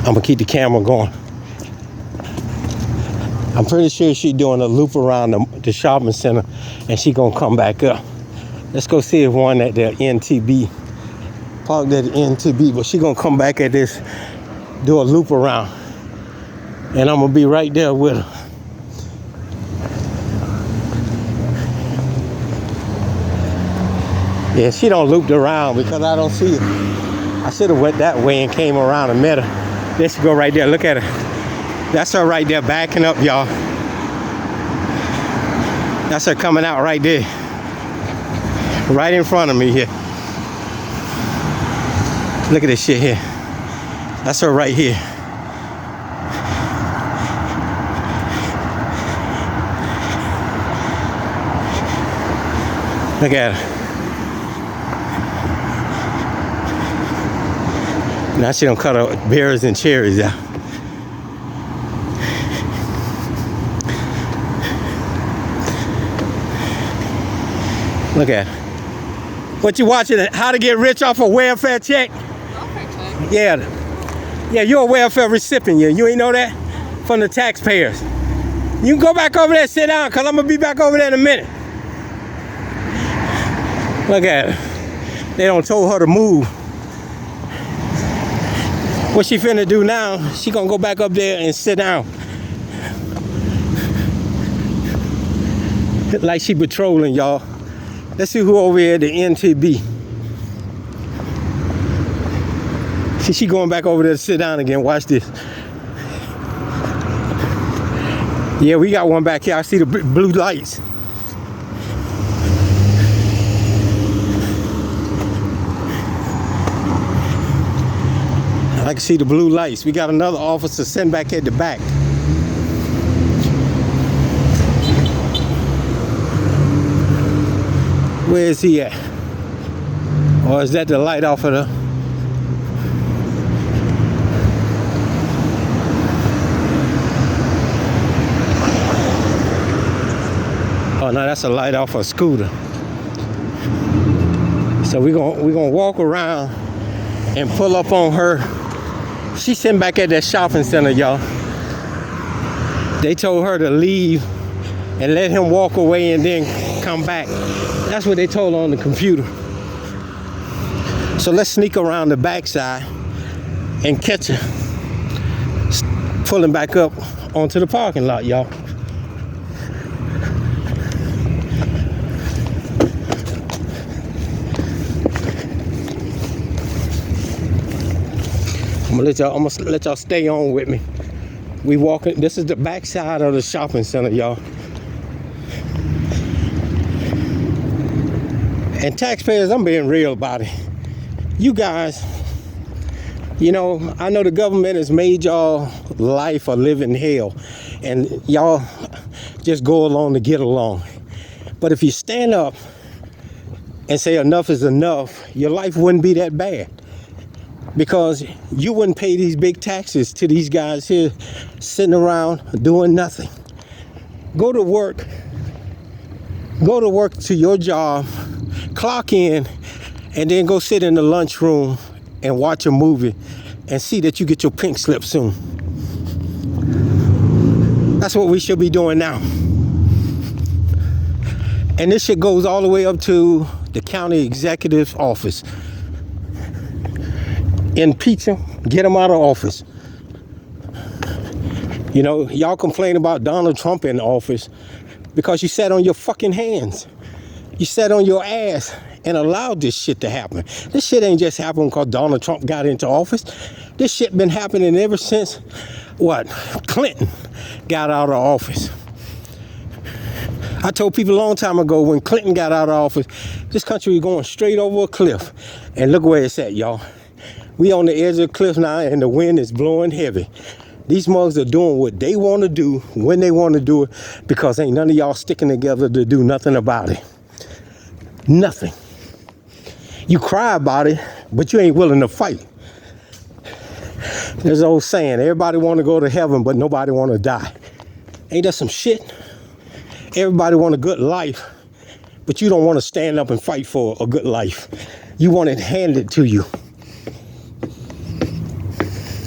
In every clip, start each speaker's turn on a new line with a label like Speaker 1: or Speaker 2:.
Speaker 1: I'm gonna keep the camera going. I'm pretty sure she's doing a loop around the shopping center and she gonna come back up. Let's go see if one at the NTB. Parked at the NTB, but she gonna come back at this, do a loop around. And I'm gonna be right there with her. Yeah, she don't looped around because I don't see her. I should have went that way and came around and met her. There she go right there, look at her. That's her right there backing up, y'all. That's her coming out right there. Right in front of me here. Look at this shit here. That's her right here. Look at her. Now she don't cut her berries and cherries out. Look at her. What you watching? How to Get Rich Off a Welfare Check? Yeah, you're a welfare recipient. You ain't know that? From the taxpayers. You can go back over there and sit down, because I'm going to be back over there in a minute. Look at her. They don't told her to move. What she finna do now, she going to go back up there and sit down. Like she patrolling, y'all. Let's see who over here at the NTB. She going back over there to sit down again. Watch this. Yeah, we got one back here. I see the blue lights. I can see the blue lights. We got another officer sitting back at the back. Where is he at? Or is that the light off of the... Oh no, that's a light off a scooter. So we're gonna walk around and pull up on her. She's sitting back at that shopping center, y'all. They told her to leave and let him walk away and then come back. That's what they told her on the computer. So let's sneak around the backside and catch her pulling back up onto the parking lot, y'all. I'm gonna let y'all stay on with me. We walking. This is the backside of the shopping center, y'all. And taxpayers, I'm being real about it. You guys, you know, I know the government has made y'all life a living hell, and y'all just go along to get along. But if you stand up and say enough is enough, your life wouldn't be that bad. Because you wouldn't pay these big taxes to these guys here sitting around doing nothing. Go to work to your job, clock in, and then go sit in the lunchroom and watch a movie and see that you get your pink slip soon. That's what we should be doing now. And this shit goes all the way up to the county executive's office. Impeach him, get him out of office. You know, y'all complain about Donald Trump in office because you sat on your fucking hands. You sat on your ass and allowed this shit to happen. This shit ain't just happened because Donald Trump got into office. This shit been happening ever since, Clinton got out of office. I told people a long time ago when Clinton got out of office, this country was going straight over a cliff. And look where it's at, y'all. We on the edge of the cliff now and the wind is blowing heavy. These mugs are doing what they want to do when they want to do it because ain't none of y'all sticking together to do nothing about it. Nothing. You cry about it, but you ain't willing to fight. There's an old saying, everybody want to go to heaven, but nobody want to die. Ain't that some shit? Everybody want a good life, but you don't want to stand up and fight for a good life. You want it handed to you.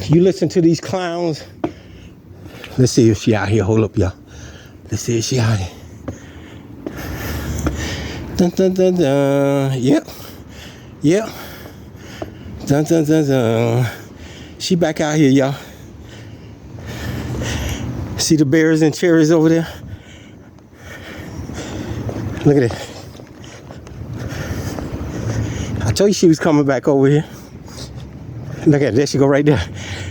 Speaker 1: You listen to these clowns. Let's see if she out here. Hold up, y'all. Let's see if she out here. Dun, dun, dun, dun. Yep. Yep. Dun, dun, dun, dun. She back out here, y'all. See the berries and cherries over there? Look at it. I told you she was coming back over here. Look at it. There she go right there.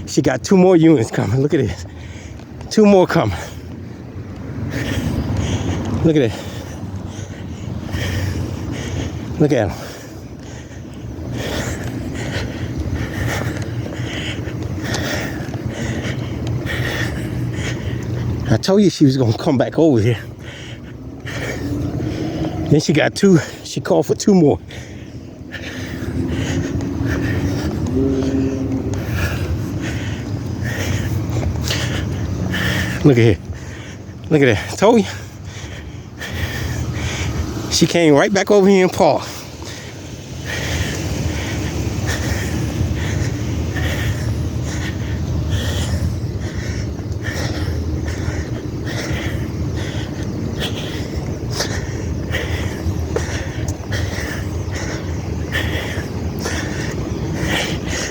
Speaker 1: She got 2 more units coming. Look at this. 2 more coming. Look at it. Look at them. I told you she was gonna come back over here. Then she got 2. She called for 2 more. Look at here. Look at that. Told you. She came right back over here and parked.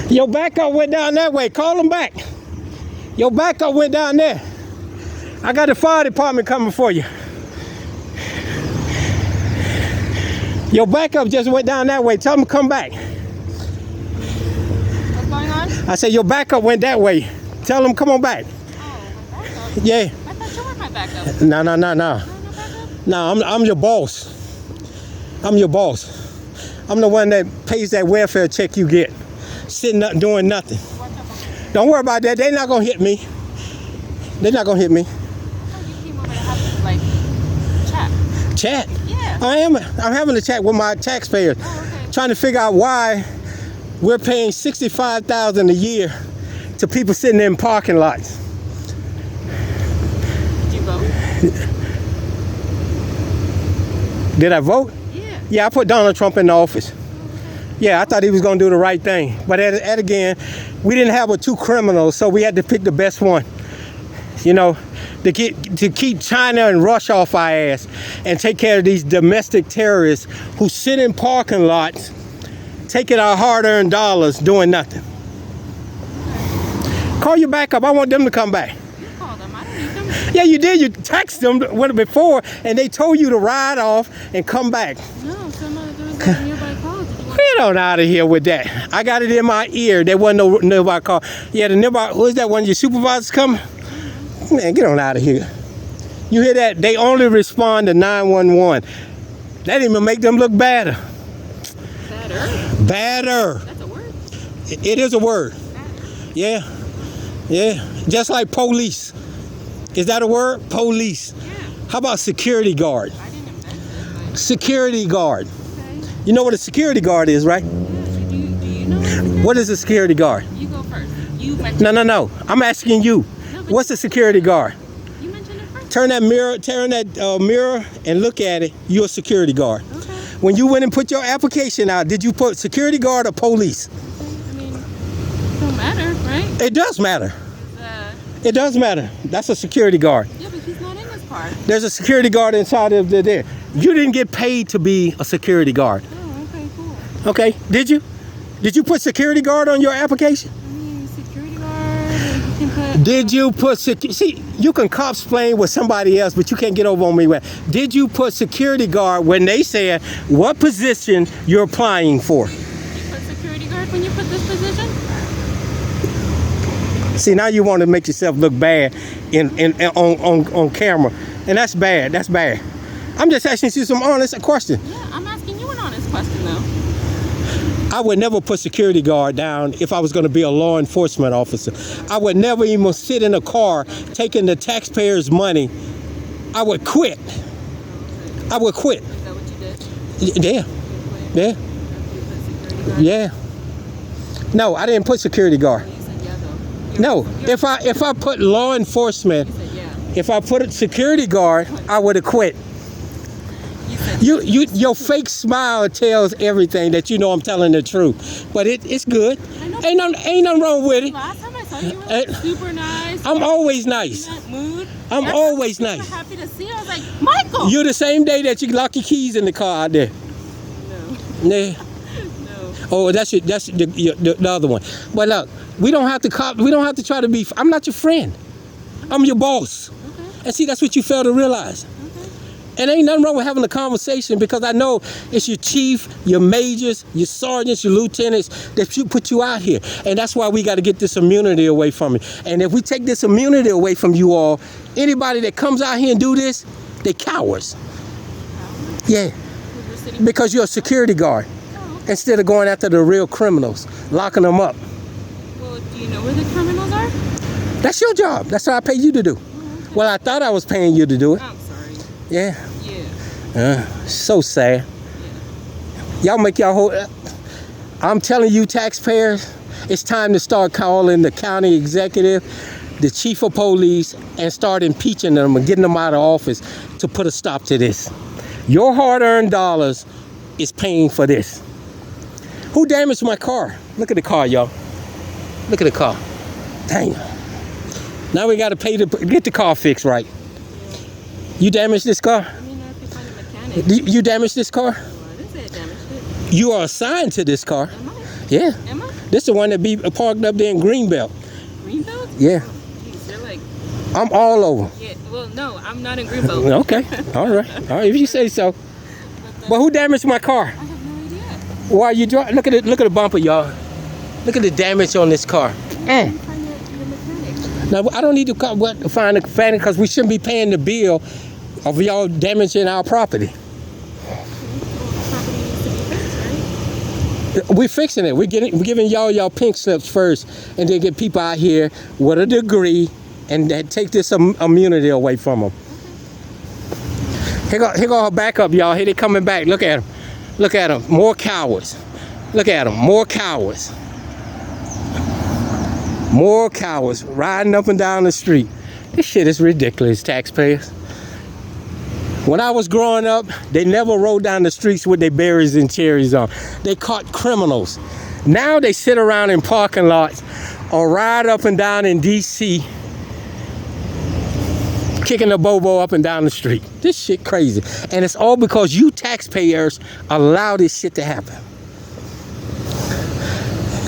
Speaker 1: Your backup went down that way. Call them back. Your backup went down there. I got the fire department coming for you. Your backup just went down that way. Tell them to come back.
Speaker 2: What's going on?
Speaker 1: I said your backup went that way. Tell them come on back.
Speaker 2: Oh, my backup?
Speaker 1: Yeah.
Speaker 2: I thought you were my backup.
Speaker 1: No.
Speaker 2: No backup?
Speaker 1: No, I'm your boss. I'm your boss. I'm the one that pays that welfare check you get. Sitting up doing nothing. Don't worry about that. They're not gonna hit me. They're not gonna hit me.
Speaker 2: I thought you came over to have this, like, chat.
Speaker 1: Chat?
Speaker 2: Yeah.
Speaker 1: I'm having a chat with my taxpayers.
Speaker 2: Oh, okay.
Speaker 1: Trying to figure out why we're paying $65,000 a year to people sitting in parking lots.
Speaker 2: Did you vote?
Speaker 1: Did I vote?
Speaker 2: Yeah.
Speaker 1: Yeah, I put Donald Trump in the office. Yeah, I thought he was going to do the right thing. But at again, we didn't have 2 criminals, so we had to pick the best one. You know, to keep China and Russia off our ass and take care of these domestic terrorists who sit in parking lots, taking our hard-earned dollars, doing nothing. Call your backup. I want them to come back.
Speaker 2: You called them. I don't need them.
Speaker 1: Yeah, you did. You texted them before, and they told you to ride off and come back.
Speaker 2: No, there was a nearby call. Did you want
Speaker 1: Get on out of here with that. I got it in my ear. There wasn't no nearby call. Yeah, the nearby, who is that, one of your supervisors coming? Man, get on out of here. You hear that? They only respond to 911. That didn't even make them look better. Better.
Speaker 2: That's a word?
Speaker 1: It is a word.
Speaker 2: Better.
Speaker 1: Yeah. Yeah. Just like police. Is that a word? Police.
Speaker 2: Yeah.
Speaker 1: How about security guard?
Speaker 2: I didn't invent it, but
Speaker 1: Security guard.
Speaker 2: okay.
Speaker 1: You know what a security guard is, right?
Speaker 2: Yeah, do you know
Speaker 1: What is a security guard?
Speaker 2: You go first. You mentioned
Speaker 1: No. I'm asking you.
Speaker 2: No, but
Speaker 1: What's a security guard?
Speaker 2: you mentioned it first.
Speaker 1: Turn that mirror and look at it. You're a security guard.
Speaker 2: Okay.
Speaker 1: When you went and put your application out, did you put security guard or police?
Speaker 2: I mean, it don't matter, right?
Speaker 1: It does matter.
Speaker 2: Uh,
Speaker 1: It does matter. That's a security guard.
Speaker 2: yeah, but he's not in this part.
Speaker 1: There's a security guard inside of there. You didn't get paid to be a security guard.
Speaker 2: Oh, okay, cool.
Speaker 1: Okay, did you? Did you put security guard on your application?
Speaker 2: I mean, security guard, you can put...
Speaker 1: Did you put see, you can cosplay with somebody else, but you can't get over on me with. Did you put security guard when they said what position you're applying for?
Speaker 2: You put security guard when you put this position?
Speaker 1: See, now you want to make yourself look bad on camera, and that's bad. That's bad. I'm just asking you some honest question.
Speaker 2: Yeah, I'm asking you an honest question, though.
Speaker 1: I would never put security guard down if I was going to be a law enforcement officer. I would never even sit in a car taking the taxpayers' money. I would quit. I would quit.
Speaker 2: Is that what you did?
Speaker 1: Yeah. Yeah.
Speaker 2: You put security guard?
Speaker 1: Yeah. No, I didn't put security guard.
Speaker 2: You said yeah, though.
Speaker 1: No, if I put law enforcement,
Speaker 2: You said yeah.
Speaker 1: if I put a security guard, I would have quit.
Speaker 2: You said
Speaker 1: Your fake smile tells everything that you know I'm telling the truth. But it's good.
Speaker 2: I know.
Speaker 1: Ain't nothing wrong with it.
Speaker 2: Last time I saw you were like, super nice.
Speaker 1: I'm always nice.
Speaker 2: In that mood.
Speaker 1: I'm
Speaker 2: Everyone
Speaker 1: always
Speaker 2: was super
Speaker 1: nice.
Speaker 2: happy to see you. I was like, Michael.
Speaker 1: You the same day that you lock your keys in the car out there.
Speaker 2: No.
Speaker 1: Yeah.
Speaker 2: No.
Speaker 1: Oh, that's the other one. But look, we don't have to try to be. I'm not your friend. I'm your boss.
Speaker 2: Okay.
Speaker 1: And see, that's what you fail to realize.
Speaker 2: Okay.
Speaker 1: And ain't nothing wrong with having a conversation, because I know it's your chief, your majors, your sergeants, your lieutenants that you put you out here. And that's why we got to get this immunity away from it. And if we take this immunity away from you all, anybody that comes out here and do this, they cowards. Yeah, because you're a security guard.
Speaker 2: Oh, okay.
Speaker 1: Instead of going after the real criminals, locking them up.
Speaker 2: Well, do you know where the criminals are?
Speaker 1: That's your job. That's what I pay you to do.
Speaker 2: Oh, okay.
Speaker 1: Well, I thought I was paying you to do it.
Speaker 2: I'm sorry.
Speaker 1: Yeah.
Speaker 2: Yeah.
Speaker 1: So sad.
Speaker 2: Yeah.
Speaker 1: Y'all make y'all whole. I'm telling you, taxpayers, it's time to start calling the county executive, the chief of police, and start impeaching them and getting them out of office to put a stop to this. Your hard-earned dollars is paying for this. Who damaged my car? Look at the car, y'all. Look at the car. Damn. Now we got to pay to get the car fixed right. You damaged this car?
Speaker 2: I mean, I have to find a mechanic.
Speaker 1: You damaged this car?
Speaker 2: Well, I didn't say I damaged it.
Speaker 1: You are assigned to this car.
Speaker 2: Am I?
Speaker 1: Yeah.
Speaker 2: Am I?
Speaker 1: This is the one that be parked up there in Greenbelt.
Speaker 2: Greenbelt?
Speaker 1: Yeah.
Speaker 2: Jeez, they're like,
Speaker 1: I'm all over.
Speaker 2: yeah. Well, no, I'm not in Greenbelt.
Speaker 1: Okay. All right. All right. If you say so. But who damaged my car?
Speaker 2: I have no idea.
Speaker 1: Why are you driving? Look at it. Look at the bumper, y'all. Look at the damage on this car.
Speaker 2: Find the mechanic.
Speaker 1: Now I don't need to find a mechanic, because we shouldn't be paying the bill of y'all damaging our property. We're fixing it. We're giving y'all pink slips first, and then get people out here with a degree and take this immunity away from them. Here go her back up, y'all. Here they coming back. Look at them. Look at them. More cowards. Look at them. More cowards. More cowards riding up and down the street. This shit is ridiculous, taxpayers. When I was growing up, they never rode down the streets with their berries and cherries on. They caught criminals. Now they sit around in parking lots or ride up and down in D.C. kicking the bobo up and down the street. This shit crazy. And it's all because you taxpayers allow this shit to happen.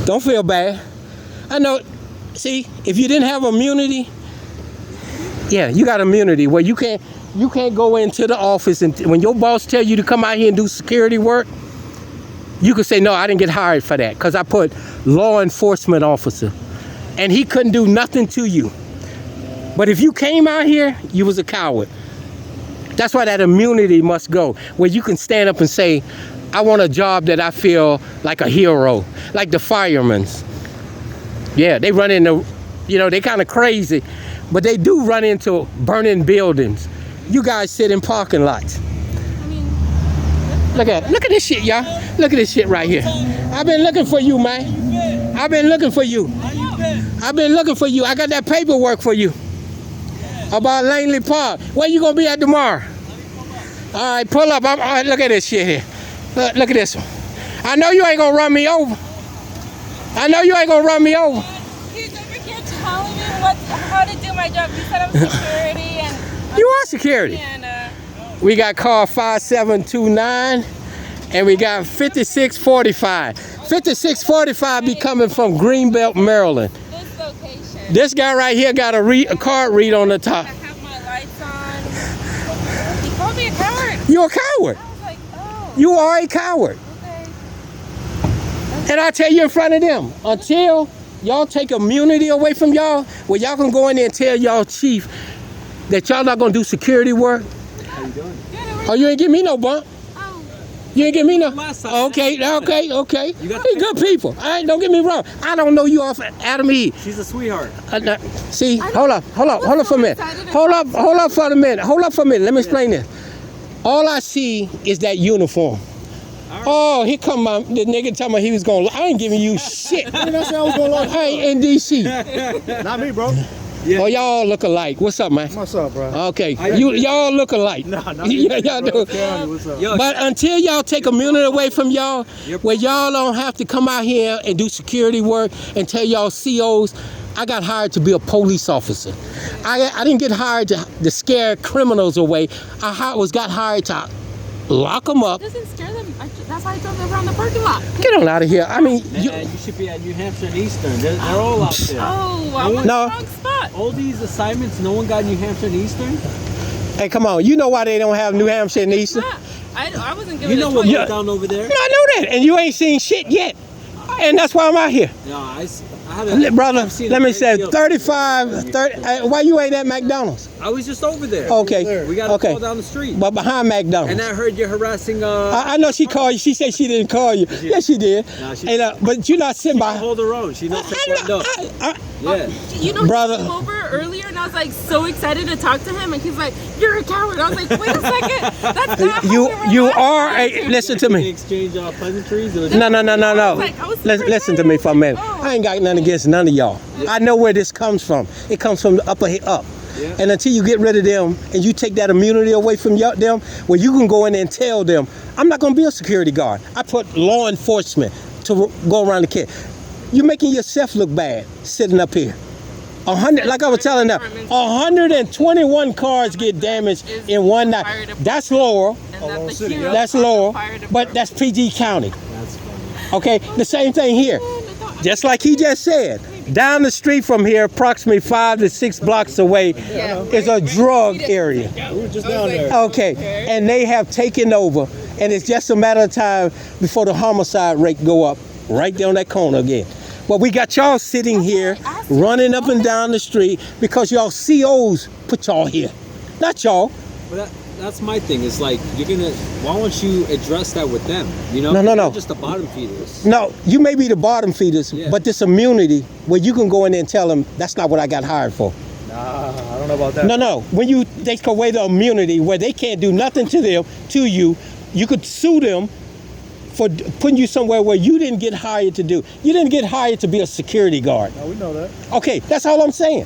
Speaker 1: Don't feel bad. I know, see, if you didn't have immunity, yeah, you got immunity where you can't go into the office, and when your boss tell you to come out here and do security work, you could say, no, I didn't get hired for that because I put law enforcement officer, and he couldn't do nothing to you. But if you came out here, you was a coward. That's why that immunity must go, where you can stand up and say, I want a job that I feel like a hero, like the firemen's. Yeah, they run into, they kind of crazy, but they do run into burning buildings. You guys sit in parking lots.
Speaker 2: I mean,
Speaker 1: Look at this shit, y'all. Look at this shit right here. I've been looking for you, man. I've been looking for you. I've been looking for you. I got that paperwork for you about Langley Park. Where you gonna be at tomorrow? All right, pull up. All right, look at this shit here. Look at this one. I know you ain't gonna run me over. I know you ain't gonna run me over.
Speaker 2: he's over here telling me how to do my job. He said I'm security and.
Speaker 1: You are security.
Speaker 2: And,
Speaker 1: We got car 5729 and we got 5645. 5645 be coming from Greenbelt, Maryland.
Speaker 2: this location.
Speaker 1: This guy right here got a card read on the top.
Speaker 2: I have my lights on. He called me a coward.
Speaker 1: You're a coward.
Speaker 2: I was like, oh,
Speaker 1: You are a coward.
Speaker 2: okay.
Speaker 1: And I tell you in front of them, until y'all take immunity away from y'all, well, y'all can go in there and tell y'all chief that y'all not gonna do security work.
Speaker 3: How you doing?
Speaker 1: Oh, you ain't give me no bump.
Speaker 2: Oh,
Speaker 1: You ain't give me no.
Speaker 3: My son.
Speaker 1: Okay.
Speaker 3: You got
Speaker 1: They
Speaker 3: the
Speaker 1: good people. All right, don't get me wrong. I don't know you off Adam Eve.
Speaker 3: She's a sweetheart.
Speaker 1: See, hold up for a minute. Hold up for a minute. Let me explain this. All I see is that uniform. Oh, here come the nigga telling me he was gonna. I ain't giving you shit.
Speaker 4: I didn't say I was gonna lie.
Speaker 1: I ain't in DC.
Speaker 4: Not me, bro.
Speaker 3: Yeah.
Speaker 1: Oh, y'all look alike. What's up, man?
Speaker 4: What's up, bro?
Speaker 1: Okay, y'all look alike.
Speaker 4: Nah, not
Speaker 1: Yeah, y'all do.
Speaker 4: What's up?
Speaker 3: Yo,
Speaker 1: But until y'all take immunity away from y'all, where y'all don't have to come out here and do security work and tell y'all COs, I got hired to be a police officer. I didn't get hired to scare criminals away. I got hired to lock them up.
Speaker 2: It doesn't scare them. That's why I drove them around the parking lot.
Speaker 1: Get on out of here. I mean,
Speaker 3: Man, you should be at New Hampshire and Eastern. They're all out there.
Speaker 2: Oh, I'm in the wrong spot.
Speaker 3: All these assignments, no one got New Hampshire and Eastern?
Speaker 1: hey, come on. You know why they don't have New Hampshire and Eastern?
Speaker 2: I wasn't given
Speaker 3: You know
Speaker 2: a
Speaker 3: what
Speaker 2: choice.
Speaker 3: went down over there?
Speaker 1: No, I know that, and you ain't seen shit yet, and that's why I'm out here.
Speaker 3: No, I haven't.
Speaker 1: Brother,
Speaker 3: I've seen
Speaker 1: let
Speaker 3: a
Speaker 1: me
Speaker 3: great
Speaker 1: say
Speaker 3: deal.
Speaker 1: 35, 30, why you ain't at McDonald's?
Speaker 3: I was just over there.
Speaker 1: Okay,
Speaker 3: We got a
Speaker 1: okay.
Speaker 3: call down the street.
Speaker 1: But behind McDonald's.
Speaker 3: And I heard you're harassing.
Speaker 1: I know she called you. She said she didn't call you. Yes, she did.
Speaker 3: Nah, she-
Speaker 1: And, but you're not sitting by.
Speaker 3: hold her own. She knows
Speaker 1: I,
Speaker 3: Yeah.
Speaker 2: You know,
Speaker 1: Brother.
Speaker 2: he came over earlier, and I was like so excited to talk to him, and he's like, "You're a coward." I was like, "Wait a second, that's not how
Speaker 1: you
Speaker 2: we
Speaker 1: are
Speaker 2: relax."
Speaker 1: a. Listen to
Speaker 3: We
Speaker 1: me.
Speaker 3: exchange pleasantries.
Speaker 1: No.
Speaker 2: Like, I was super
Speaker 1: Listen to me for a minute.
Speaker 2: excited.
Speaker 1: I ain't got nothing against none of y'all. I know where this comes from. It comes from the upper up.
Speaker 3: Yeah.
Speaker 1: And until you get rid of them and you take that immunity away from them, where you can go in there and tell them, I'm not going to be a security guard. I put law enforcement to go around the kid. You're making yourself look bad sitting up here. 100, like I was telling them, 121 cars get damaged in one night. That's Laurel.
Speaker 2: And that the hero
Speaker 1: That's
Speaker 2: of the
Speaker 1: Laurel.
Speaker 2: fire department.
Speaker 1: But that's PG County.
Speaker 3: That's funny.
Speaker 1: Okay, the same thing here. Just like he just said, down the street from here, approximately 5 to 6 blocks away, is a drug area.
Speaker 4: We were just down there.
Speaker 1: Okay, and they have taken over, and it's just a matter of time before the homicide rate go up right there on that corner again. But we got y'all sitting here, running up and down the street because y'all COs put y'all here, not y'all.
Speaker 3: But that's my thing. It's like why don't you address that with them? You know?
Speaker 1: No.
Speaker 3: They're just the bottom feeders.
Speaker 1: No, you may be the bottom feeders,
Speaker 3: Yeah.
Speaker 1: but this immunity where you can go in there and tell them that's not what I got hired for.
Speaker 4: Nah, I don't know about that.
Speaker 1: No. When you take away the immunity where they can't do nothing to you, you could sue them for putting you somewhere where you didn't get hired to do. You didn't get hired to be a security guard.
Speaker 4: No, we know that.
Speaker 1: Okay, that's all I'm saying.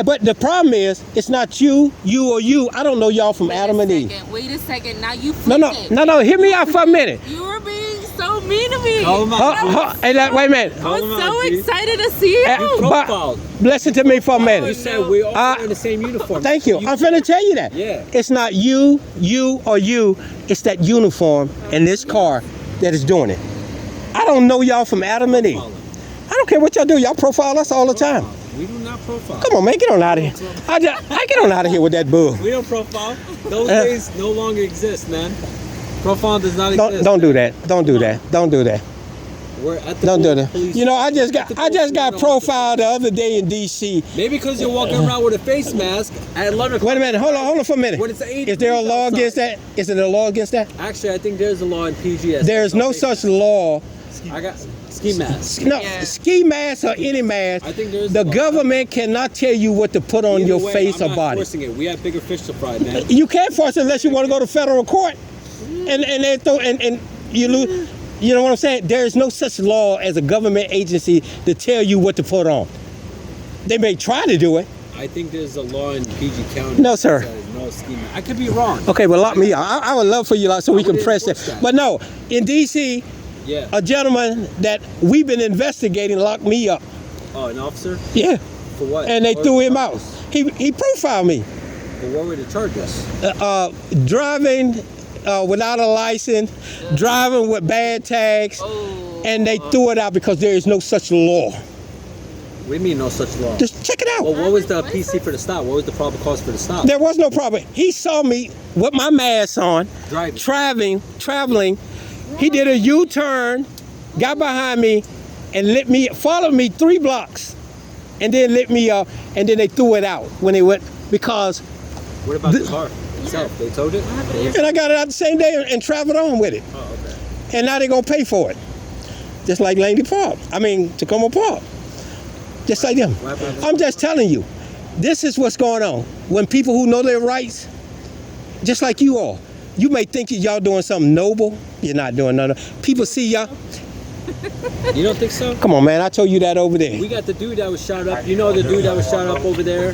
Speaker 1: But the problem is, it's not you or you. I don't know y'all from Adam and Eve.
Speaker 2: Wait a second. Now you
Speaker 1: No. Hear me out for a minute.
Speaker 2: You were being so mean to me.
Speaker 3: Call him out.
Speaker 1: Hey, wait a minute.
Speaker 2: I was
Speaker 3: Call him
Speaker 2: so
Speaker 3: out, G.
Speaker 2: excited to see
Speaker 1: Eh,
Speaker 2: you.
Speaker 1: but
Speaker 3: Profiled.
Speaker 1: listen to me for a
Speaker 3: You
Speaker 1: minute.
Speaker 3: said we're all wearing the same uniform.
Speaker 1: Thank you. I'm finna tell you that.
Speaker 3: Yeah.
Speaker 1: It's not you or you. It's that uniform and this car that is doing it. I don't know y'all from Adam and Eve. I don't care what y'all do. Y'all profile us all the time.
Speaker 3: We do not profile.
Speaker 1: Come on, man, get on out of here. I get on out of here with that bull.
Speaker 3: We don't profile. Those days no longer exist, man. Profile does not exist.
Speaker 1: Don't do that. Don't do that. Don't do that.
Speaker 3: We're at the
Speaker 1: Don't do that.
Speaker 3: police.
Speaker 1: You know, I just got profiled the other day in D.C.
Speaker 3: Maybe because you're walking around with a face mask at 11 o'clock.
Speaker 1: Wait a minute. Hold on for a minute.
Speaker 3: When it's 80
Speaker 1: Is there a law
Speaker 3: outside.
Speaker 1: against that? Is it a law against that?
Speaker 3: Actually, I think there's a law in PGS.
Speaker 1: There is no such law.
Speaker 3: I got ski mask.
Speaker 1: No,
Speaker 2: Yeah.
Speaker 1: ski mask or any mask.
Speaker 3: I think there's
Speaker 1: The
Speaker 3: a law.
Speaker 1: government cannot tell you what to put on
Speaker 3: Either
Speaker 1: your
Speaker 3: way,
Speaker 1: face
Speaker 3: I'm
Speaker 1: or
Speaker 3: not
Speaker 1: body.
Speaker 3: forcing it. We have bigger fish to fry, man.
Speaker 1: You can't force it unless you want to go to federal court, and they throw and you lose. You know what I'm saying? There is no such law as a government agency to tell you what to put on. They may try to do it.
Speaker 3: I think there's a law in PG County.
Speaker 1: No, sir.
Speaker 3: that says no ski mask. I could be wrong.
Speaker 1: Okay, well, lock me out. I would love for you, so we can
Speaker 3: wouldn't
Speaker 1: press it.
Speaker 3: enforce that.
Speaker 1: But no, in D.C.,
Speaker 3: Yeah.
Speaker 1: a gentleman that we've been investigating locked me up.
Speaker 3: Oh, an officer?
Speaker 1: Yeah,
Speaker 3: For what?
Speaker 1: and they
Speaker 3: What
Speaker 1: threw
Speaker 3: were the
Speaker 1: him out.
Speaker 3: charges?
Speaker 1: He profiled me.
Speaker 3: But what were the charges?
Speaker 1: Driving without a license, driving with bad tags, and they threw it out because there is no such law.
Speaker 3: What do you mean no such law?
Speaker 1: Just check it out.
Speaker 3: Well, what was the PC for the stop? What was the probable cause for the stop?
Speaker 1: There was no problem. He saw me with my mask on,
Speaker 3: Driving.
Speaker 1: traveling. He did a U-turn, got behind me, and followed me 3 blocks, and then lit me up, and then they threw it out when they went because.
Speaker 3: What about the car itself? They towed it?
Speaker 1: And I got it out the same day and traveled on with it.
Speaker 3: Oh, okay.
Speaker 1: And now they're gonna pay for it. Just like Langley Park. Tacoma Park. Just like them.
Speaker 3: What happened?
Speaker 1: I'm just telling you, this is what's going on. When people who know their rights, just like you all, you may think y'all doing something noble. You're not doing nothing. People see y'all.
Speaker 3: You don't think so?
Speaker 1: Come on, man. I told you that over there.
Speaker 3: We got the dude that was shot up. You know the dude that was shot up over there?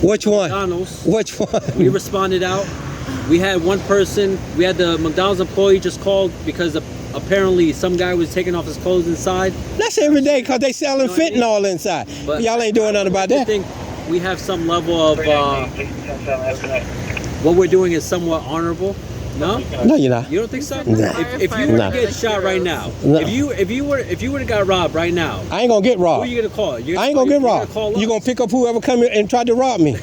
Speaker 1: Which one?
Speaker 3: McDonald's.
Speaker 1: Which one?
Speaker 3: We responded out. We had one person, we had the McDonald's employee just called because the apparently some guy was taking off his clothes inside.
Speaker 1: That's every day because they selling
Speaker 3: You know what I mean?
Speaker 1: fentanyl inside.
Speaker 3: But
Speaker 1: Y'all ain't doing nothing about
Speaker 3: I
Speaker 1: that.
Speaker 3: think we have some level of what we're doing is somewhat honorable. No,
Speaker 1: No, you're not.
Speaker 3: you don't think so?
Speaker 1: Nah.
Speaker 3: If you were
Speaker 1: Nah.
Speaker 3: to get shot right now,
Speaker 1: No.
Speaker 3: if you would have got robbed right now,
Speaker 1: I ain't gonna get
Speaker 3: who are
Speaker 1: robbed.
Speaker 3: you gonna call?
Speaker 1: I ain't gonna get robbed.
Speaker 3: Call
Speaker 1: You gonna
Speaker 3: us.
Speaker 1: pick up whoever come here and tried to rob me.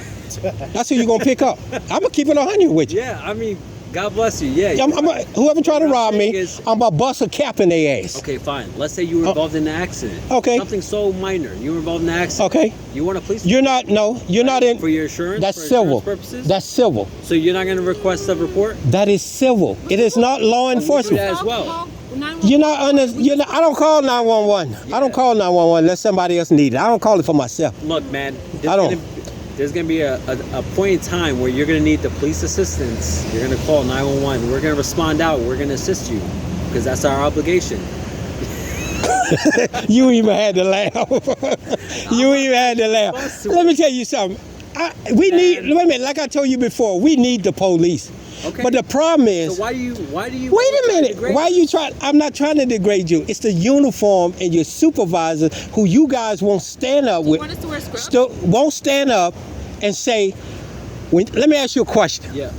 Speaker 1: That's who you gonna pick up. I'm gonna keep it 100 with you.
Speaker 3: Yeah, I mean, God bless you. Yeah.
Speaker 1: Whoever tried to
Speaker 3: What I'm
Speaker 1: rob me,
Speaker 3: saying is-
Speaker 1: I'm about to bust a cap in their ass.
Speaker 3: Okay, fine. Let's say you were involved in an accident.
Speaker 1: Okay.
Speaker 3: Something so minor. You were involved in an accident.
Speaker 1: Okay.
Speaker 3: You want a police?
Speaker 1: You're not. No, you're not in.
Speaker 3: For your insurance.
Speaker 1: That's
Speaker 3: for
Speaker 1: civil.
Speaker 3: insurance purposes.
Speaker 1: That's civil.
Speaker 3: So you're not going to request a report?
Speaker 1: That is civil. It is not law
Speaker 3: do
Speaker 1: enforcement.
Speaker 3: that as well.
Speaker 1: You're not under. You're not, I don't call 911. I don't call 911 unless somebody else needs it. I don't call it for myself.
Speaker 3: Look, man.
Speaker 1: I don't.
Speaker 3: There's going to be a point in time where you're going to need the police assistance. You're going to call 911. We're going to respond out. We're going to assist you because that's our obligation.
Speaker 1: You even had to laugh. You even had to laugh. Let me tell you something. We need. Wait a minute. Like I told you before, we need the police.
Speaker 3: Okay.
Speaker 1: But the problem is.
Speaker 3: So why do you?
Speaker 1: Wait a minute. Why are you trying? I'm not trying to degrade you. It's the uniform and your supervisor who you guys won't stand up with.
Speaker 2: Want us to wear scrubs?
Speaker 1: Still won't stand up and say. Let me ask you a question.
Speaker 3: Yeah.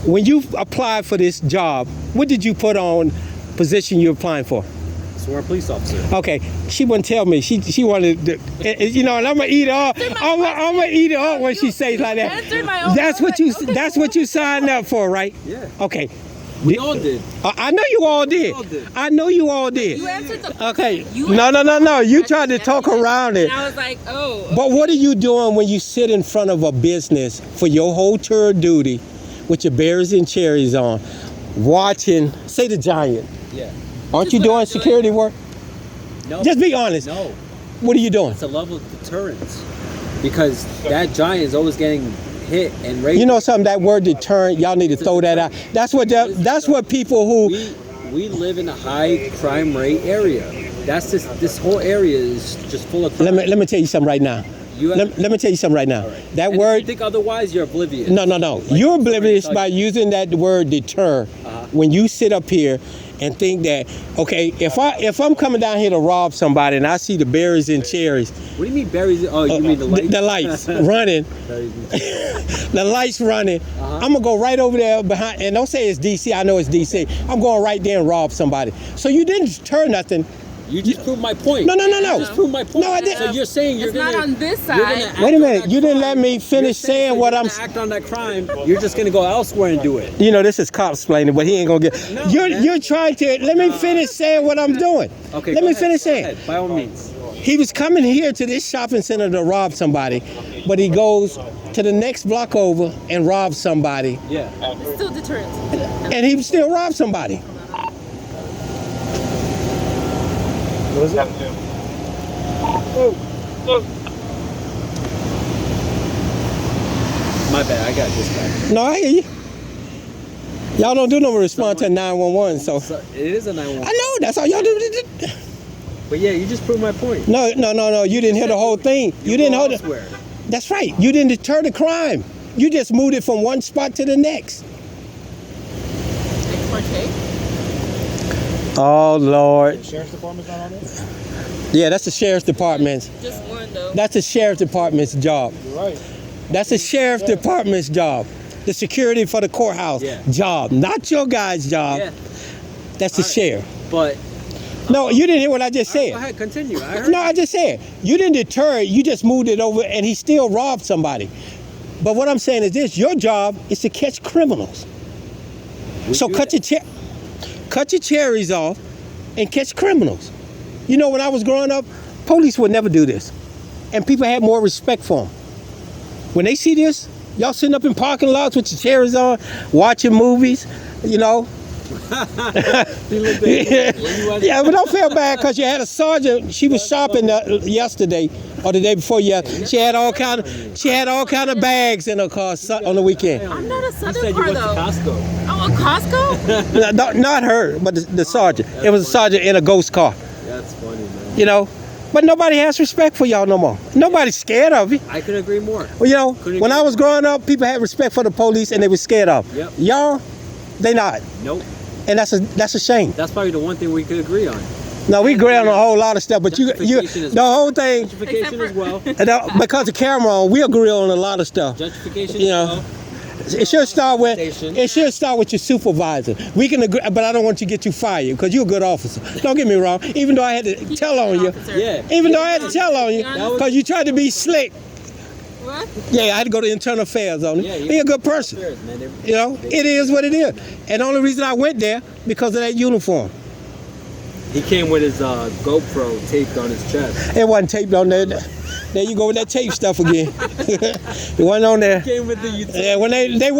Speaker 1: When you applied for this job, what did you put on position you're applying for?
Speaker 3: Sworn police officer.
Speaker 1: Okay, she wouldn't tell me. She wanted, you know, and I'm gonna eat her up. I'm gonna eat her up when she says like that. That's what you. That's what you signed up for, right?
Speaker 3: Yeah.
Speaker 1: Okay.
Speaker 3: We all did.
Speaker 1: I know you all did. I know you all did.
Speaker 2: You answered the
Speaker 1: Okay.
Speaker 2: you
Speaker 1: No. You tried to talk around it.
Speaker 2: And I was like, oh.
Speaker 1: But what are you doing when you sit in front of a business for your whole tour of duty with your berries and cherries on, watching, say the Giant?
Speaker 3: Yeah.
Speaker 1: Aren't you doing security work?
Speaker 3: No.
Speaker 1: Just be honest.
Speaker 3: No.
Speaker 1: What are you doing?
Speaker 3: It's a level of deterrence because that giant is always getting hit and raised.
Speaker 1: You know something? That word deterrent, y'all need to throw that out. That's what people who.
Speaker 3: We live in a high crime rate area. That's this whole area is just full of crime.
Speaker 1: Let me tell you something right now. Let me tell you something right now. That
Speaker 3: And
Speaker 1: word.
Speaker 3: if you think otherwise, you're oblivious.
Speaker 1: No. You're oblivious
Speaker 3: sorry.
Speaker 1: by using that word deter when you sit up here and think that, okay, if I'm coming down here to rob somebody and I see the berries and cherries.
Speaker 3: What do you mean berries? Oh, you mean the lights?
Speaker 1: The lights running. The lights running. I'm gonna go right over there behind, and don't say it's DC. I know it's DC. I'm going right there and rob somebody. So you didn't deter nothing.
Speaker 3: You just proved my point.
Speaker 1: No.
Speaker 3: You just proved my point.
Speaker 1: No, I didn't.
Speaker 3: So you're saying you're
Speaker 2: It's
Speaker 3: gonna.
Speaker 2: not on this
Speaker 3: you're gonna
Speaker 2: side.
Speaker 3: act
Speaker 1: Wait a
Speaker 3: on
Speaker 1: minute.
Speaker 3: that
Speaker 1: You didn't
Speaker 3: crime.
Speaker 1: let me finish
Speaker 3: You're
Speaker 1: saying
Speaker 3: so
Speaker 1: what
Speaker 3: you're
Speaker 1: I'm.
Speaker 3: gonna act on that crime. You're just gonna go elsewhere and do it.
Speaker 1: You know, this is cop explaining, but he ain't gonna get.
Speaker 3: No, man.
Speaker 1: You're trying to. Let me finish saying what I'm doing.
Speaker 3: Okay.
Speaker 1: Let
Speaker 3: go
Speaker 1: me
Speaker 3: ahead,
Speaker 1: finish
Speaker 3: go
Speaker 1: saying.
Speaker 3: ahead, by all means.
Speaker 1: He was coming here to this shopping center to rob somebody, but he goes to the next block over and robs somebody,
Speaker 3: Yeah.
Speaker 2: It's still deterrent.
Speaker 1: and he still robbed somebody.
Speaker 4: What is it?
Speaker 3: My bad. I got this back.
Speaker 1: No, I hear you. Y'all don't do no response to 911, so.
Speaker 3: So it is a 911.
Speaker 1: I know, that's all y'all do.
Speaker 3: But yeah, you just proved my point.
Speaker 1: No, you didn't hear the whole thing. You didn't hold it.
Speaker 3: elsewhere.
Speaker 1: That's right. You didn't deter the crime. You just moved it from one spot to the next. Oh, Lord.
Speaker 4: Sheriff's Department's not on it?
Speaker 1: Yeah, that's the sheriff's department's.
Speaker 2: Just one though.
Speaker 1: That's the sheriff's department's job.
Speaker 4: You're right.
Speaker 1: That's the sheriff's department's job. The security for the courthouse job, not your guy's job.
Speaker 3: Yeah.
Speaker 1: That's the sheriff.
Speaker 3: But
Speaker 1: No, you didn't hear what I just said.
Speaker 3: go ahead, continue. I heard.
Speaker 1: No, I just said you didn't deter it. You just moved it over, and he still robbed somebody. But what I'm saying is this: your job is to catch criminals. So cut your cherries off and catch criminals. You know, when I was growing up, police would never do this, and people had more respect for them. When they see this, y'all sitting up in parking lots with your cherries on, watching movies, you know. Yeah, but don't feel bad because you had a sergeant. She was shopping yesterday or the day before. She had all kind of bags in her car on the weekend.
Speaker 2: I'm not a
Speaker 3: You
Speaker 2: Southern
Speaker 3: said you
Speaker 2: car
Speaker 3: went to
Speaker 2: though.
Speaker 3: Costco.
Speaker 2: Oh, a Costco?
Speaker 1: Not her, but the sergeant. It was a sergeant in a ghost car.
Speaker 3: That's funny, man.
Speaker 1: You know, but nobody has respect for y'all no more. Nobody's scared of you.
Speaker 3: I could agree more.
Speaker 1: Well, you know, when I was growing up, people had respect for the police and they were scared of them.
Speaker 3: Yep.
Speaker 1: Y'all, they not.
Speaker 3: Nope.
Speaker 1: And that's a shame.
Speaker 3: That's probably the one thing we could agree on.
Speaker 1: No, we agree on a whole lot of stuff, but the whole thing,
Speaker 3: Gentrification as well.
Speaker 1: because the camera on, we agree on a lot of stuff.
Speaker 3: Gentrification
Speaker 1: You
Speaker 3: as
Speaker 1: know,
Speaker 3: well.
Speaker 1: it should start with your supervisor. We can agree, but I don't want you to get you fired because you're a good officer. Don't get me wrong. Even though I had to tell on you, even though I had to tell on you because you tried to be slick.
Speaker 2: What?
Speaker 1: Yeah, I had to go to internal affairs on it.
Speaker 3: Yeah,
Speaker 1: He's a good person. You know, it is what it is. And the only reason I went there because of that uniform.
Speaker 3: He came with his GoPro taped on his chest.
Speaker 1: It wasn't taped on there. There you go with that tape stuff again. It wasn't on there.
Speaker 3: He came with the
Speaker 1: Yeah, when they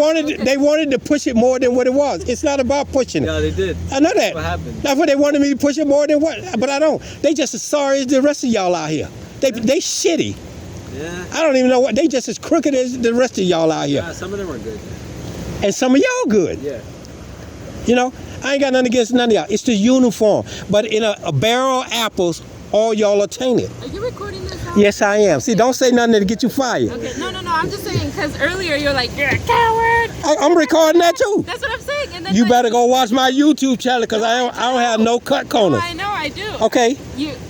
Speaker 1: wanted to push it more than what it was. It's not about pushing it.
Speaker 3: Yeah, they did.
Speaker 1: I know that.
Speaker 3: What happened?
Speaker 1: That's what they wanted me to push it more than what, but I don't. They just as sorry as the rest of y'all out here. They shitty.
Speaker 3: Yeah.
Speaker 1: I don't even know what. They just as crooked as the rest of y'all out here.
Speaker 3: Yeah, some of them are good.
Speaker 1: And some of y'all good.
Speaker 3: Yeah.
Speaker 1: You know, I ain't got nothing against none of y'all. It's the uniform. But in a barrel of apples, all y'all are tainted.
Speaker 2: Are you recording this now?
Speaker 1: Yes, I am. See, don't say nothing to get you fired.
Speaker 2: Okay, no. I'm just saying because earlier you're like, you're a coward.
Speaker 1: I'm recording that too.
Speaker 2: That's what I'm saying. And then
Speaker 1: You better go watch my YouTube channel because I don't have no cut corners.
Speaker 2: I know, I do.
Speaker 1: Okay?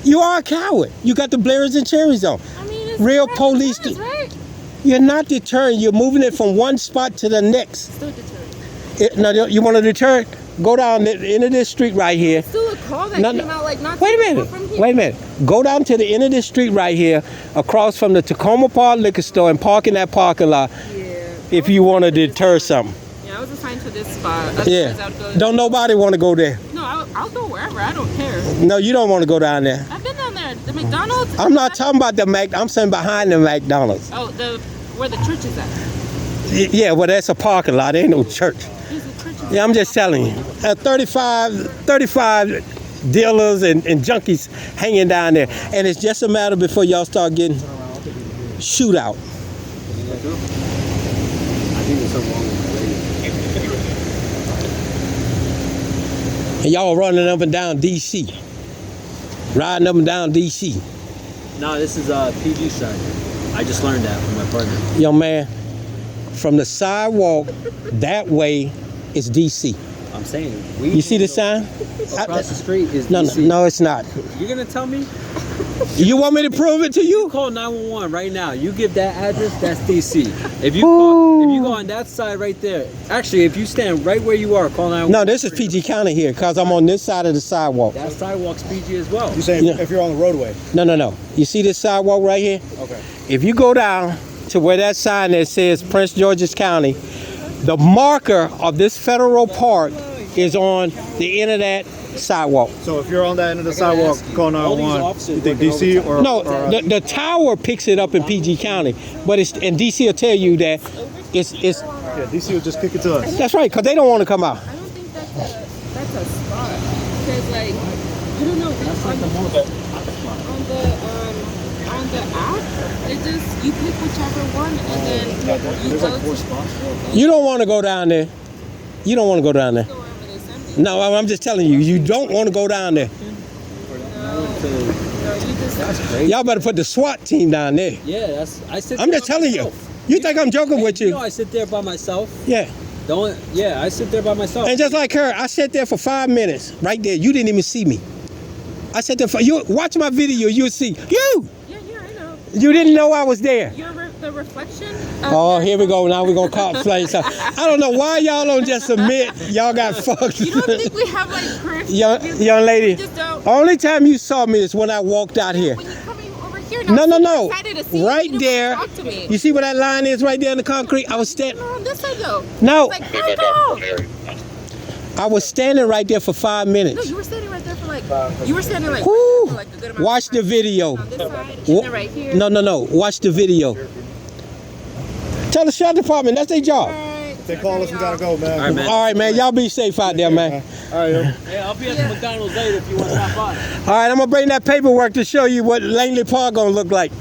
Speaker 1: You are a coward. You got the Blair's and cherries on.
Speaker 2: I mean, it's
Speaker 1: Real
Speaker 2: deterrent
Speaker 1: police.
Speaker 2: deterrence, right?
Speaker 1: You're not deterring. You're moving it from one spot to the next.
Speaker 2: Still deterrent.
Speaker 1: Now, you want to deter? Go down the end of this street right here.
Speaker 2: Still a call that came out like not
Speaker 1: Wait a
Speaker 2: too far
Speaker 1: minute.
Speaker 2: from here.
Speaker 1: Wait a minute. Go down to the end of this street right here, across from the Tacoma Park liquor store, and park in that parking lot.
Speaker 2: Yeah.
Speaker 1: If you want to deter something.
Speaker 2: Yeah, I was assigned to this spot.
Speaker 1: Yeah.
Speaker 2: I would go,
Speaker 1: Don't nobody want to go there.
Speaker 2: No, I'll go wherever. I don't care.
Speaker 1: No, you don't want to go down there.
Speaker 2: I've been down there. The McDonald's.
Speaker 1: I'm not talking about the Mac. I'm saying behind the McDonald's.
Speaker 2: Oh, where the church is at.
Speaker 1: Yeah, well, that's a parking lot. There ain't no church.
Speaker 2: There's a church.
Speaker 1: Yeah, I'm just telling you. 35 dealers and junkies hanging down there. And it's just a matter before y'all start getting shootout.
Speaker 3: I think there's something wrong with the radio.
Speaker 1: And y'all running up and down D.C. Riding up and down D.C.
Speaker 3: No, this is PG side. I just learned that from my partner.
Speaker 1: Young man, from the sidewalk that way is D.C.
Speaker 3: I'm saying.
Speaker 1: You see the sign?
Speaker 3: Across the street is
Speaker 1: No,
Speaker 3: DC.
Speaker 1: no, it's not.
Speaker 3: You're going to tell me?
Speaker 1: You want me to prove it to you?
Speaker 3: Call 911 right now. You give that address, that's DC. If you go on that side right there, actually, if you stand right where you are, call 911.
Speaker 1: No, this is PG County here because I'm on this side of the sidewalk.
Speaker 3: That sidewalk's PG as well.
Speaker 4: You say
Speaker 1: Yeah.
Speaker 4: if you're on the roadway.
Speaker 1: No. You see this sidewalk right here?
Speaker 4: Okay.
Speaker 1: If you go down to where that sign that says Prince George's County, the marker of this federal park is on the end of that sidewalk.
Speaker 4: So if you're on that end of the sidewalk, call
Speaker 3: All these
Speaker 4: 911.
Speaker 3: officers
Speaker 4: You think
Speaker 3: working
Speaker 4: DC or
Speaker 1: No,
Speaker 4: or,
Speaker 1: the tower picks it up in PG County, but and DC will tell you that it's
Speaker 4: yeah, DC will just kick it to us.
Speaker 1: that's right, because they don't want to come out.
Speaker 2: I don't think that's a spot. Because like, I don't know.
Speaker 3: That's like the most
Speaker 2: On the app, it just you pick whichever one and then you
Speaker 3: There's
Speaker 2: go
Speaker 3: like 4
Speaker 2: to
Speaker 3: spots.
Speaker 1: You don't want to go down there. You don't want to go down there.
Speaker 2: wherever they send you.
Speaker 1: No, I'm just telling you, you don't want to go down there.
Speaker 2: No, you just.
Speaker 3: That's crazy.
Speaker 1: Y'all better put the SWAT team down there.
Speaker 3: Yeah, I sit
Speaker 1: I'm
Speaker 3: there
Speaker 1: just
Speaker 3: by
Speaker 1: telling you.
Speaker 3: myself.
Speaker 1: You think I'm joking with
Speaker 3: You
Speaker 1: you?
Speaker 3: know I sit there by myself.
Speaker 1: Yeah.
Speaker 3: I sit there by myself.
Speaker 1: And just like her, I sat there for 5 minutes right there. You didn't even see me. I sat there for you. Watch my video. You'll see.
Speaker 2: Yeah, I know.
Speaker 1: You didn't know I was there.
Speaker 2: The reflection.
Speaker 1: Oh, here we go. Now we're gonna call flames. I don't know why y'all don't just admit y'all got fucked.
Speaker 2: You don't think we have like proof?
Speaker 1: young lady.
Speaker 2: We just don't.
Speaker 1: Only time you saw me is when I walked out here.
Speaker 2: When you coming over here.
Speaker 1: No.
Speaker 2: Excited to see
Speaker 1: Right
Speaker 2: you. You
Speaker 1: there.
Speaker 2: don't talk to me.
Speaker 1: You see where that line is right there in the concrete? I was standing.
Speaker 2: No, on this side though.
Speaker 1: No,
Speaker 2: Like, back off.
Speaker 1: I was standing right there for 5
Speaker 2: No,
Speaker 1: minutes.
Speaker 2: you were standing right there for like. You were standing like.
Speaker 1: Woo.
Speaker 2: For like a good amount
Speaker 1: Watch
Speaker 2: of
Speaker 1: the
Speaker 2: time.
Speaker 1: video.
Speaker 2: On this side, and
Speaker 1: Wha-
Speaker 2: then right here.
Speaker 1: No. Watch the video. Tell the sheriff department that's their job.
Speaker 4: If they call us, we gotta go, man.
Speaker 3: All right, man.
Speaker 1: All right, man. Y'all be safe out there, man.
Speaker 4: All right, yo.
Speaker 3: Hey, I'll be at the McDonald's later if you want to stop by.
Speaker 1: All right, I'm gonna bring that paperwork to show you what Langley Park gonna look like.
Speaker 3: By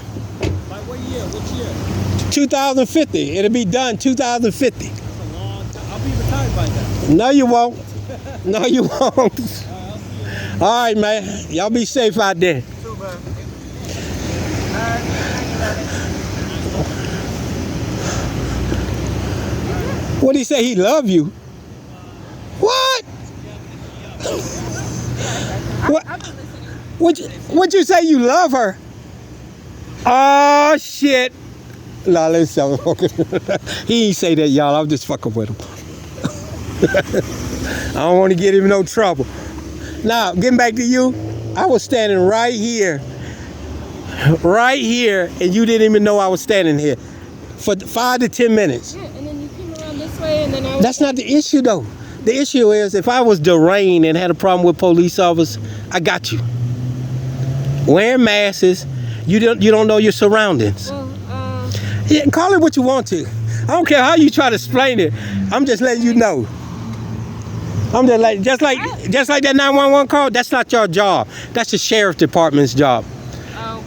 Speaker 3: what year? Which year?
Speaker 1: 2050. It'll be done 2050.
Speaker 3: That's a long time. I'll be retired by then.
Speaker 1: No, you won't. No, you won't. All right, man. Y'all be safe out there. What did he say? He love you? What? What?
Speaker 2: I've been listening.
Speaker 1: Would you say you love her? Oh shit! Nah, let's stop fucking. He ain't say that, y'all. I'm just fucking with him. I don't want to get him in no trouble. Now, getting back to you, I was standing right here, and you didn't even know I was standing here for 5 to 10 minutes.
Speaker 2: Yeah, and then you came around this way, and then I was.
Speaker 1: That's not the issue, though. The issue is if I was deranged and had a problem with police officers, I got you. Wearing masks, you don't know your surroundings.
Speaker 2: Well,
Speaker 1: Yeah, call it what you want to. I don't care how you try to explain it. I'm just letting you know. I'm just like that 911 call. That's not your job. That's the sheriff department's job.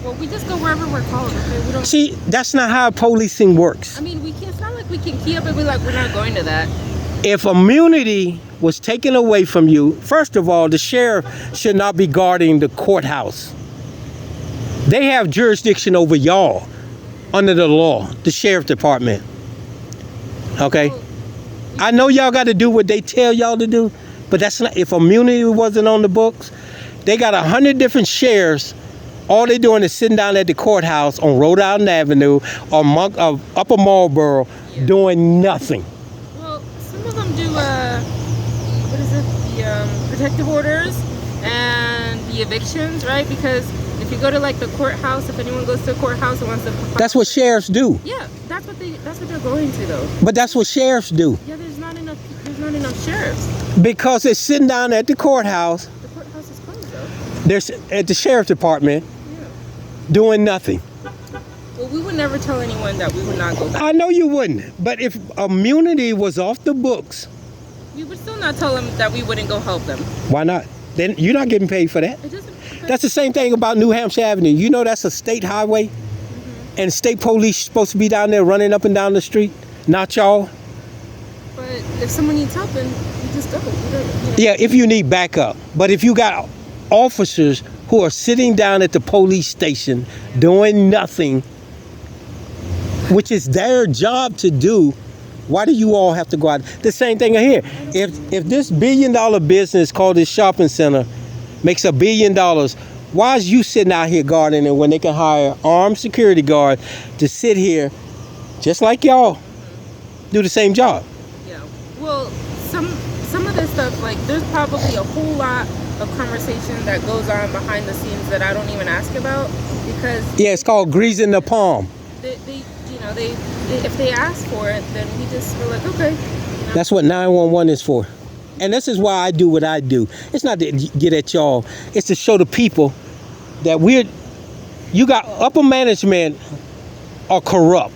Speaker 2: well, we just go wherever we're called. Okay, we don't.
Speaker 1: See, that's not how policing works.
Speaker 2: I mean, we can't. It's not like we can key up and be like, we're not going to that.
Speaker 1: If immunity was taken away from you, first of all, the sheriff should not be guarding the courthouse. They have jurisdiction over y'all under the law, the sheriff department. Okay? I know y'all got to do what they tell y'all to do, but that's not, if immunity wasn't on the books, they got 100 different sheriffs. All they doing is sitting down at the courthouse on Rhode Island Avenue or Upper Marlboro doing nothing.
Speaker 2: Well, some of them do, what is it, the protective orders and the evictions, right? Because if you go to like the courthouse, if anyone goes to the courthouse and wants to...
Speaker 1: That's what sheriffs do.
Speaker 2: Yeah, that's what they're going to though.
Speaker 1: But that's what sheriffs do.
Speaker 2: Yeah, there's not enough sheriffs.
Speaker 1: Because they're sitting down at the courthouse.
Speaker 2: The courthouse is closed though.
Speaker 1: They're at the sheriff department doing nothing.
Speaker 2: Well, we would never tell anyone that we would not go back.
Speaker 1: I know you wouldn't, but if immunity was off the books,
Speaker 2: We would still not tell them that we wouldn't go help them.
Speaker 1: why not? Then you're not getting paid for that.
Speaker 2: It doesn't.
Speaker 1: That's the same thing about New Hampshire Avenue. You know that's a state highway, and state police supposed to be down there running up and down the street, not y'all.
Speaker 2: But if someone needs help, then we just go. We don't,
Speaker 1: Yeah, if you need backup. But if you got officers who are sitting down at the police station doing nothing, which is their job to do, why do you all have to go out? The same thing here. If this $1 billion business called this shopping center makes $1 billion, why is you sitting out here guarding it when they can hire armed security guards to sit here just like y'all do the same job?
Speaker 2: Yeah. Well, some of this stuff, like there's probably a whole lot of conversation that goes on behind the scenes that I don't even ask about because
Speaker 1: Yeah, it's called greasing the palm.
Speaker 2: they if they ask for it, then we just feel like okay.
Speaker 1: That's what 911 is for. And this is why I do what I do. It's not to get at y'all. It's to show the people that you got upper management are corrupt.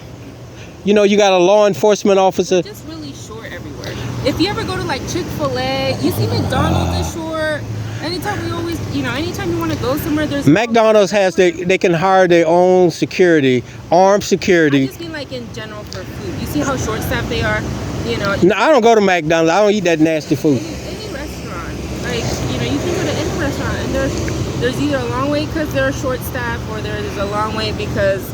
Speaker 1: You know, you got a law enforcement officer.
Speaker 2: Just really short everywhere. If you ever go to like Chick-fil-A, you see McDonald's is short. Anytime you want to go somewhere, there's
Speaker 1: McDonald's has they can hire their own security, armed security.
Speaker 2: I just mean like in general for food. You see how short-staffed they are. You know.
Speaker 1: No, I don't go to McDonald's. I don't eat that nasty food.
Speaker 2: Any restaurant, like you can go to any restaurant, and there's either a long wait because they're short-staffed, or there's a long wait because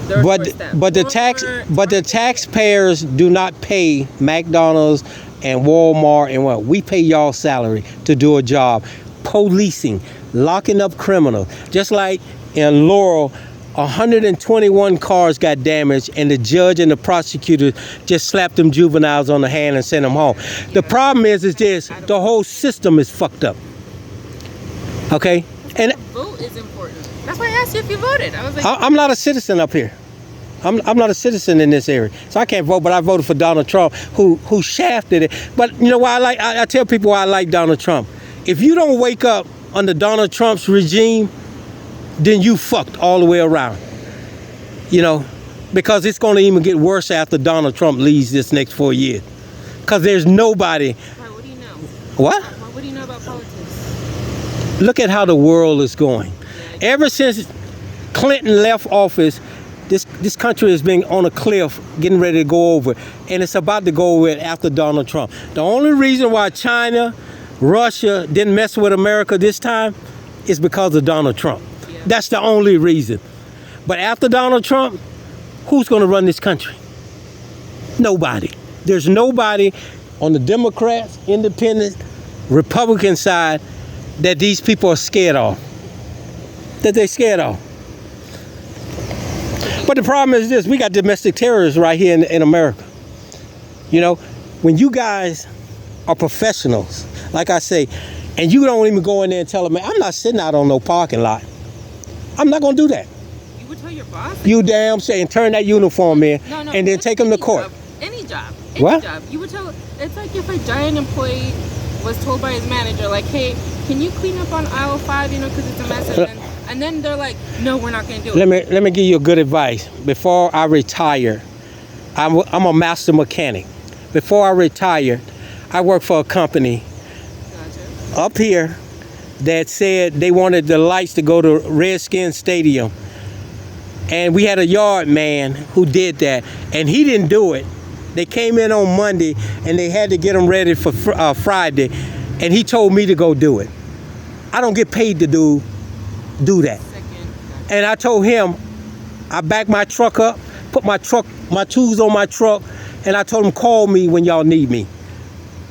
Speaker 2: they're short-staffed.
Speaker 1: But the taxpayers do not pay McDonald's and Walmart and what we pay y'all salary to do a job, policing, locking up criminals. Just like in Laurel, 121 cars got damaged, and the judge and the prosecutor just slapped them juveniles on the hand and sent them home. The problem is this: the whole system is fucked up. Okay, and
Speaker 2: vote is important. That's why I asked you if you voted. I was like,
Speaker 1: I'm not a citizen up here. I'm not a citizen in this area, so I can't vote. But I voted for Donald Trump, who shafted it. But you know why I tell people why I like Donald Trump. If you don't wake up under Donald Trump's regime, then you fucked all the way around. You know, because it's going to even get worse after Donald Trump leaves this next 4 years. Because there's nobody.
Speaker 2: why, what do you know?
Speaker 1: What?
Speaker 2: What do you know about politics?
Speaker 1: Look at how the world is going. Ever since Clinton left office, this country has been on a cliff, getting ready to go over, and it's about to go over it after Donald Trump. The only reason why China, Russia didn't mess with America this time is because of Donald Trump.
Speaker 2: Yeah.
Speaker 1: That's the only reason. But after Donald Trump, who's going to run this country? Nobody. There's nobody on the Democrats, Independent, Republican side that these people are scared of. That they're scared of. But the problem is this, we got domestic terrorists right here in America. You know, when you guys are professionals, like I say, and you don't even go in there and tell them, man, I'm not sitting out on no parking lot. I'm not gonna do that.
Speaker 2: You would tell your boss?
Speaker 1: You damn saying turn that uniform in and then take them to court.
Speaker 2: Any job.
Speaker 1: What?
Speaker 2: Job. You would tell, it's like if a giant employee was told by his manager, like, hey, can you clean up on aisle 5, you know, because it's a mess. And then they're like, no, we're not going to do it.
Speaker 1: Let me give you a good advice. Before I retire, I'm a master mechanic. Before I retire, I worked for a company up here that said they wanted the lights to go to Redskins Stadium. And we had a yard man who did that, and he didn't do it. They came in on Monday, and they had to get them ready for Friday, and he told me to go do it. I don't get paid to do that. And I told him, I backed my truck up, put my tools on my truck, and I told him, call me when y'all need me.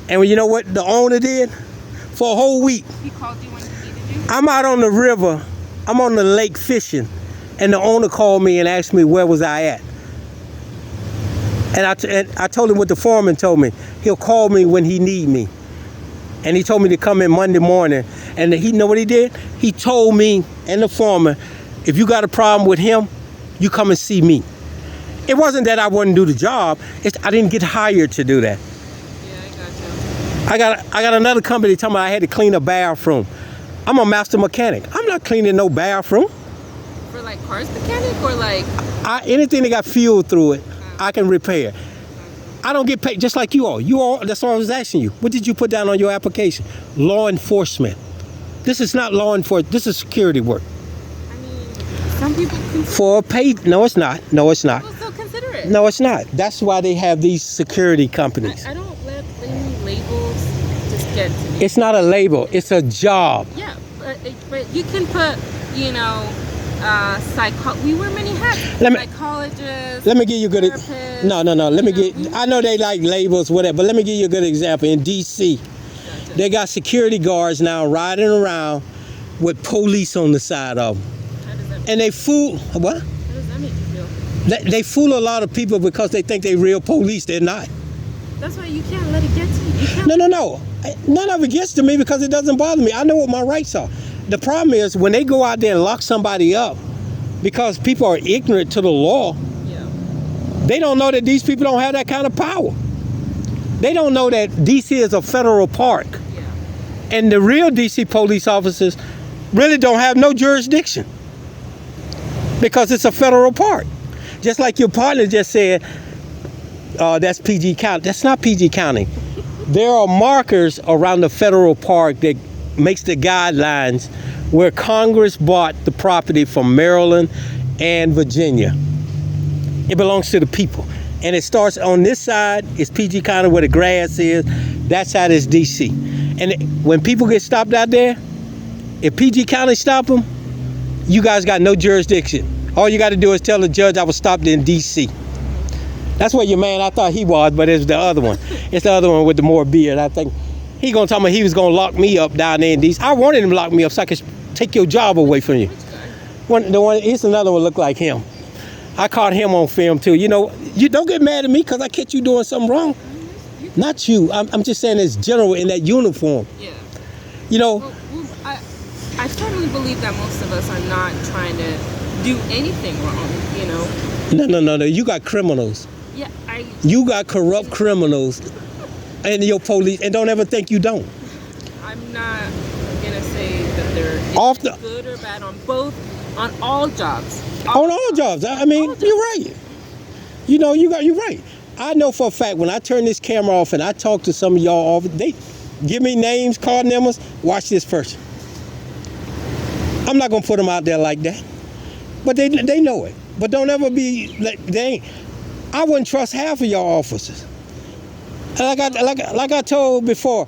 Speaker 1: And you know what the owner did? For a whole week.
Speaker 2: He called you when he needed you?
Speaker 1: I'm out on the river, I'm on the lake fishing, and the owner called me and asked me where was I at. And I told him what the foreman told me. He'll call me when he need me. And he told me to come in Monday morning. And he know what he did? He told me and the foreman, if you got a problem with him, you come and see me. It wasn't that I wouldn't do the job. I didn't get hired to do that.
Speaker 2: Yeah, I got you.
Speaker 1: I got another company telling me I had to clean a bathroom. I'm a master mechanic. I'm not cleaning no bathroom.
Speaker 2: For like cars mechanic or like?
Speaker 1: Anything that got fuel through it, I can repair. I don't get paid, just like you all. That's what I was asking you. What did you put down on your application? Law enforcement. This is not law enforcement. This is security work.
Speaker 2: I mean, some people consider
Speaker 1: for pay. No, it's not. No, it's not.
Speaker 2: People still consider it.
Speaker 1: No, it's not. That's why they have these security companies.
Speaker 2: I don't let any labels just get to me.
Speaker 1: It's not a label. It's a job.
Speaker 2: Yeah, but you can put, you know, we wear many hats. Psychologists.
Speaker 1: Let me give you a good. No. Let me get. I know they like labels, whatever. But let me give you a good example. In D.C., they got security guards now riding around with police on the side of them,
Speaker 2: How does that
Speaker 1: and they fool. What?
Speaker 2: How does that make you feel?
Speaker 1: They fool a lot of people because they think they real police. They're not.
Speaker 2: That's why you can't let it get to you. You can't.
Speaker 1: No. None of it gets to me because it doesn't bother me. I know what my rights are. The problem is when they go out there and lock somebody up because people are ignorant to the law, they don't know that these people don't have that kind of power. They don't know that D.C. is a federal park.
Speaker 2: Yeah.
Speaker 1: And the real D.C. police officers really don't have no jurisdiction because it's a federal park. Just like your partner just said, that's PG County. That's not PG County. There are markers around the federal park that makes the guidelines where Congress bought the property from Maryland and Virginia. It belongs to the people. And it starts on this side, it's PG County where the grass is. That side is DC. And when people get stopped out there, if PG County stop them, you guys got no jurisdiction. All you got to do is tell the judge I was stopped in DC. That's what your man, I thought he was, but it's the other one. It's the other one with the more beard. I think he gonna tell me he was gonna lock me up down there in DC. I wanted him to lock me up so I could take your job away from you. Here's another one look like him. I caught him on film too. You know, you don't get mad at me because I catch you doing something wrong. Not you. I'm just saying it's general in that uniform.
Speaker 2: Yeah.
Speaker 1: You know.
Speaker 2: Well, I firmly believe that most of us are not trying to do anything wrong. You know.
Speaker 1: No. You got criminals.
Speaker 2: Yeah,
Speaker 1: You got corrupt criminals, and your police, and don't ever think you don't.
Speaker 2: I'm not gonna say that they're good or bad on all jobs.
Speaker 1: On all jobs. I mean, you're right. You know, you're right. I know for a fact when I turn this camera off and I talk to some of y'all, they give me names, card numbers. Watch this person. I'm not gonna put them out there like that, but they know it. But don't ever be like I wouldn't trust half of y'all officers. Like I told before,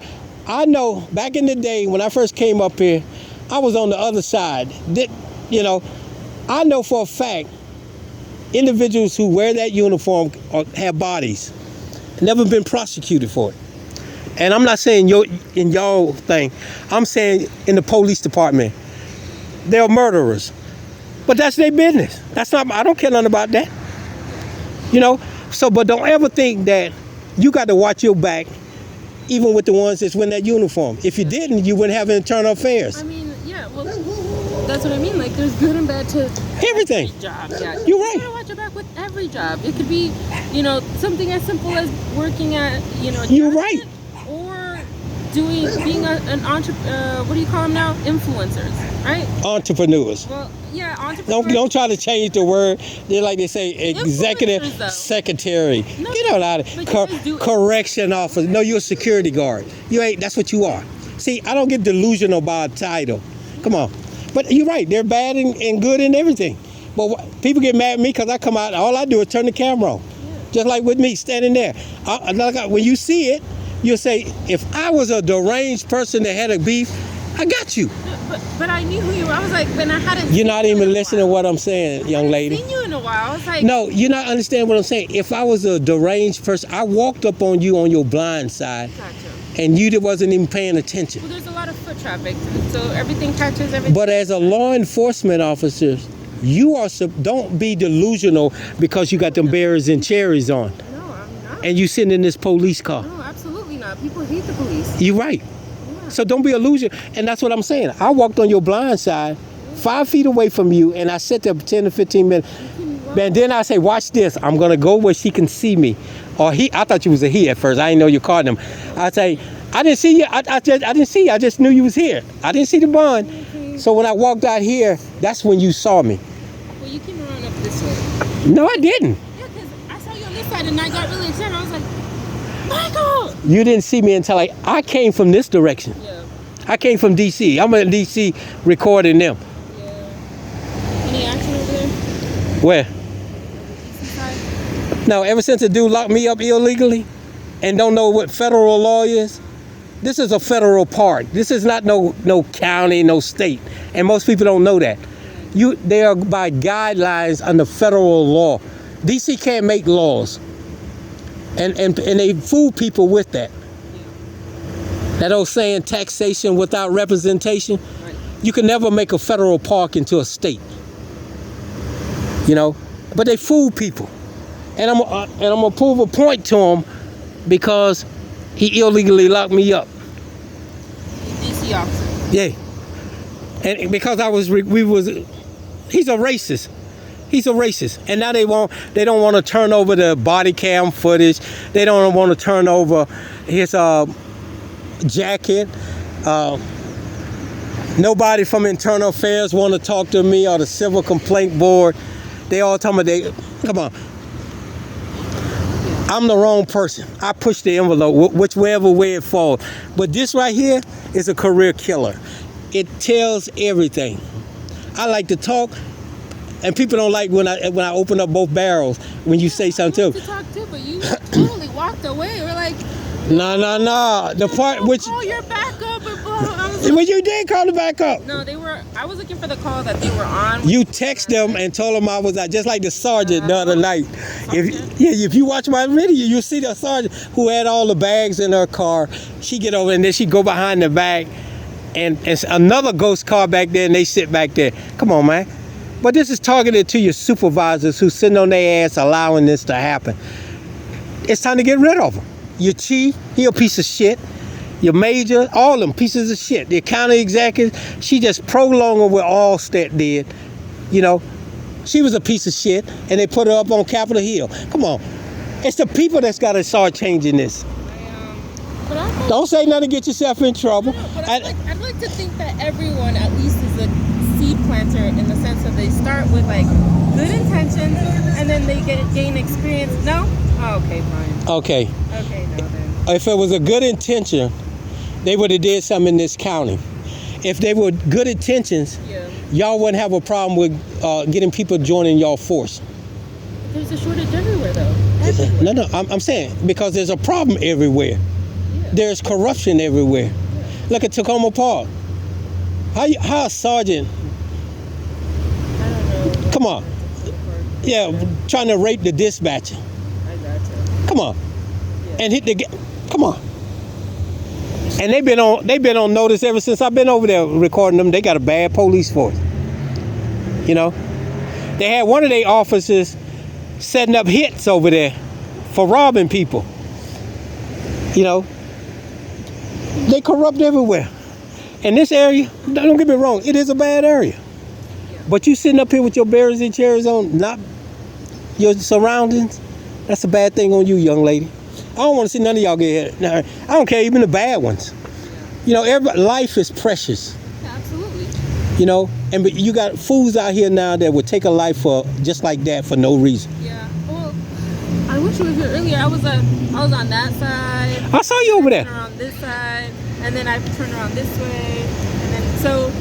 Speaker 1: I know back in the day when I first came up here, I was on the other side. You know, I know for a fact individuals who wear that uniform have bodies, never been prosecuted for it. And I'm not saying in y'all thing. I'm saying in the police department. They're murderers. But that's their business. That's not, I don't care nothing about that. You know? So, but don't ever think that you got to watch your back, even with the ones that's wearing that uniform. If you didn't, you wouldn't have internal affairs.
Speaker 2: I mean, yeah, well, that's what I mean. Like, there's good and bad to
Speaker 1: Everything.
Speaker 2: every job. Yeah.
Speaker 1: You're right.
Speaker 2: You gotta watch your back with every job. It could be, something as simple as working at,
Speaker 1: You're right.
Speaker 2: or being an entrepreneur. What do you call them now? Influencers, right?
Speaker 1: Entrepreneurs.
Speaker 2: Well, yeah, entrepreneurs.
Speaker 1: Don't try to change the word. They're like they say, executive
Speaker 2: Influencers, though.
Speaker 1: secretary.
Speaker 2: No,
Speaker 1: Get out of
Speaker 2: but
Speaker 1: it.
Speaker 2: you guys do-
Speaker 1: Correction officer. No, you're a security guard. You ain't. That's what you are. See, I don't get delusional about a title. Come on. But you're right. They're bad and good and everything. But people get mad at me because I come out. All I do is turn the camera on. Yeah. Just like with me standing there. When you see it, you'll say, if I was a deranged person that had a beef, I got you.
Speaker 2: But I knew who you were. I was like, but I hadn't.
Speaker 1: You're not even listening to what I'm saying, young lady.
Speaker 2: I haven't seen you in a while. I was like,
Speaker 1: no, you're not understanding what I'm saying. If I was a deranged person, I walked up on you on your blind side,
Speaker 2: Gotcha.
Speaker 1: and you wasn't even paying attention.
Speaker 2: Well, there's a lot of foot traffic, so everything catches everything.
Speaker 1: But as a law enforcement officer, you are don't be delusional because you got them berries and cherries on,
Speaker 2: No, I'm not.
Speaker 1: and you sitting in this police car.
Speaker 2: No, absolutely not. People hate the police.
Speaker 1: You're right. So don't be illusion. And that's what I'm saying. I walked on your blind side, 5 feet away from you, and I sat there for 10 to 15 minutes. And then I say, watch this. I'm going to go where she can see me. Or he. I thought you was a he at first. I didn't know you called him. I say, I didn't see you. I didn't see you. I just knew you was here. I didn't see the bond.
Speaker 2: Okay.
Speaker 1: So when I walked out here, that's when you saw me.
Speaker 2: Well, you came around up this way.
Speaker 1: No, I didn't.
Speaker 2: Yeah, because I saw you on this side, and I got really excited. I was like, Michael!
Speaker 1: You didn't see me until I came from this direction.
Speaker 2: Yeah.
Speaker 1: I came from D.C. I'm in D.C. recording them.
Speaker 2: Yeah. Any action over there?
Speaker 1: Where?
Speaker 2: East side?
Speaker 1: No, ever since the dude locked me up illegally and don't know what federal law is, this is a federal park. This is not no county, no state. And most people don't know that. They are by guidelines under federal law. D.C. can't make laws. And they fool people with that. That old saying, taxation without representation.
Speaker 2: Right.
Speaker 1: You can never make a federal park into a state. But they fool people. And I'm gonna prove a point to him because he illegally locked me up.
Speaker 2: DC officer.
Speaker 1: Yeah. And because he's a racist. He's a racist. And now they don't want to turn over the body cam footage. They don't want to turn over his jacket. Nobody from Internal Affairs want to talk to me or the Civil Complaint Board. They all talking about come on. I'm the wrong person. I push the envelope, whichever way it falls. But this right here is a career killer. It tells everything. I like to talk, and people don't like when I open up both barrels when you say something
Speaker 2: I
Speaker 1: to
Speaker 2: wanted to talk too, but you totally walked away. We're like,
Speaker 1: no. The part which
Speaker 2: call your backup and blah.
Speaker 1: well, you did call the backup.
Speaker 2: No, I was looking for the call that they were on.
Speaker 1: You text them and told them I was out, just like the sergeant the other night. If you watch my video, you'll see the sergeant who had all the bags in her car. She get over and then she go behind the bag, and another ghost car back there, and they sit back there. Come on, man. But this is targeted to your supervisors who sitting on their ass allowing this to happen. It's time to get rid of them. Your chief, he a piece of shit. Your major, all them pieces of shit. The county executive, she just prolonged what Allstate did. She was a piece of shit, and they put her up on Capitol Hill. Come on. It's the people that's got to start changing this. Don't say nothing to get yourself in trouble.
Speaker 2: No, but I'd like to think that everyone at least is a seed planter in the sense that they start with like good intentions and then they gain experience. No? Oh, okay, fine.
Speaker 1: Okay.
Speaker 2: Okay, no then.
Speaker 1: If it was a good intention, they would have did something in this county. If they were good intentions, y'all wouldn't have a problem with getting people joining y'all force.
Speaker 2: There's a shortage everywhere, though. Everywhere.
Speaker 1: No, I'm saying because there's a problem everywhere. Yeah. There's corruption everywhere. Yeah. Look at Tacoma Park. How a sergeant?
Speaker 2: I don't know.
Speaker 1: Come on. Yeah, trying to rape the dispatcher.
Speaker 2: I gotcha.
Speaker 1: Come on.
Speaker 2: Yeah.
Speaker 1: And hit the. Come on. And they've been on notice ever since I've been over there recording them. They got a bad police force. You know, they had one of their officers setting up hits over there for robbing people. You know, they corrupt everywhere. And this area, don't get me wrong, it is a bad area. But you sitting up here with your berries and cherries on, not your surroundings, that's a bad thing on you, young lady. I don't want to see none of y'all get hit. Now, I don't care, even the bad ones. You know, life is precious.
Speaker 2: Absolutely.
Speaker 1: You know, but you got fools out here now that would take a life for just like that for no reason.
Speaker 2: Yeah. Well, I wish you were here earlier. I was on that side.
Speaker 1: I saw you over there.
Speaker 2: Around this side, and then I turned around this way, and then so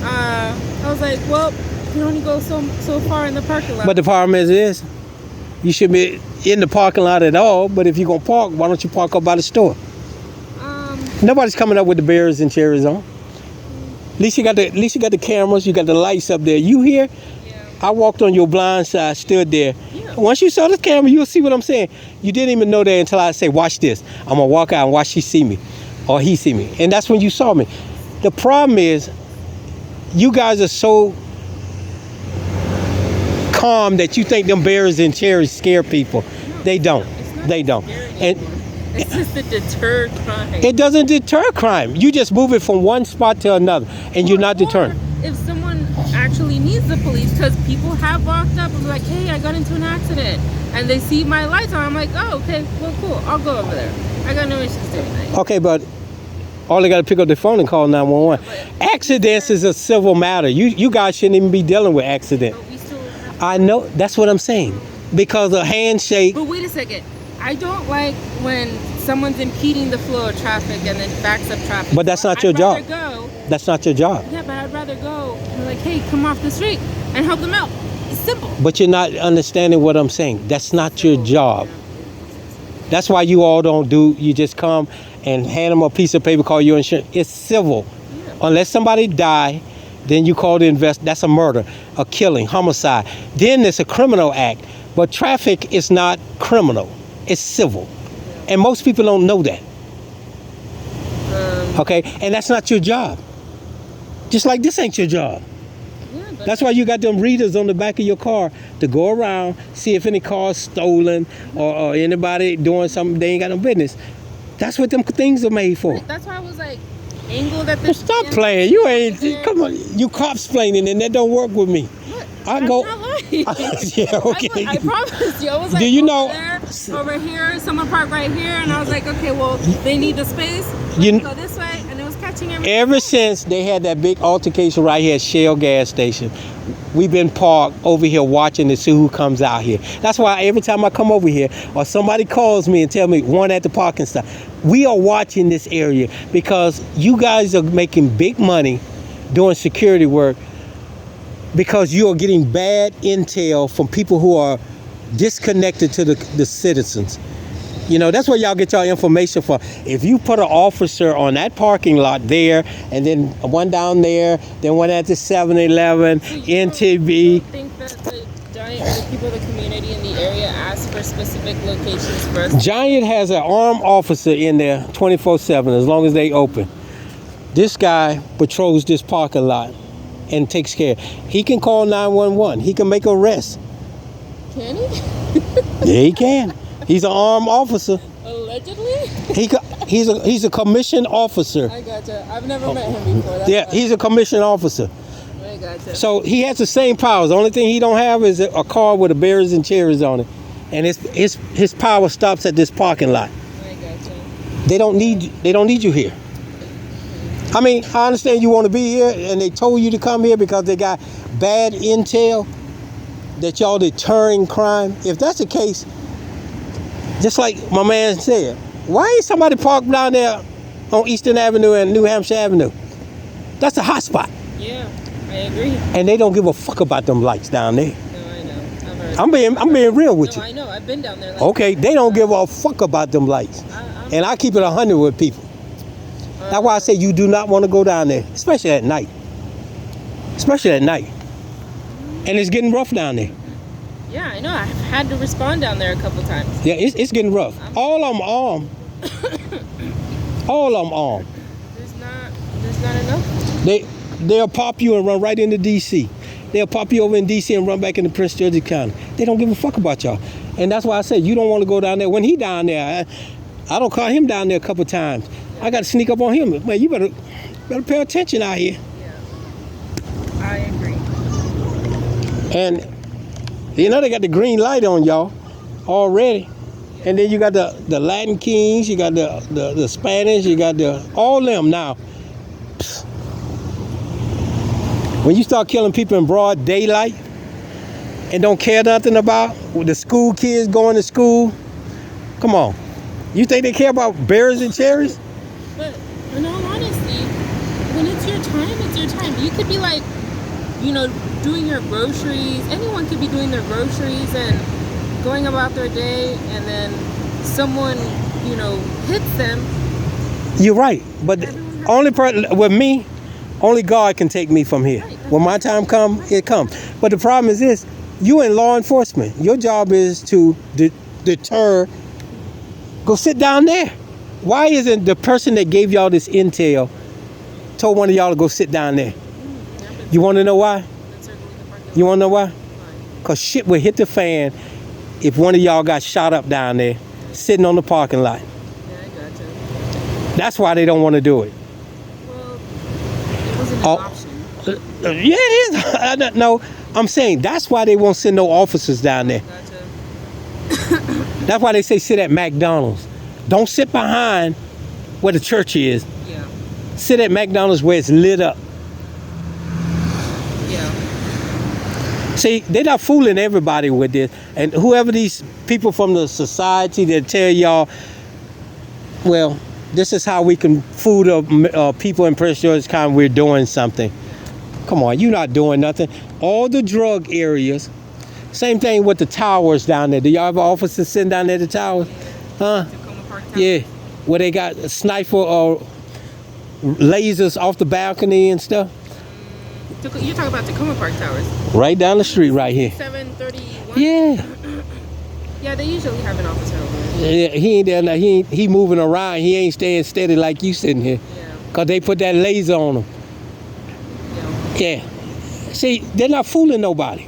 Speaker 2: I was like, well, you can only go so far in the parking lot.
Speaker 1: But the problem is you should be in the parking lot at all. But if you're gonna park, why don't you park up by the store? Nobody's coming up with the berries and cherries on. At least you got the cameras, you got the lights up there. You here?
Speaker 2: Yeah.
Speaker 1: I walked on your blind side, stood there.
Speaker 2: Yeah.
Speaker 1: Once you saw the camera, you'll see what I'm saying. You didn't even know that until I say, watch this. I'm gonna walk out and watch she see me, or he see me, and that's when you saw me. The problem is, you guys are so calm that you think them berries and cherries scare people. They don't. They don't. And
Speaker 2: it's just a deterred crime.
Speaker 1: it doesn't deter crime. You just move it from one spot to another, and you're not deterred.
Speaker 2: If someone actually needs the police, because people have walked up and be like, hey, I got into an accident, and they see my lights on, I'm like, oh, okay, well, cool, I'll go over there. I got no issues doing that.
Speaker 1: Okay, but all they got to pick up their phone and call 911. Accidents is a civil matter. You guys shouldn't even be dealing with accidents.
Speaker 2: But we still have
Speaker 1: I know, that's what I'm saying. Because a handshake.
Speaker 2: But wait a second. I don't like when someone's impeding the flow of traffic and then backs up traffic.
Speaker 1: But that's not your job.
Speaker 2: Go,
Speaker 1: that's not your job.
Speaker 2: yeah, but I'd rather go and like, hey, come off the street and help them out. It's simple.
Speaker 1: But you're not understanding what I'm saying. That's not your job. That's why you all don't do, you just come and hand them a piece of paper, call your insurance. It's civil.
Speaker 2: Yeah.
Speaker 1: Unless somebody die, then you call the that's a murder, a killing, homicide. Then it's a criminal act. But traffic is not criminal. It's civil. And most people don't know that. Okay? And that's not your job. Just like this ain't your job.
Speaker 2: Yeah, but
Speaker 1: That's why you got them readers on the back of your car to go around, see if any car's stolen or anybody doing something they ain't got no business. That's what them things are made for.
Speaker 2: that's why I was like, angled at the
Speaker 1: Well, stop playing. You ain't, come on, you cops playing and that don't work with me. I
Speaker 2: I'm
Speaker 1: go.
Speaker 2: not lying.
Speaker 1: Yeah, okay.
Speaker 2: I promise you. I was like,
Speaker 1: Do you know-
Speaker 2: there, over here, someone parked right here, and I was like, okay, well, they need the space.
Speaker 1: You-
Speaker 2: Let's go this way, and it was catching everything.
Speaker 1: Ever since they had that big altercation right here at Shell gas station, we've been parked over here watching to see who comes out here. That's why every time I come over here or somebody calls me and tell me one at the parking stop, we are watching this area because you guys are making big money doing security work because you are getting bad intel from people who are disconnected to the citizens. You know, that's where y'all get your information from. If you put an officer on that parking lot there, and then one down there, then one at the 7-Eleven, NTV.
Speaker 2: I think that the people of the community in the area ask for specific locations for us.
Speaker 1: Giant has an armed officer in there 24/7 as long as they open. This guy patrols this parking lot and takes care. He can call 911. He can make arrests.
Speaker 2: Can he?
Speaker 1: Yeah, he can. He's an armed officer.
Speaker 2: Allegedly?
Speaker 1: He's a commissioned officer.
Speaker 2: I gotcha. I've never met him before. That's
Speaker 1: Yeah,
Speaker 2: why.
Speaker 1: he's a commissioned officer.
Speaker 2: I gotcha.
Speaker 1: So he has the same powers. The only thing he don't have is a car with the berries and cherries on it. And his power stops at this parking lot.
Speaker 2: I gotcha.
Speaker 1: They don't need you here. I mean, I understand you want to be here and they told you to come here because they got bad intel that y'all deterring crime. If that's the case, just like my man said, why ain't somebody parked down there on Eastern Avenue and New Hampshire Avenue? That's a hot spot.
Speaker 2: Yeah, I agree.
Speaker 1: And they don't give a fuck about them lights down there.
Speaker 2: No, I know. I've heard.
Speaker 1: I'm being real with
Speaker 2: No,
Speaker 1: you.
Speaker 2: I know. I've been down there. Like,
Speaker 1: Okay, they don't give a fuck about them lights. And I keep it 100 with people. That's why I say you do not want to go down there, especially at night. Especially at night. And it's getting rough down there.
Speaker 2: Yeah, I know. I've had to respond down there a couple times.
Speaker 1: Yeah, it's getting rough. All of them armed. All of them armed.
Speaker 2: not enough?
Speaker 1: They'll pop you and run right into D.C. They'll pop you over in D.C. and run back into Prince George's County. They don't give a fuck about y'all. And that's why I said you don't want to go down there. When he down there, I don't call him down there a couple times. I got to sneak up on him. Man, you better pay attention out here.
Speaker 2: Yeah. I agree.
Speaker 1: And you know they got the green light on y'all already. And then you got the Latin Kings, you got the Spanish, you got all them now. When you start killing people in broad daylight and don't care nothing about the school kids going to school, come on. You think they care about berries and cherries?
Speaker 2: But in all honesty, when it's your time, it's your time. You could be like, you know, doing your groceries. Anyone could be doing their groceries and going about their day, and then someone, you know, hits them.
Speaker 1: You're right, but only person with me, only God can take me from here.
Speaker 2: Right,
Speaker 1: when my time comes, it comes. But the problem is this: you in law enforcement. Your job is to deter. Go sit down there. Why isn't the person that gave y'all this intel told one of y'all to go sit down there? You want to know why? You want to know why? Because shit would hit the fan if one of y'all got shot up down there, sitting on the parking lot.
Speaker 2: Yeah, I gotcha.
Speaker 1: That's why they don't want to do it.
Speaker 2: Well, it wasn't an option.
Speaker 1: Yeah, it is. I don't know. I'm saying that's why they won't send no officers down there.
Speaker 2: Gotcha.
Speaker 1: That's why they say sit at McDonald's. Don't sit behind where the church is.
Speaker 2: Yeah.
Speaker 1: Sit at McDonald's where it's lit up.
Speaker 2: Yeah.
Speaker 1: See, they're not fooling everybody with this. And whoever these people from the society that tell y'all, well, this is how we can fool the people in Prince George's County, we're doing something. Come on, you're not doing nothing. All the drug areas, same thing with the towers down there. Do y'all have officers sitting down there at the towers? Huh?
Speaker 2: Tacoma Park Tower.
Speaker 1: Yeah, where they got sniper lasers off the balcony and stuff.
Speaker 2: You're talking about Tacoma Park Towers.
Speaker 1: Right down the street right here.
Speaker 2: 731.
Speaker 1: Yeah.
Speaker 2: Yeah, they usually have an officer over there.
Speaker 1: Yeah, he ain't there now. He moving around. He ain't staying steady like you sitting here.
Speaker 2: Yeah.
Speaker 1: Cause they put that laser on him.
Speaker 2: Yeah.
Speaker 1: Yeah. See, they're not fooling nobody.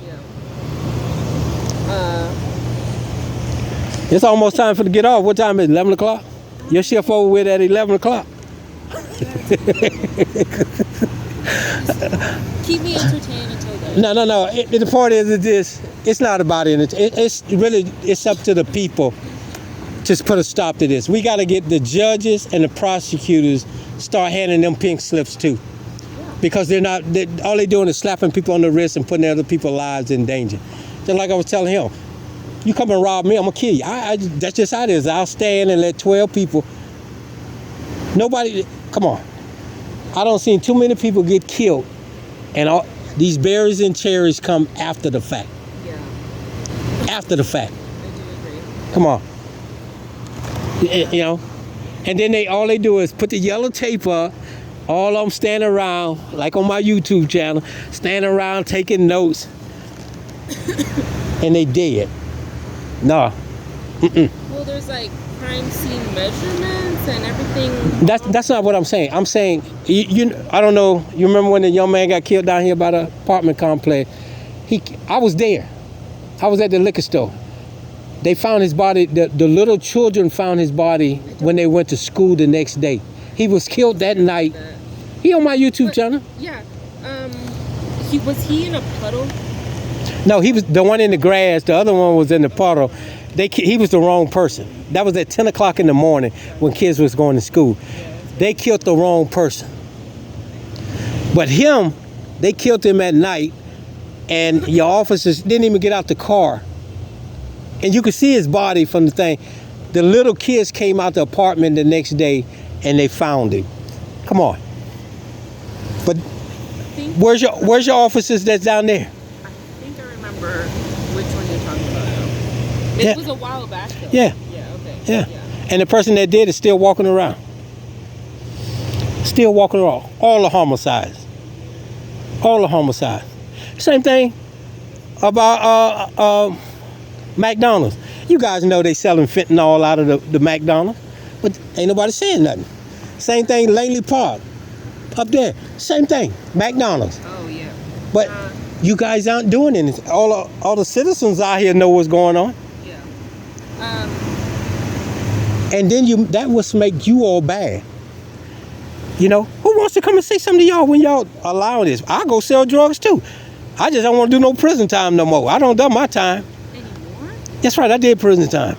Speaker 2: Yeah.
Speaker 1: It's almost time for to get off. What time is it? 11 o'clock? Your shift over with at 11 o'clock.
Speaker 2: Keep me entertained until then.
Speaker 1: No. The part is this. It's not about it. It's up to the people to put a stop to this. We got to get the judges and the prosecutors start handing them pink slips too. Because all they're doing is slapping people on the wrist and putting other people's lives in danger. Just like I was telling him, you come and rob me, I'm gonna kill you. That's just how it is. I'll stand and let 12 people. Nobody, come on. I don't see too many people get killed, and these berries and cherries come after the fact.
Speaker 2: Yeah.
Speaker 1: After the fact.
Speaker 2: I do agree.
Speaker 1: Come on. You know, and then all they do is put the yellow tape up. All of them standing around, like on my YouTube channel, standing around taking notes, and they dead. No.
Speaker 2: Well, there's like crime scene measurements and everything.
Speaker 1: That's not what I'm saying. I'm saying, I don't know. You remember when the young man got killed down here by the apartment complex? I was there. I was at the liquor store. They found his body. The little children found his body when they went to school the next day. He was killed that night. He on my YouTube channel.
Speaker 2: Yeah. Was he in a puddle?
Speaker 1: No, he was the one in the grass. The other one was in the puddle. He was the wrong person. That was at 10 o'clock in the morning when kids was going to school. They killed the wrong person. But him, they killed him at night, and your officers didn't even get out the car. And you could see his body from the thing. The little kids came out the apartment the next day, and they found him. Come on. But where's your officers that's down there?
Speaker 2: I think I remember which one you're talking about now. It was a while back though.
Speaker 1: Yeah.
Speaker 2: Yeah, okay.
Speaker 1: Yeah. And the person that did is still walking around. Still walking around. All the homicides. All the homicides. Same thing about McDonald's. You guys know they selling fentanyl out of the McDonald's, but ain't nobody saying nothing. Same thing, Langley Park. Up there, same thing, McDonald's.
Speaker 2: Oh yeah.
Speaker 1: But you guys aren't doing anything. All the citizens out here know what's going on.
Speaker 2: Yeah.
Speaker 1: And then that was make you all bad. You know, who wants to come and say something to y'all when y'all allow this? I go sell drugs too. I just don't want to do no prison time no more. I don't done my time.
Speaker 2: Anymore?
Speaker 1: That's right, I did prison time.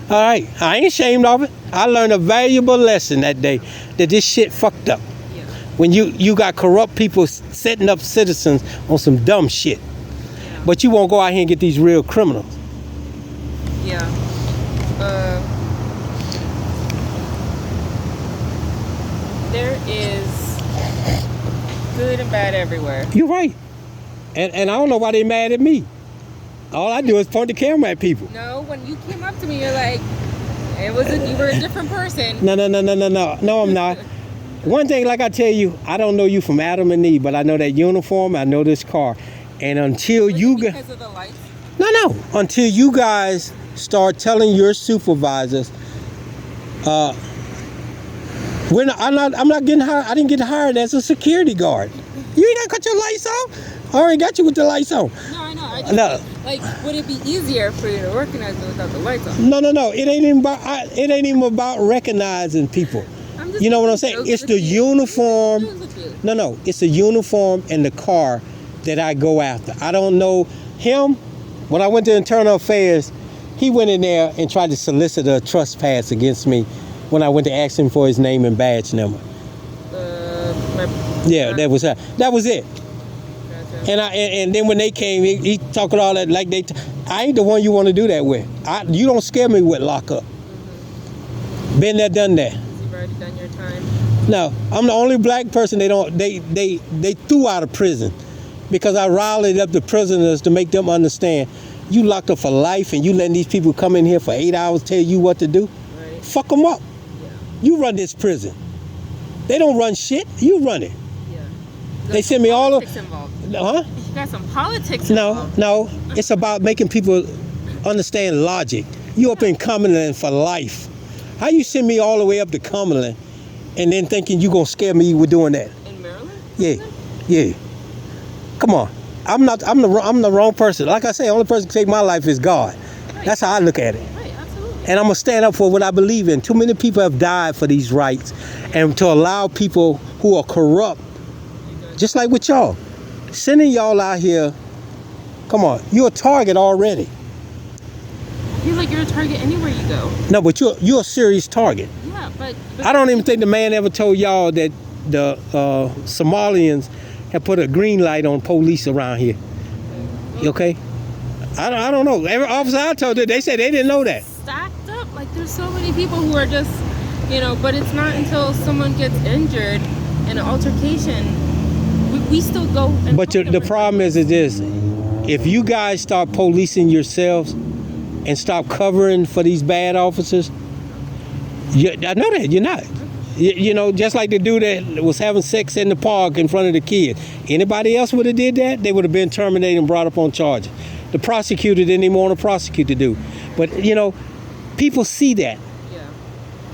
Speaker 2: No.
Speaker 1: All right, I ain't ashamed of it. I learned a valuable lesson that day that this shit fucked up.
Speaker 2: Yeah.
Speaker 1: When you got corrupt people setting up citizens on some dumb shit.
Speaker 2: Yeah.
Speaker 1: But you won't go out here and get these real criminals.
Speaker 2: Yeah. There is good and bad everywhere.
Speaker 1: You're right. And I don't know why they mad at me. All I do is point the camera at people.
Speaker 2: No, when you came up to me, you're like, you were a different person.
Speaker 1: No, I'm not. One thing, like I tell you, I don't know you from Adam and Eve, but I know that uniform, I know this car. And until
Speaker 2: Was
Speaker 1: you
Speaker 2: it
Speaker 1: guys...
Speaker 2: because of the lights?
Speaker 1: No. Until you guys start telling your supervisors, I'm not getting hired. I didn't get hired as a security guard. You ain't gotta cut your lights off. I already got you with the lights on.
Speaker 2: No, I know. I just,
Speaker 1: No.
Speaker 2: Like, would it be easier for you to recognize it without the lights on?
Speaker 1: No. It ain't even about recognizing people.
Speaker 2: I'm just
Speaker 1: You know what I'm
Speaker 2: making
Speaker 1: saying?
Speaker 2: jokes
Speaker 1: It's
Speaker 2: with
Speaker 1: the
Speaker 2: you.
Speaker 1: uniform.
Speaker 2: Jokes with you.
Speaker 1: No. It's the uniform and the car that I go after. I don't know him. When I went to Internal Affairs, he went in there and tried to solicit a trespass against me when I went to ask him for his name and badge number. Yeah, that was it.
Speaker 2: Gotcha.
Speaker 1: And then when they came, he talking all that like I ain't the one you want to do that with. You don't scare me with lockup.
Speaker 2: Mm-hmm.
Speaker 1: Been there, done that.
Speaker 2: You've already done your time.
Speaker 1: No, I'm the only black person they threw out of prison because I rallied up the prisoners to make them understand you locked up for life and you letting these people come in here for 8 hours tell you what to do.
Speaker 2: Right.
Speaker 1: Fuck them up.
Speaker 2: Yeah.
Speaker 1: You run this prison. They don't run shit. You run it.
Speaker 2: Yeah.
Speaker 1: They send me all
Speaker 2: politics involved.
Speaker 1: Huh?
Speaker 2: You got some politics involved.
Speaker 1: No. It's about making people understand logic. You up in Cumberland for life. How you send me all the way up to Cumberland and then thinking you gonna scare me with doing that?
Speaker 2: In Maryland?
Speaker 1: Yeah. Come on. I'm the wrong person. Like I say, the only person who can take my life is God.
Speaker 2: Right.
Speaker 1: That's how I look at it.
Speaker 2: Right, absolutely.
Speaker 1: And I'm gonna stand up for what I believe in. Too many people have died for these rights, and to allow people who are corrupt, just like with y'all, sending y'all out here. Come on, you're a target already.
Speaker 2: I feel like you're a target anywhere you go.
Speaker 1: No, but you're a serious target.
Speaker 2: Yeah, but
Speaker 1: I don't even think the man ever told y'all that the Somalians have put a green light on police around here. You okay? I don't know. Every officer I told, they said they didn't know that.
Speaker 2: stacked up. Like, there's so many people who are just, but it's not until someone gets injured in an altercation, we still go and
Speaker 1: But the problem is this: if you guys start policing yourselves and stop covering for these bad officers, I know that you're not. Just like the dude that was having sex in the park in front of the kid. Anybody else would have did that, they would have been terminated and brought up on charges. The prosecutor didn't even want to prosecute the dude. But, people see that.
Speaker 2: Yeah.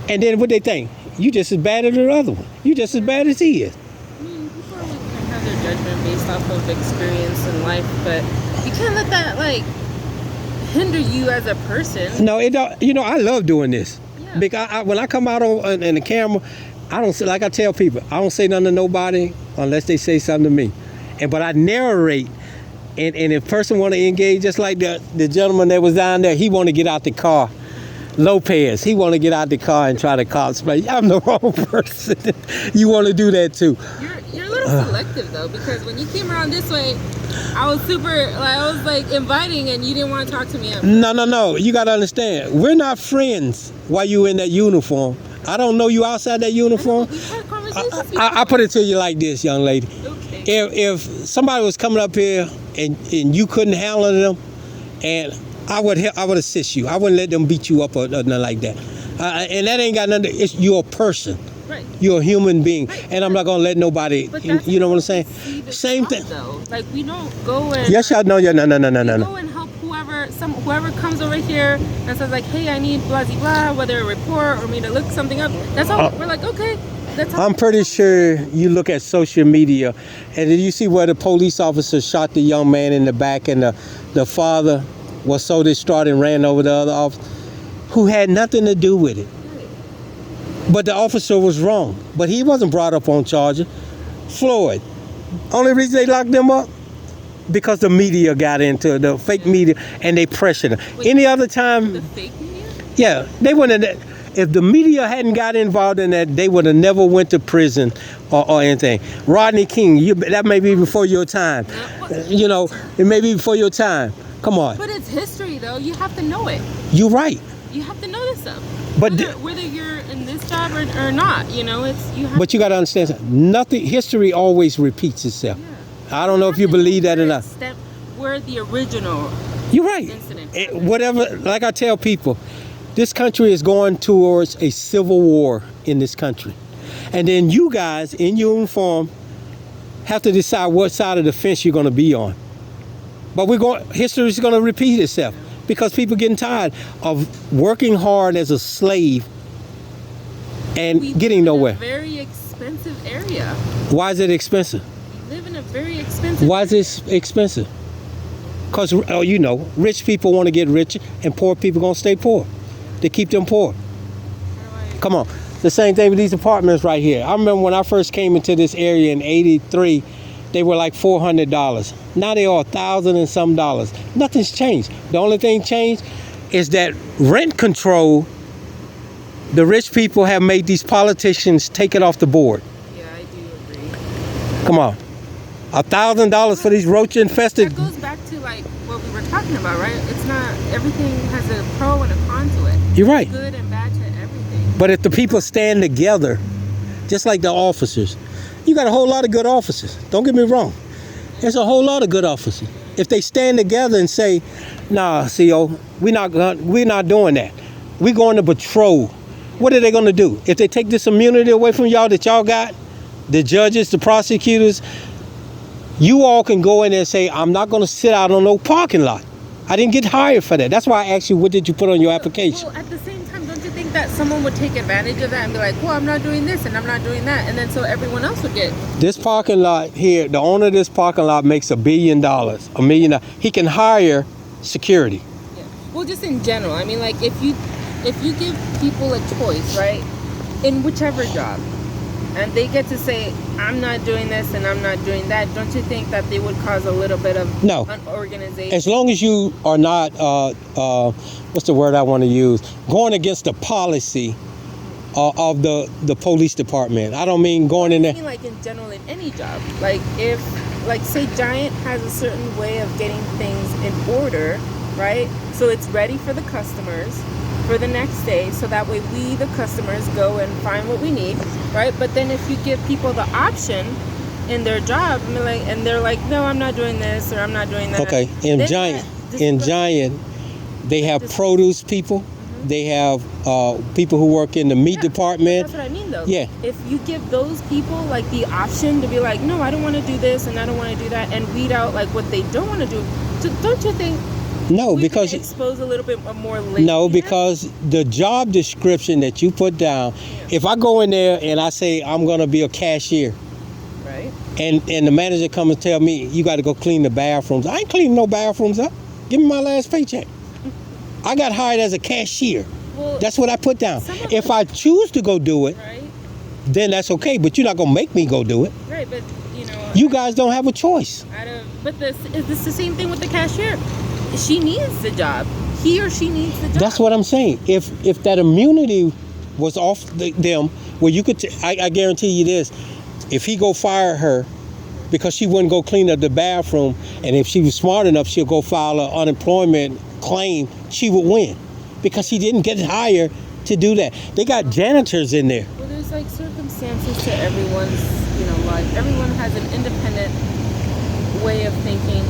Speaker 1: And then what they think? You just as bad as the other one. You just as bad as he is.
Speaker 2: I mean, people are going to have their judgment based off of experience in life, but you can't let that, hinder you as a person.
Speaker 1: No, it don't. I love doing this.
Speaker 2: Yeah.
Speaker 1: Because when I come out in the camera, I don't say, like I tell people, I don't say nothing to nobody unless they say something to me. But I narrate, and if a person want to engage, just like the gentleman that was down there, he want to get out the car. Lopez, he want to get out the car and try to cosplay. I'm the wrong person. You want to do that too.
Speaker 2: You're a little selective though, because when you came around this way, I was inviting, and you didn't want to talk to me.
Speaker 1: No. You got to understand, we're not friends while you in that uniform. I don't know you outside that uniform.
Speaker 2: We've had conversations before.
Speaker 1: I put it to you like this, young lady.
Speaker 2: Okay.
Speaker 1: If somebody was coming up here and you couldn't handle them, and I would assist you. I wouldn't let them beat you up or nothing like that. And that ain't got nothing. You're a person.
Speaker 2: Right.
Speaker 1: You're a human being,
Speaker 2: Right.
Speaker 1: and I'm not gonna let nobody.
Speaker 2: But that's
Speaker 1: You know what I'm saying?
Speaker 2: see the
Speaker 1: Same
Speaker 2: job,
Speaker 1: thing.
Speaker 2: Though. Like, we don't go and.
Speaker 1: Yes, y'all know. Yeah, no.
Speaker 2: We go and help whoever comes over here and says like, hey, I need blah blah blah, whether a report or me to look something up. That's all. We're like, okay.
Speaker 1: I'm pretty sure you look at social media, and did you see where the police officer shot the young man in the back, and the father was so distraught and ran over the other officer who had nothing to do with it. But the officer was wrong. But he wasn't brought up on charges. Floyd. Only reason they locked them up? Because the media got into it, the fake media, and they pressured him.
Speaker 2: Wait,
Speaker 1: Any other time,
Speaker 2: The fake media?
Speaker 1: yeah, they wouldn't have. If the media hadn't got involved in that, they would have never went to prison or anything. Rodney King, that may be before your time. You know, it may be before your time. Come on.
Speaker 2: But it's history, though. You have to know it.
Speaker 1: You're right.
Speaker 2: You have to know this stuff.
Speaker 1: But
Speaker 2: whether you're in this job or not, you know, it's you have.
Speaker 1: But you got to understand something. Nothing. History always repeats itself.
Speaker 2: Yeah.
Speaker 1: I don't know if you believe that or not.
Speaker 2: We're the original.
Speaker 1: You're right.
Speaker 2: Incident.
Speaker 1: Whatever. Like I tell people, this country is going towards a civil war in this country, and then you guys in uniform have to decide what side of the fence you're going to be on. But history is going to repeat itself. Because people getting tired of working hard as a slave and getting nowhere.
Speaker 2: We live in a very expensive area.
Speaker 1: Why is it expensive?
Speaker 2: We live in a very expensive.
Speaker 1: Why is it expensive? Because, you know, rich people want to get richer and poor people going to stay poor. They keep them poor. Come on. The same thing with these apartments right here. I remember when I first came into this area in '83, they were like $400. Now they are $1,000 and some dollars. Nothing's changed. The only thing changed is that rent control, the rich people have made these politicians take it off the board.
Speaker 2: Yeah, I do agree.
Speaker 1: Come on. $1,000 for these roach infested.
Speaker 2: That goes back to like what we were talking about, right? It's not, everything has a pro and a con to it.
Speaker 1: You're right.
Speaker 2: Good and bad to everything.
Speaker 1: But if the people stand together, just like the officers, you got a whole lot of good officers. Don't get me wrong. There's a whole lot of good officers. If they stand together and say, nah, CO, we're not doing that. We're going to patrol. What are they going to do? If they take this immunity away from y'all that y'all got, the judges, the prosecutors, you all can go in there and say, I'm not going to sit out on no parking lot. I didn't get hired for that. That's why I asked you, what did you put on your application?
Speaker 2: Well, at the same time, don't you think that someone would take advantage of that and be like, well, I'm not doing this and I'm not doing that, and then so everyone else would get.
Speaker 1: This parking lot here, the owner of this parking lot makes $1 billion. $1 million. He can hire security.
Speaker 2: Yeah. Well, just in general, I mean, like if you give people a choice, right, in whichever job, and they get to say, I'm not doing this and I'm not doing that, don't you think that they would cause a little bit of unorganization?
Speaker 1: As long as you are not, what's the word I want to use, going against the policy of the police department. I don't mean going in there.
Speaker 2: I mean like in general in any job. Like if, like say Giant has a certain way of getting things in order, right? So it's ready for the customers for the next day, so that way we, the customers, go and find what we need, right? But then if you give people the option in their job, and they're like, no, I'm not doing this or I'm not doing that.
Speaker 1: Okay, in Giant, they have produce people. Mm-hmm. They have people who work in the meat department.
Speaker 2: That's what I mean, though.
Speaker 1: Yeah.
Speaker 2: If you give those people like the option to be like, no, I don't want to do this and I don't want to do that, and weed out like what they don't want to do, don't you think?
Speaker 1: No,
Speaker 2: we
Speaker 1: because
Speaker 2: can expose a little bit more laziness?
Speaker 1: No, because the job description that you put down, if I go in there and I say I'm gonna be a cashier,
Speaker 2: right?
Speaker 1: And the manager come and tell me you got to go clean the bathrooms, I ain't cleaning no bathrooms up. Give me my last paycheck. I got hired as a cashier. Well, that's what I put down. If I choose to go do it,
Speaker 2: right,
Speaker 1: then that's okay. But you're not gonna make me go do it.
Speaker 2: Right, but you know.
Speaker 1: You guys don't have a choice.
Speaker 2: But it's the same thing with the cashier. She needs the job. He or she needs the job.
Speaker 1: That's what I'm saying. If that immunity was off them, where you could, I guarantee you this: if he go fire her because she wouldn't go clean up the bathroom, and if she was smart enough, she'll go file an unemployment claim, she would win because she didn't get hired to do that. They got janitors in there.
Speaker 2: Well, there's like circumstances to everyone's, life. Everyone has an independent way of thinking,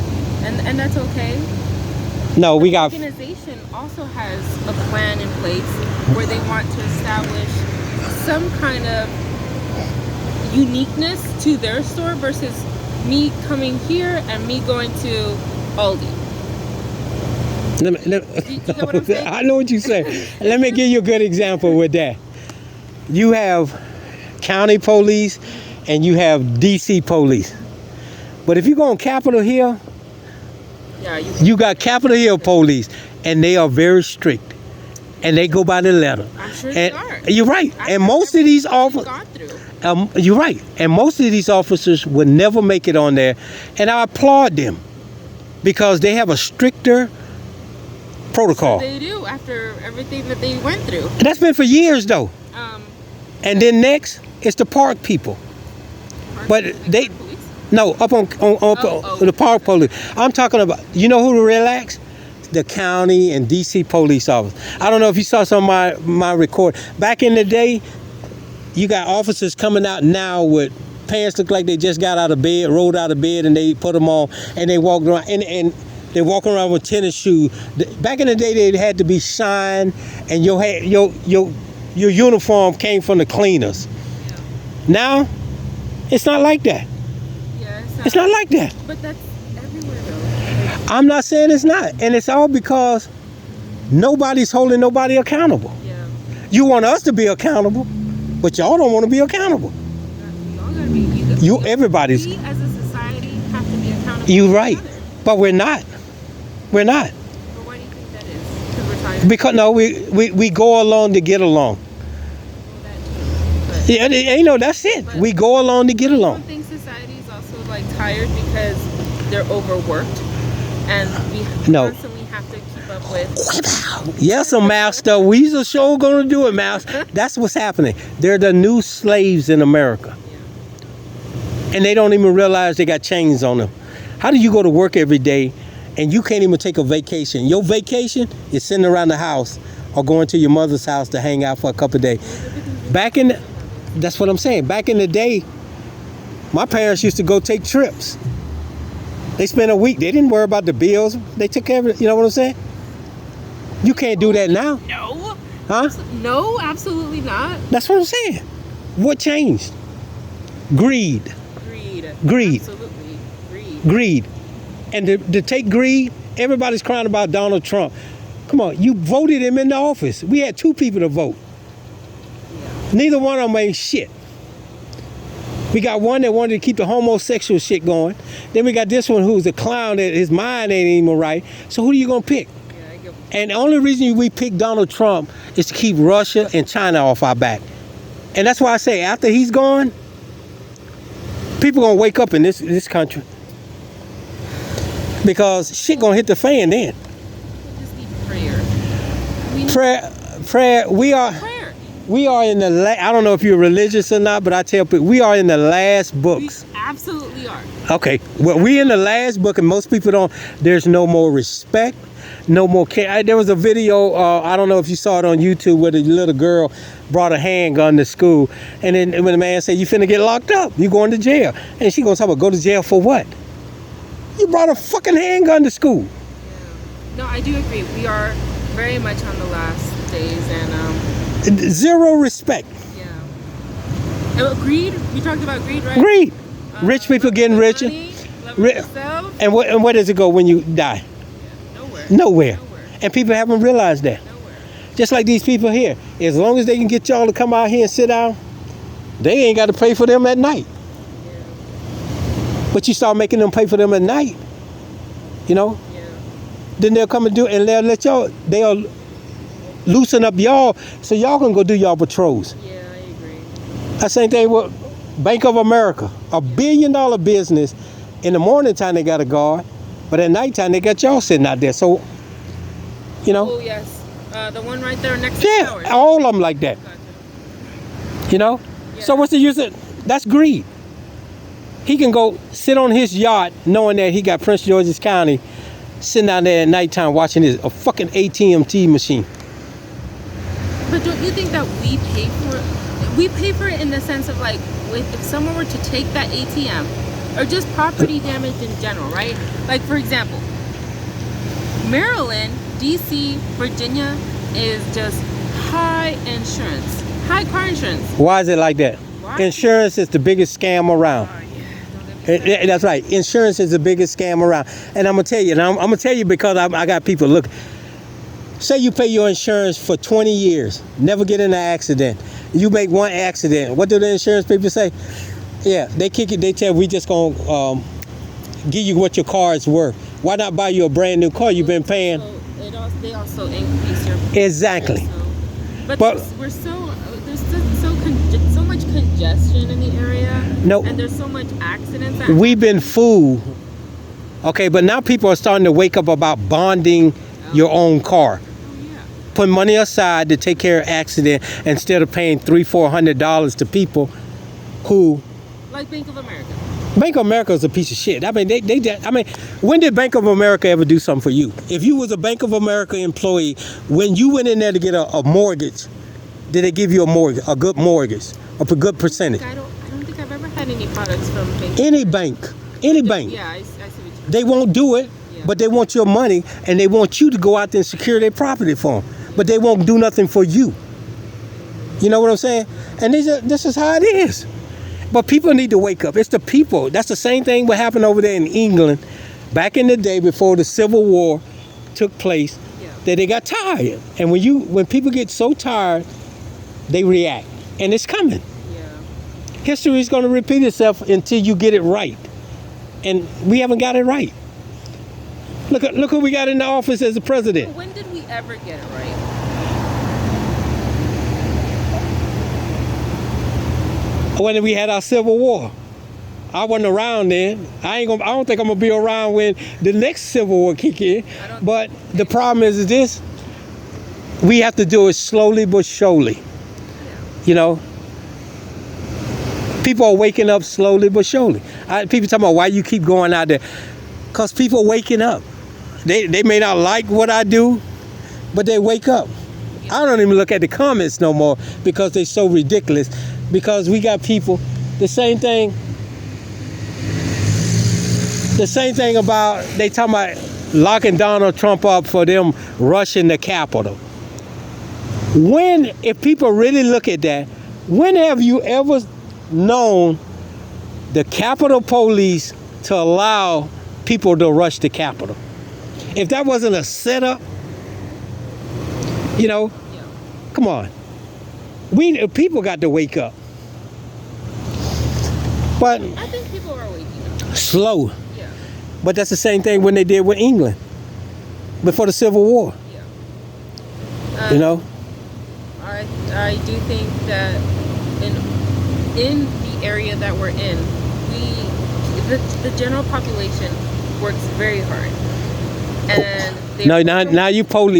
Speaker 2: and that's okay.
Speaker 1: No, we got.
Speaker 2: The organization also has a plan in place where they want to establish some kind of uniqueness to their store versus me coming here and me going to Aldi.
Speaker 1: You get what I'm saying? I know what you say. Let me give you a good example with that. You have county police and you have DC police. But if you go on Capitol Hill,
Speaker 2: Yeah,
Speaker 1: you got Capitol Hill police, and they are very strict, and they go by the letter.
Speaker 2: I'm sure they are.
Speaker 1: You're right. And most of these officers,
Speaker 2: gone through.
Speaker 1: you're right. And most of these officers would never make it on there, and I applaud them because they have a stricter protocol.
Speaker 2: They do after everything that they went through.
Speaker 1: And that's been for years, though. And then next, it's the park people. But they,
Speaker 2: Police?
Speaker 1: no, up on the park police. I'm talking about, you know who to relax? The county and DC police officers. I don't know if you saw some of my record. Back in the day, you got officers coming out now with pants look like they just got out of bed, rolled out of bed, and they put them on, and they walk around, and they're walking around with tennis shoes. Back in the day, they had to be shined, and your uniform came from the cleaners.
Speaker 2: Yeah.
Speaker 1: Now, it's not like that.
Speaker 2: Yeah,
Speaker 1: It's not like that.
Speaker 2: But that's everywhere though.
Speaker 1: I'm not saying it's not. And it's all because nobody's holding nobody accountable.
Speaker 2: Yeah.
Speaker 1: You want us to be accountable, but y'all don't want to be accountable.
Speaker 2: We all gotta be.
Speaker 1: Everybody's.
Speaker 2: We as a society have to be accountable.
Speaker 1: You're
Speaker 2: to each
Speaker 1: right.
Speaker 2: other.
Speaker 1: But we're not. We're not.
Speaker 2: But why do you think that is? Because we're tired.
Speaker 1: Because no, we go along to get along.
Speaker 2: But
Speaker 1: Yeah, that's it. We go along to get
Speaker 2: I
Speaker 1: along.
Speaker 2: don't think society is also like tired because they're overworked, and we
Speaker 1: No.
Speaker 2: constantly have to keep up with.
Speaker 1: Yes, master. We's a sure gonna do it, master. That's what's happening. They're the new slaves in America. And they don't even realize they got chains on them. How do you go to work every day and you can't even take a vacation? Your vacation is sitting around the house or going to your mother's house to hang out for a couple of days. That's what I'm saying. Back in the day, my parents used to go take trips. They spent a week. They didn't worry about the bills. They took care of it. You know what I'm saying? You can't do that now.
Speaker 2: No.
Speaker 1: Huh?
Speaker 2: No, absolutely not.
Speaker 1: That's what I'm saying. What changed? Greed. Greed.
Speaker 2: Absolutely.
Speaker 1: Greed. And to take greed, everybody's crying about Donald Trump. Come on, you voted him in the office. We had 2 people to vote. Neither one of them ain't shit. We got one that wanted to keep the homosexual shit going. Then we got this one who's a clown that his mind ain't even right. So who are you gonna pick? And the only reason we pick Donald Trump is to keep Russia and China off our back. And that's why I say after he's gone, people gonna wake up in this country. Because shit gonna hit the fan then.
Speaker 2: We just need prayer.
Speaker 1: Prayer, we are in the I don't know if you're religious or not, but I tell people we are in the last books.
Speaker 2: We absolutely are.
Speaker 1: Okay, well, we in the last book, and most people don't. There's no more respect, no more care. There was a video, I don't know if you saw it on YouTube, where the little girl brought a handgun to school, and then when the man said, "You finna get locked up, you going to jail," and she gonna talk about go to jail for what? You brought a fucking handgun to school.
Speaker 2: Yeah. No, I do agree. We are very much on the last days, and
Speaker 1: Zero respect.
Speaker 2: yeah. And greed. We talked about greed, right?
Speaker 1: Greed. Rich people getting richer. And where does it go when you die?
Speaker 2: Nowhere.
Speaker 1: Nowhere. And people haven't realized that.
Speaker 2: Nowhere.
Speaker 1: Just like these people here. As long as they can get y'all to come out here and sit down, they ain't got to pay for them at night. But you start making them pay for them at night, you know?
Speaker 2: Yeah.
Speaker 1: Then they'll come and do it, and they'll let y'all, they'll loosen up y'all so y'all can go do y'all patrols.
Speaker 2: Yeah, I agree.
Speaker 1: That same thing with Bank of America, $1 billion business. In the morning time they got a guard, but at nighttime they got y'all sitting out there. So, you know.
Speaker 2: Oh yes, the one right there next to the
Speaker 1: Yeah,
Speaker 2: tower.
Speaker 1: all of them like that.
Speaker 2: Gotcha.
Speaker 1: You know.
Speaker 2: Yeah.
Speaker 1: So what's the use of? That's greed. He can go sit on his yacht knowing that he got Prince George's County sitting down there at nighttime watching a fucking AT&T machine.
Speaker 2: But don't you think that we pay for it? We pay for it in the sense of like, if someone were to take that ATM, or just property damage in general, right? Like for example, Maryland, DC, Virginia is just high insurance, high car insurance.
Speaker 1: Why is it like that?
Speaker 2: Why?
Speaker 1: Insurance is the biggest scam around. That's right. Insurance is the biggest scam around. And I'm gonna tell you, and I'm gonna tell you because I got people look. Say you pay your insurance for 20 years, never get in an accident. You make one accident. What do the insurance people say? Yeah, they kick it. They tell we just gonna give you what your car is worth. Why not buy you a brand new car you've been paying?
Speaker 2: So they also increase your
Speaker 1: Exactly.
Speaker 2: But
Speaker 1: But-
Speaker 2: there's so much congestion in the area.
Speaker 1: No.
Speaker 2: And there's so much accidents.
Speaker 1: We've been fooled. Okay, but now people are starting to wake up about bonding your own car.
Speaker 2: Yeah.
Speaker 1: Put money aside to take care of accident instead of paying $300-400 to people who.
Speaker 2: Like Bank of America.
Speaker 1: Bank of America is a piece of shit. I mean, when did Bank of America ever do something for you? If you was a Bank of America employee, when you went in there to get a mortgage, did they give you a good mortgage, a good percentage?
Speaker 2: I don't think I've ever had any products from Bank.
Speaker 1: Any bank.
Speaker 2: Yeah, I see what you
Speaker 1: They won't do it,
Speaker 2: Yeah.
Speaker 1: but they want your money, and they want you to go out there and secure their property for them. But they won't do nothing for you. You know what I'm saying? And this is how it is. But people need to wake up. It's the people. That's the same thing what happened over there in England back in the day before the Civil War took place,
Speaker 2: Yeah.
Speaker 1: that they got tired. And when people get so tired, they react. And it's coming.
Speaker 2: Yeah.
Speaker 1: History is going to repeat itself until you get it right. And we haven't got it right. Look who we got in the office as the president.
Speaker 2: When did we ever get it right?
Speaker 1: When we had our Civil War. I wasn't around then. I don't think I'm gonna be around when the next Civil War kick in. But the problem is this: we have to do it slowly but surely. You know, people are waking up slowly but surely. People talking about why you keep going out there, cause people are waking up. They may not like what I do, but they wake up. I don't even look at the comments no more because they're so ridiculous. Because we got people, the same thing about, they talking about locking Donald Trump up for them rushing the Capitol. If people really look at that, when have you ever known the Capitol Police to allow people to rush the Capitol? If that wasn't a setup, you know, come on. People got to wake up. But
Speaker 2: I think people are waking up.
Speaker 1: slow.
Speaker 2: Yeah.
Speaker 1: But that's the same thing when they did with England before the Civil War.
Speaker 2: Yeah.
Speaker 1: You know?
Speaker 2: I do think that in the area that we're in, the general population works very hard. And
Speaker 1: now you post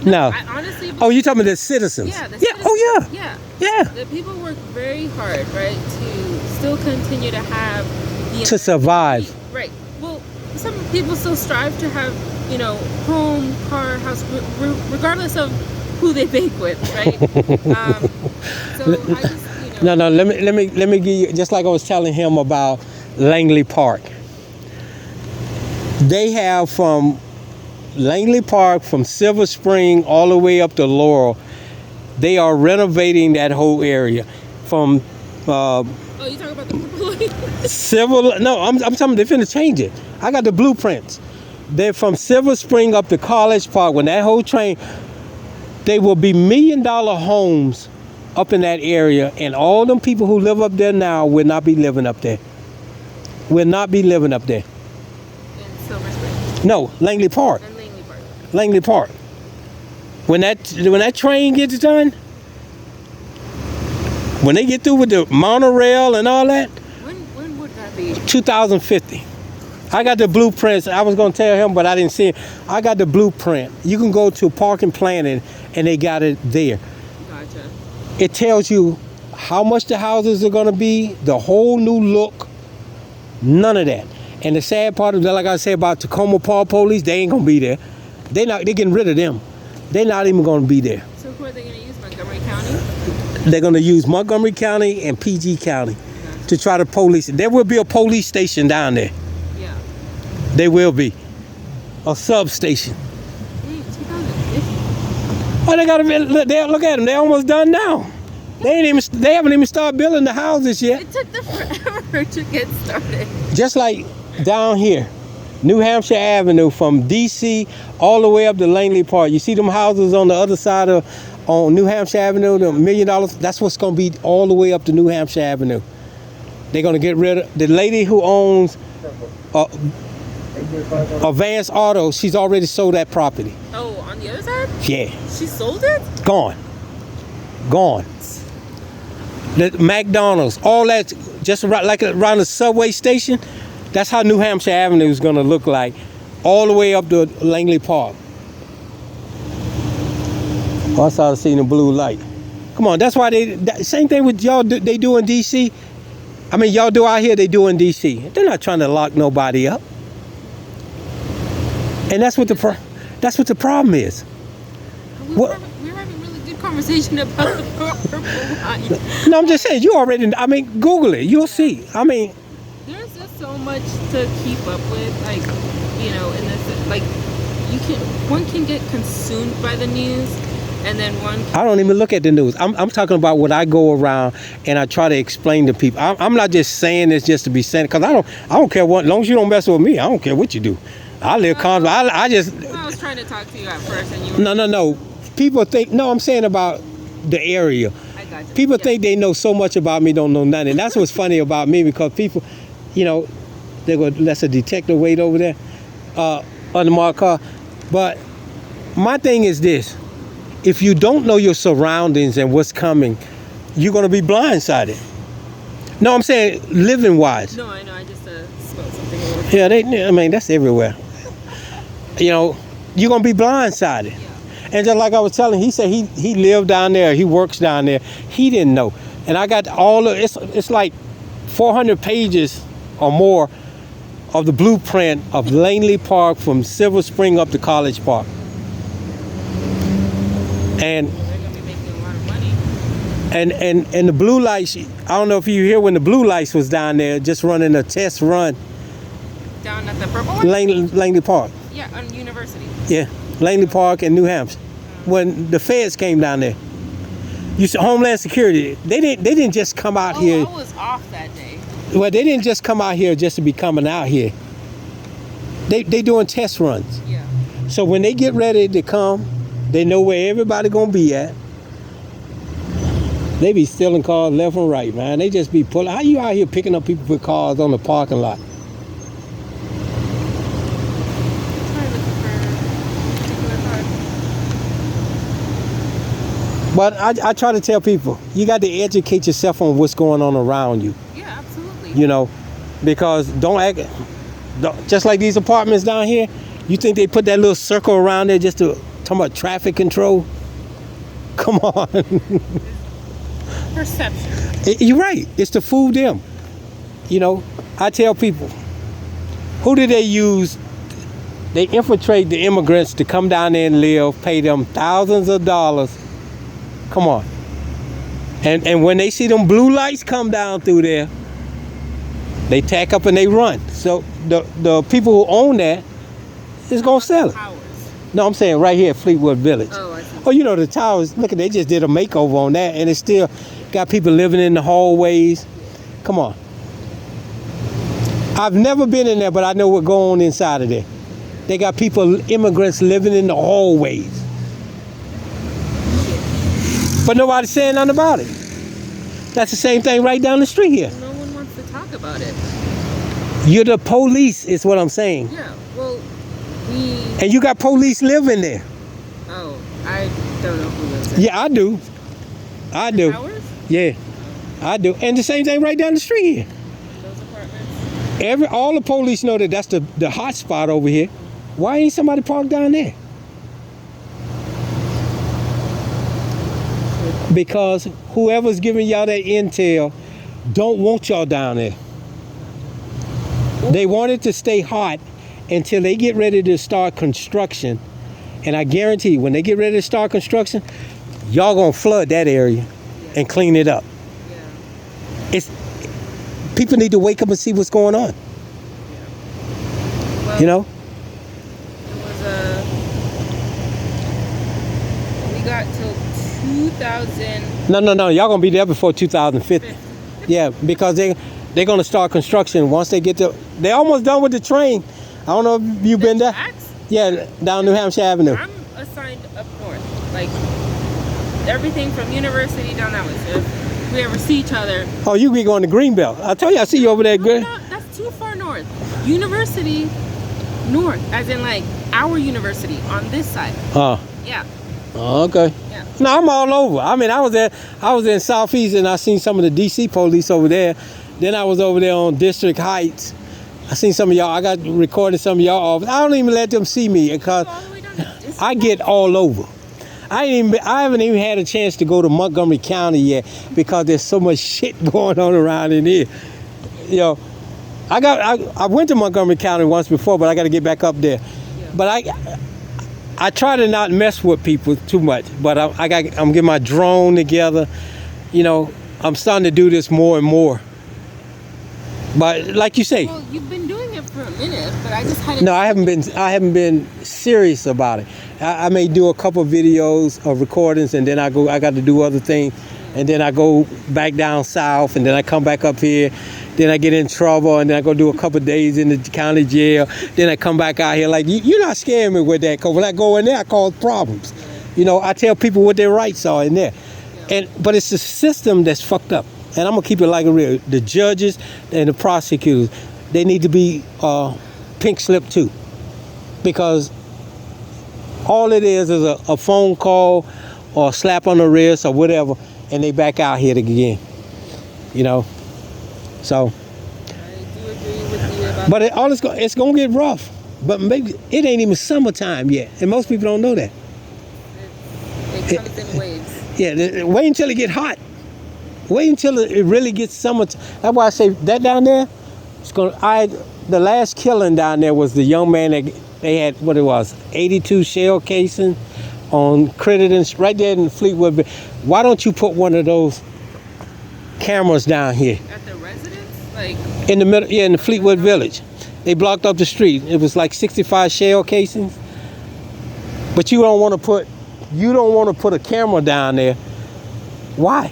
Speaker 1: no.
Speaker 2: I honestly
Speaker 1: Oh, you talking about the citizens?
Speaker 2: Yeah.
Speaker 1: Oh yeah.
Speaker 2: Yeah.
Speaker 1: Yeah.
Speaker 2: The people work very hard, right, to still continue to have
Speaker 1: To survive.
Speaker 2: Right. Well, some people still strive to have, home, car, house, regardless of who they bake with, right? So I just,
Speaker 1: No. Let me give you, just like I was telling him about Langley Park. They have from Langley Park, from Silver Spring all the way up to Laurel. They are renovating that whole area from
Speaker 2: oh, you talking about the purple?
Speaker 1: Civil. No, I'm talking. They're finna change it. I got the blueprints. They're from Silver Spring up to College Park. When that whole train, they will be $1 million homes up in that area, and all them people who live up there now will not be living up there. Will not be living up there.
Speaker 2: In Silver Spring.
Speaker 1: No, Langley Park.
Speaker 2: And Langley Park.
Speaker 1: Langley Park. When that train gets done, when they get through with the monorail and all that,
Speaker 2: When would that be?
Speaker 1: 2050. I got the blueprints. I was gonna tell him, but I didn't see it. I got the blueprint. You can go to Park and Planning, and they got it there.
Speaker 2: Gotcha.
Speaker 1: It tells you how much the houses are gonna be, the whole new look. None of that. And the sad part of that, like I said about Tacoma Park Police, they ain't gonna be there. They're getting rid of them. They're not even gonna be there.
Speaker 2: So who are they going to use? Montgomery County?
Speaker 1: They're gonna use Montgomery County and PG County to try to police it. There will be a police station down there.
Speaker 2: Yeah.
Speaker 1: There will be a substation.
Speaker 2: Dang, 2050.
Speaker 1: Oh, they gotta look at them. They're almost done now. They haven't even started building the houses yet.
Speaker 2: It took them forever to get started.
Speaker 1: Just like down here, New Hampshire Avenue from DC all the way up to Langley Park. You see them houses on the other side of on New Hampshire Avenue, the $1 million, that's what's going to be all the way up to New Hampshire Avenue. They're going to get rid of the lady who owns Advance Auto. She's already sold that property.
Speaker 2: Oh, on the other side?
Speaker 1: Yeah,
Speaker 2: She sold it?
Speaker 1: gone. The McDonald's, all that, just like around the subway station. That's how New Hampshire Avenue is going to look like, all the way up to Langley Park. Oh, I started seeing the blue light. Come on, that's why same thing with y'all. They do in D.C. I mean, y'all do out here. They do in D.C. They're not trying to lock nobody up. And that's what the problem is.
Speaker 2: We're having really good conversation about the purple line.
Speaker 1: No, I'm just saying. You already. I mean, Google it. You'll see. I mean,
Speaker 2: There's just so much to keep up with, like, you know, and this, like, one can get consumed by the news, and then
Speaker 1: I don't even look at the news. I'm talking about what I go around and I try to explain to people. I'm not just saying this just to be saying it, because I don't care what. As long as you don't mess with me, I don't care what you do. I live calm. I
Speaker 2: was trying to talk to you at first, and you were...
Speaker 1: No. People think. No, I'm saying about the area.
Speaker 2: I got you.
Speaker 1: People think they know so much about me, don't know nothing. That's what's funny about me, because people, you know, they go, that's a detective wait over there on the marked car. But my thing is this: if you don't know your surroundings and what's coming, you're gonna be blindsided. No, I'm saying living wise.
Speaker 2: No, I know. I just spelled something over.
Speaker 1: Yeah, I mean, that's everywhere. You know, you're gonna be blindsided.
Speaker 2: Yeah.
Speaker 1: And just like I was telling, he said he lived down there, he works down there. He didn't know. And I got all of it's like 400 pages or more of the blueprint of Langley Park from Silver Spring up to College Park. And
Speaker 2: They're gonna be making a lot of money.
Speaker 1: and the blue lights, I don't know if you hear when the blue lights was down there just running a test run.
Speaker 2: Down at the purple one?
Speaker 1: Langley Park.
Speaker 2: Yeah, on University.
Speaker 1: Yeah. Langley Park in New Hampshire. When the feds came down there. You said Homeland Security, they didn't just come out here.
Speaker 2: I was off that day.
Speaker 1: Well, they didn't just come out here just to be coming out here. They doing test runs.
Speaker 2: Yeah.
Speaker 1: So when they get ready to come, they know where everybody gonna be at. They be stealing cars left and right, man. They just be pulling. How you out here picking up people with cars on the parking lot? But I try to tell people, you got to educate yourself on what's going on around you.
Speaker 2: Yeah, absolutely.
Speaker 1: You know, because just like these apartments down here, you think they put that little circle around there just to talk about traffic control? Come on.
Speaker 2: Perception.
Speaker 1: You're right. It's to fool them. You know, I tell people, who do they use? They infiltrate the immigrants to come down there and live, pay them thousands of dollars. Come on. And when they see them blue lights come down through there, they tack up and they run. So the people who own that is gonna sell it.
Speaker 2: Towers.
Speaker 1: No, I'm saying right here at Fleetwood Village.
Speaker 2: Oh, I see.
Speaker 1: Oh, you know the towers. Look, they just did a makeover on that, and it's still got people living in the hallways. Come on. I've never been in there, but I know what going on inside of there. They got people, immigrants, living in the hallways. But nobody's saying nothing about it. That's the same thing right down the street here.
Speaker 2: No one wants to talk about it.
Speaker 1: You're the police, is what I'm saying.
Speaker 2: Yeah, well,
Speaker 1: And you got police living there.
Speaker 2: Oh, I don't know who lives there.
Speaker 1: Yeah, I do. I do.
Speaker 2: Towers?
Speaker 1: Yeah, I do. And the same thing right down the street here.
Speaker 2: Those apartments?
Speaker 1: All the police know that that's the hot spot over here. Why ain't somebody parked down there? Because whoever's giving y'all that intel don't want y'all down there. They want it to stay hot until they get ready to start construction. And I guarantee when they get ready to start construction, y'all gonna flood that area and clean it up.
Speaker 2: Yeah.
Speaker 1: People need to wake up and see what's going on.
Speaker 2: Yeah. Well,
Speaker 1: You know?
Speaker 2: It was we got till 2000.
Speaker 1: No. Y'all gonna be there before 2050. Yeah, because they're gonna start construction once they get to. They're almost done with the train. I don't know if you've been there.
Speaker 2: Tracks?
Speaker 1: Yeah, down New Hampshire Avenue.
Speaker 2: I'm assigned up north. Like, everything from University down that way. So if we ever see each other.
Speaker 1: Oh, you be going to Greenbelt. I tell you, I see you over there. Good.
Speaker 2: No, that's too far north. University north, as in like our university on this side. Yeah.
Speaker 1: Oh, okay.
Speaker 2: Yeah.
Speaker 1: No, I'm all over. I mean, I was in Southeast and I seen some of the DC police over there. Then I was over there on District Heights. I seen some of y'all. I got recorded some of y'all off. I don't even let them see me because I get all over. I haven't even had a chance to go to Montgomery County yet because there's so much shit going on around in here. You know, I went to Montgomery County once before, but I got to get back up there.
Speaker 2: Yeah.
Speaker 1: But I try to not mess with people too much. But I'm getting my drone together. You know, I'm starting to do this more and more. But like you say,
Speaker 2: well, you've been doing it for a minute, but I just hadn't.
Speaker 1: no, I haven't been serious about it. I may do a couple videos or recordings, and then I got to do other things, and then I go back down south, and then I come back up here, then I get in trouble, and then I go do a couple days in the county jail, then I come back out here. Like, you're not scaring me with that, because when I go in there, I cause problems. You know, I tell people what their rights are in there. But it's the system that's fucked up. And I'm going to keep it like a real. The judges and the prosecutors, they need to be pink slip too. Because all it is a phone call or a slap on the wrist or whatever, and they back out here again. You know? So.
Speaker 2: I do agree with you about
Speaker 1: But it's going to get rough. But maybe it ain't even summertime yet. And most people don't know that.
Speaker 2: it comes in waves.
Speaker 1: Yeah, wait until it get hot. Wait until it really gets summer. That's why I say that down there. The last killing down there was the young man that they had, what it was, 82 shell casing on Crittenden, right there in Fleetwood. Why don't you put one of those cameras down here?
Speaker 2: At the residence, like
Speaker 1: In the middle, yeah, in the Fleetwood Village. They blocked up the street. It was like 65 shell casings. But you don't want to put a camera down there. Why?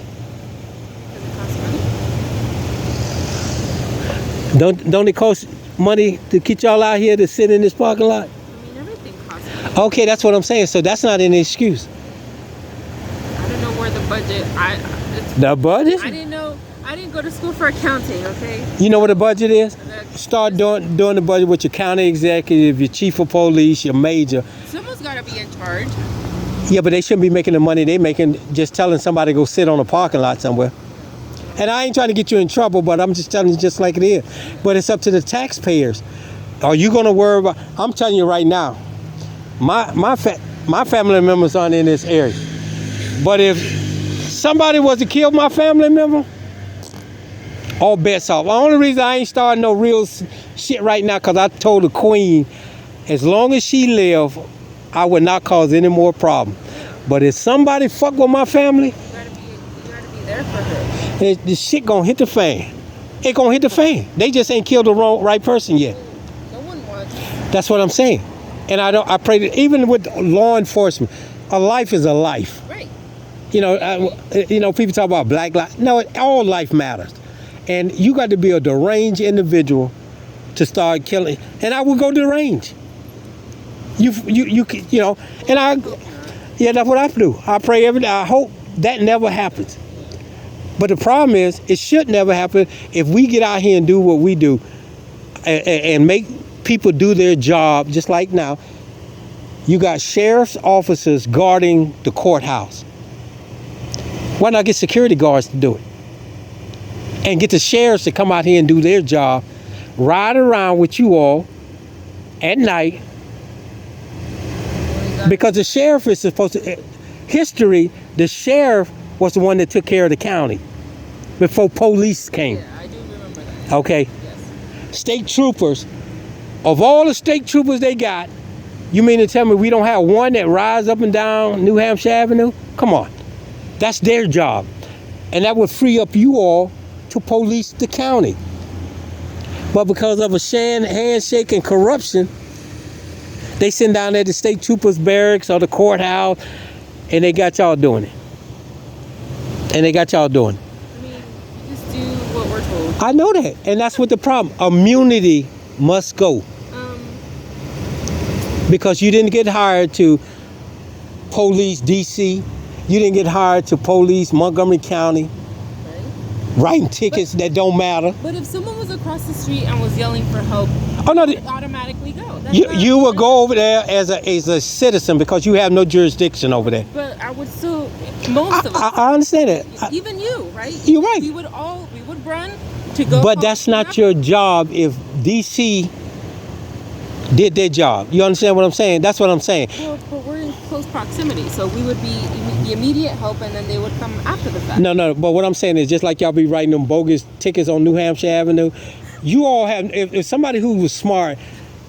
Speaker 1: Don't it cost money to get y'all out here to sit in this parking lot?
Speaker 2: I mean, everything costs money.
Speaker 1: Okay, that's what I'm saying. So that's not an excuse.
Speaker 2: I don't know where the budget.
Speaker 1: The budget?
Speaker 2: I didn't know. I didn't go to school for accounting. Okay.
Speaker 1: You know what a budget is?
Speaker 2: The-
Speaker 1: Start doing the budget with your county executive, your chief of police, your major.
Speaker 2: Someone's got to be in charge.
Speaker 1: Yeah, but they shouldn't be making the money they making just telling somebody to go sit on a parking lot somewhere. And I ain't trying to get you in trouble, but I'm just telling you just like it is. But it's up to the taxpayers. Are you going to worry about? I'm telling you right now, my family members aren't in this area. But if somebody was to kill my family member, all bets off. The only reason I ain't starting no real shit right now, because I told the queen, as long as she live, I would not cause any more problem. But if somebody fuck with my family,
Speaker 2: You gotta be there for her.
Speaker 1: this shit gonna hit the fan. It gonna hit the fan. They just ain't killed the right person yet.
Speaker 2: No one wants.
Speaker 1: That's what I'm saying. And I pray that even with law enforcement, a life is a life.
Speaker 2: Right.
Speaker 1: You know, people talk about black life. No, all life matters. And you got to be a deranged individual to start killing. And I would go deranged. You know, and that's what I do. I pray every day. I hope that never happens. But the problem is, it should never happen if we get out here and do what we do and make people do their job, just like now. You got sheriff's officers guarding the courthouse. Why not get security guards to do it? And get the sheriffs to come out here and do their job, ride around with you all at night. Because the sheriff is supposed to, history, the sheriff was the one that took care of the county before police came.
Speaker 2: Yeah, I do remember that.
Speaker 1: Okay.
Speaker 2: Yes.
Speaker 1: State troopers, of all the state troopers they got, you mean to tell me we don't have one that rides up and down New Hampshire Avenue? Come on. That's their job. And that would free up you all to police the county. But because of a handshake and corruption, they send down there the state troopers barracks or the courthouse, and they got y'all doing it. And they got y'all doing it.
Speaker 2: I mean, you just do what we're told.
Speaker 1: I know that, and that's what the problem. Immunity must go. Because you didn't get hired to police DC. You didn't get hired to police Montgomery County, writing tickets that don't matter.
Speaker 2: But if someone was across the street and was yelling for help,
Speaker 1: Oh no,
Speaker 2: you would automatically go. That's
Speaker 1: you would go over there as a citizen because you have no jurisdiction over there.
Speaker 2: But I would still, most of us,
Speaker 1: I understand that.
Speaker 2: even you, right?
Speaker 1: You're right.
Speaker 2: We would run to go.
Speaker 1: But that's not your job if DC did their job. You understand what I'm saying? That's what I'm saying.
Speaker 2: Well, but we're in close proximity, so we would be the immediate help, and then they would come after the fact.
Speaker 1: No, but what I'm saying is just like y'all be writing them bogus tickets on New Hampshire Avenue, you all have, if somebody who was smart,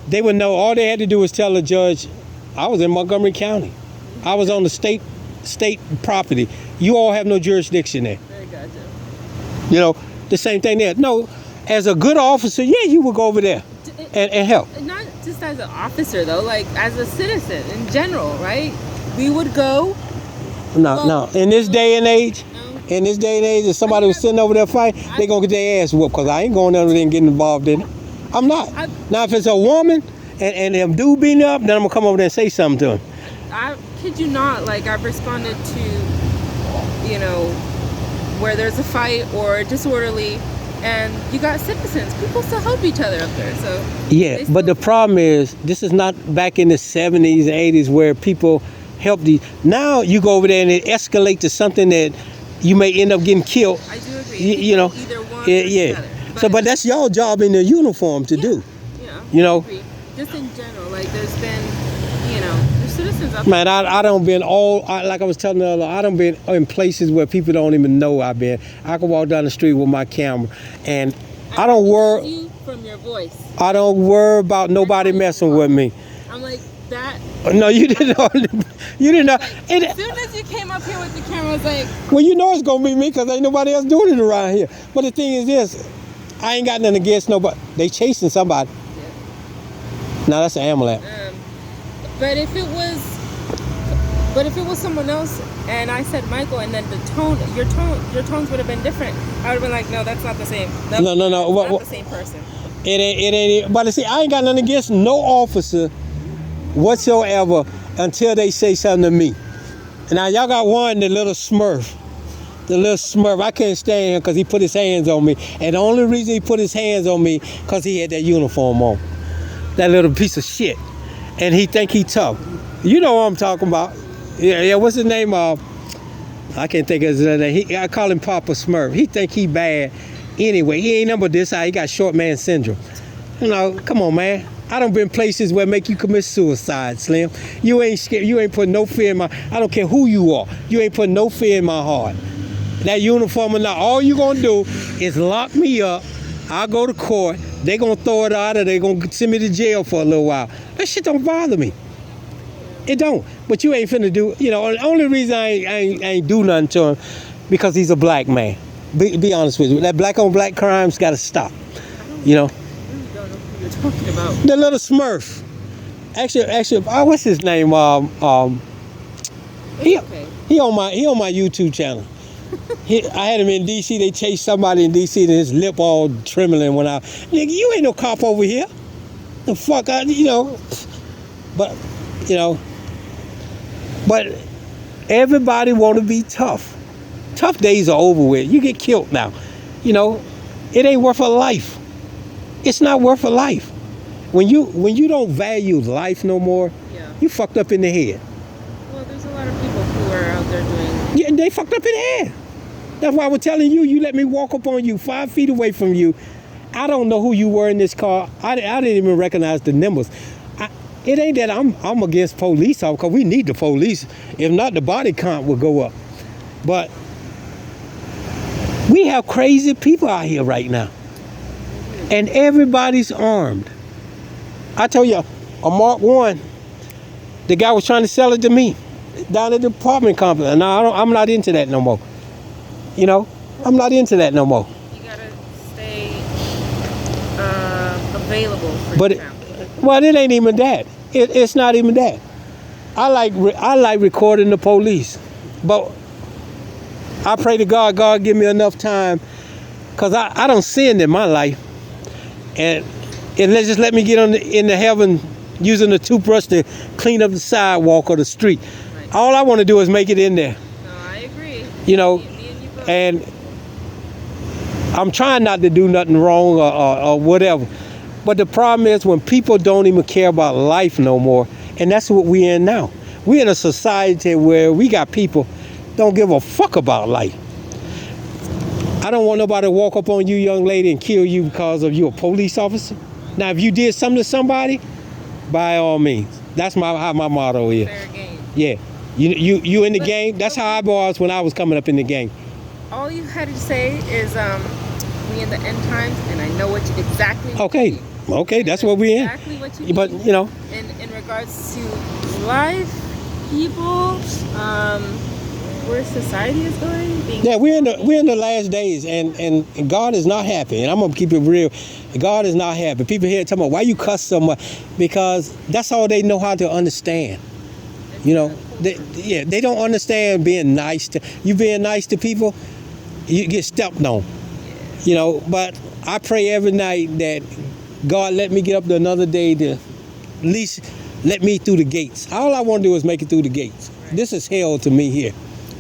Speaker 1: they would know all they had to do was tell the judge, I was in Montgomery County. I was on the state property. You all have no jurisdiction there.
Speaker 2: Very good.
Speaker 1: You know, the same thing there. No, as a good officer, yeah, you would go over there and help.
Speaker 2: Not just as an officer, though, like as a citizen in general, right? We would go.
Speaker 1: No. In this day and age, if somebody was sitting over there fighting, they gonna get their ass whooped because I ain't going over there and getting involved in it. I'm not. Now, if it's a woman and them dude beating up, then I'm gonna come over there and say something to him.
Speaker 2: I kid you not, like I've responded to, where there's a fight or disorderly, and you got citizens. People still help each other up there. So
Speaker 1: yeah, but the problem is this is not back in the 70s and 80s where people helped these. Now you go over there and it escalates to something that you may end up getting killed.
Speaker 2: I do agree.
Speaker 1: You know,
Speaker 2: either one or
Speaker 1: yeah.
Speaker 2: the other.
Speaker 1: So, but that's your job in the uniform to do.
Speaker 2: Yeah.
Speaker 1: You know.
Speaker 2: I agree. Just in general, like there's been, there's citizens up
Speaker 1: Man, I don't been like I was telling the other, I don't been in places where people don't even know I've been. I can walk down the street with my camera, and I don't worry.
Speaker 2: You from your voice.
Speaker 1: I don't worry about nobody messing with me.
Speaker 2: I'm like that.
Speaker 1: No, you didn't know. You didn't know.
Speaker 2: Like, as soon as you came up here with the camera, I was like,
Speaker 1: well, you know it's gonna be me because ain't nobody else doing it around here. But the thing is this, I ain't got nothing against nobody. They chasing somebody.
Speaker 2: yeah.
Speaker 1: Now that's an ambulance.
Speaker 2: But if it was someone else, and I said Michael, and then your tones would have been different. I would have been like, no, that's not the same.
Speaker 1: No.
Speaker 2: That's not the same person.
Speaker 1: It ain't. But see, I ain't got nothing against no officer whatsoever until they say something to me. And now y'all got one, the little Smurf. I can't stand him because he put his hands on me. And the only reason he put his hands on me because he had that uniform on. That little piece of shit. And he think he tough. You know what I'm talking about. Yeah, what's his name? I can't think of his name. I call him Papa Smurf. He think he bad anyway. He ain't number this high. He got short man syndrome. Come on, man. I done been places where make you commit suicide, Slim. You ain't scared. You ain't putting no fear in my. I don't care who you are. You ain't putting no fear in my heart. That uniform or not, all you gonna do is lock me up. I'll go to court. They gonna throw it out, or they gonna send me to jail for a little while. That shit don't bother me. It don't. But you ain't finna do. The only reason I ain't do nothing to him because he's a black man. Be honest with you. That black on black crime's gotta stop.
Speaker 2: I don't know who you're talking about.
Speaker 1: The little Smurf. Actually, what's his name? He on my YouTube channel. I had him in DC. They chased somebody in DC, and his lip all trembling when nigga, you ain't no cop over here. The fuck, but everybody want to be tough. Tough days are over with. You get killed now. It ain't worth a life. It's not worth a life. When you don't value life no more, you fucked up in the head.
Speaker 2: Well, there's a lot of people who are out there doing.
Speaker 1: Yeah, they fucked up in the head. That's why I was telling you. You let me walk up on you 5 feet away from you. I don't know who you were in this car. I didn't even recognize the numbers. It ain't that I'm against police, because we need the police. If not, the body count will go up. But we have crazy people out here right now. And everybody's armed. I tell you, a Mark 1, the guy was trying to sell it to me down at the apartment complex. And I'm not into that no more. I'm not into that no more.
Speaker 2: You gotta stay available for
Speaker 1: but
Speaker 2: your family.
Speaker 1: Well, it ain't even that. It's not even that. I like recording the police, but I pray to God give me enough time, cause I don't sin in my life, and let's just let me get into heaven using a toothbrush to clean up the sidewalk or the street.
Speaker 2: Right.
Speaker 1: All I want to do is make it in there.
Speaker 2: No,
Speaker 1: You know,
Speaker 2: Me and you both.
Speaker 1: and I'm trying not to do nothing wrong or whatever. But the problem is when people don't even care about life no more, and that's what we in now. We in a society where we got people don't give a fuck about life. I don't want nobody to walk up on you, young lady, and kill you because of you a police officer. Now, if you did something to somebody, by all means. That's how my motto is.
Speaker 2: Fair game.
Speaker 1: Yeah. You in the
Speaker 2: But-
Speaker 1: game? That's how I was when I was coming up in the game.
Speaker 2: All you had to say is we in the end times, and I know what you exactly. what
Speaker 1: Okay.
Speaker 2: you mean.
Speaker 1: Okay, that's what we in.
Speaker 2: Exactly what you
Speaker 1: But
Speaker 2: mean.
Speaker 1: you know,
Speaker 2: in regards to life, people, where society is going, being
Speaker 1: yeah, we're in the last days, and God is not happy. And I'm gonna keep it real. God is not happy. People here talking about why you cuss so much, because that's all they know how to understand. You know, they don't understand being nice to you. Being nice to people, you get stepped on. You know, but I pray every night that God let me get up to another day to at least let me through the gates. All I want to do is make it through the gates. This is hell to me here.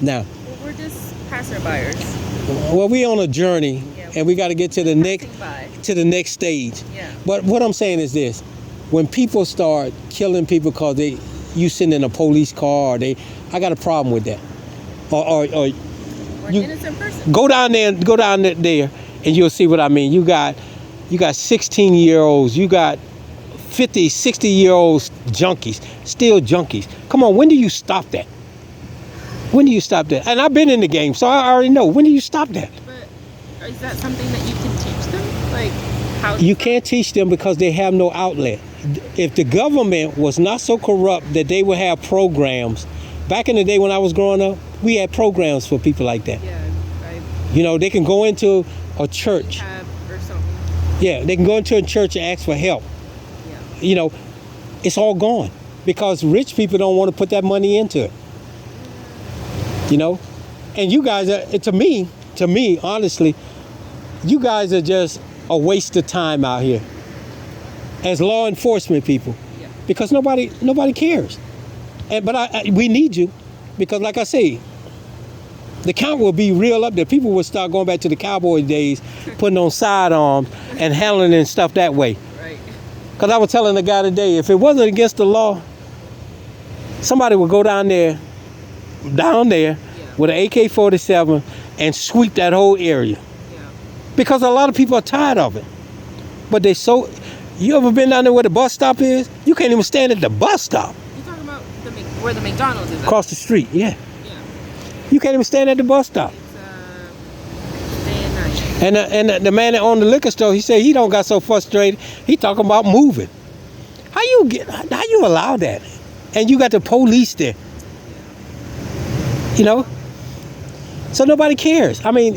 Speaker 1: Now,
Speaker 2: Well, we're just passerbyers.
Speaker 1: well, we on a journey, and we got to get to the next stage.
Speaker 2: Yeah.
Speaker 1: But what I'm saying is this: when people start killing people because you sitting in a police car, I got a problem with that. Or
Speaker 2: Or an
Speaker 1: you-
Speaker 2: innocent person.
Speaker 1: go down there, and you'll see what I mean. You got 16-year-olds, you got 50, 60-year-olds junkies, still junkies. Come on, when do you stop that? When do you stop that? And I've been in the game, so I already know. When do you stop that?
Speaker 2: But is that something that you can teach them? Like how?
Speaker 1: You can't teach them because they have no outlet. If the government was not so corrupt that they would have programs, back in the day when I was growing up, we had programs for people like that.
Speaker 2: Yeah, I
Speaker 1: You know, they can go into a church.
Speaker 2: have or something.
Speaker 1: Yeah, they can go into a church and ask for help.
Speaker 2: Yeah.
Speaker 1: You know, it's all gone because rich people don't want to put that money into it. You know, and you guys are, to me, honestly, you guys are just a waste of time out here as law enforcement people,
Speaker 2: Yeah.
Speaker 1: because nobody cares. But we need you, because like I say, the count will be real up there. People will start going back to the cowboy days, putting on sidearms and handling stuff that way.
Speaker 2: Right.
Speaker 1: Because I was telling the guy today, if it wasn't against the law, somebody would go down there with an AK-47 and sweep that whole area.
Speaker 2: Yeah.
Speaker 1: Because a lot of people are tired of it. But you ever been down there where the bus stop is? You can't even stand at the bus stop.
Speaker 2: You talking about where the McDonald's is at?
Speaker 1: Across the street, yeah.
Speaker 2: Yeah.
Speaker 1: You can't even stand at the bus stop.
Speaker 2: It's day and night.
Speaker 1: And the man that owned the liquor store, he said he don't got so frustrated. He talking about moving. How you allow that? And you got the police there. You know? So nobody cares. I mean,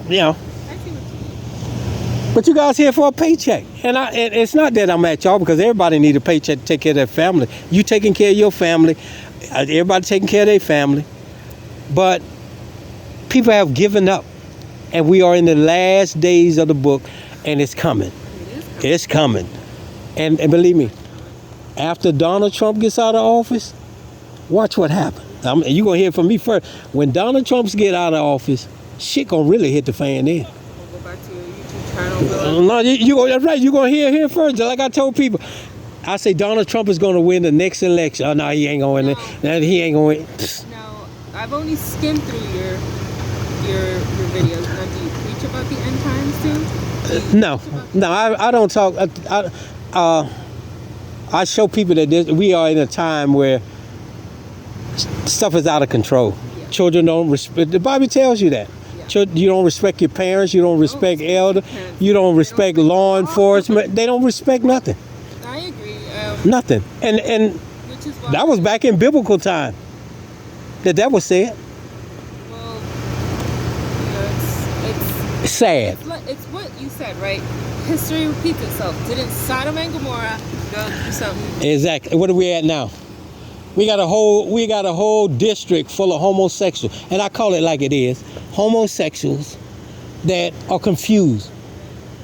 Speaker 1: you know.
Speaker 2: I see what you mean.
Speaker 1: But you guys here for a paycheck. And it's not that I'm at y'all, because everybody need a paycheck to take care of their family. You taking care of your family. Everybody taking care of their family. But people have given up. And we are in the last days of the book, and it's coming. It's coming. And believe me, after Donald Trump gets out of office, watch what happens. You're going to hear from me first. When Donald Trump's get out of office, shit going to really hit the fan then.
Speaker 2: We'll go back to your YouTube channel.
Speaker 1: No, that's right. You're going to hear here first. Like I told people, I say Donald Trump is going to win the next election. Oh, no, he ain't going to win. No, he ain't going to win.
Speaker 2: Now, I've only skimmed through your videos. Now, do you preach about the end times too?
Speaker 1: No, I don't talk. I show people that we are in a time where stuff is out of control.
Speaker 2: Yeah.
Speaker 1: Children don't respect. The Bible tells you that.
Speaker 2: Yeah.
Speaker 1: You don't respect your parents. You don't respect elder. You don't respect law enforcement. They don't respect nothing.
Speaker 2: I agree.
Speaker 1: Nothing. And
Speaker 2: Which is why
Speaker 1: that was back in biblical time that was said.
Speaker 2: Well, you know,
Speaker 1: It's sad.
Speaker 2: it's what you said, right? History repeats itself. Didn't Sodom and Gomorrah go through something?
Speaker 1: Exactly. What are we at now? We got a whole district full of homosexuals, and I call it like it is, homosexuals that are confused.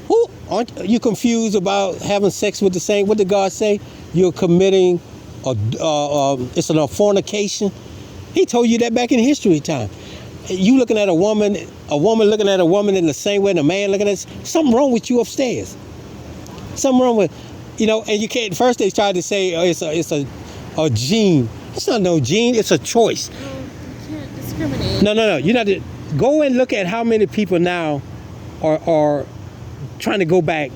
Speaker 1: Who aren't you confused about having sex with the same? What did God say? You're committing it's a fornication. He told you that back in history time. you looking at a woman looking at a woman in the same way the man looking at something wrong with you upstairs. Something wrong with, and you can't. First they tried to say it's a gene. It's not no gene. It's a choice.
Speaker 2: No, you can't discriminate.
Speaker 1: No. You're not. Go and look at how many people now are trying to go back.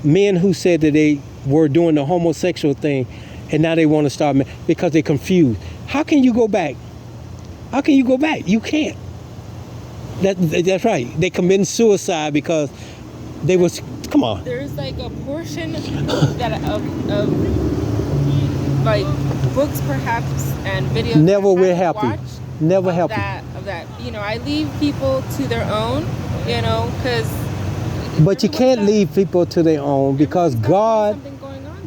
Speaker 1: Men who said that they were doing the homosexual thing, and now they want to start because they're confused. How can you go back? How can you go back? You can't. That's right. They committed suicide because they was. Come on.
Speaker 2: There's like a portion that of like books perhaps and videos.
Speaker 1: Never
Speaker 2: that I
Speaker 1: will help
Speaker 2: watch
Speaker 1: you. Never help you.
Speaker 2: Of that, I leave people to their own, because.
Speaker 1: But you can't leave people to their own because God.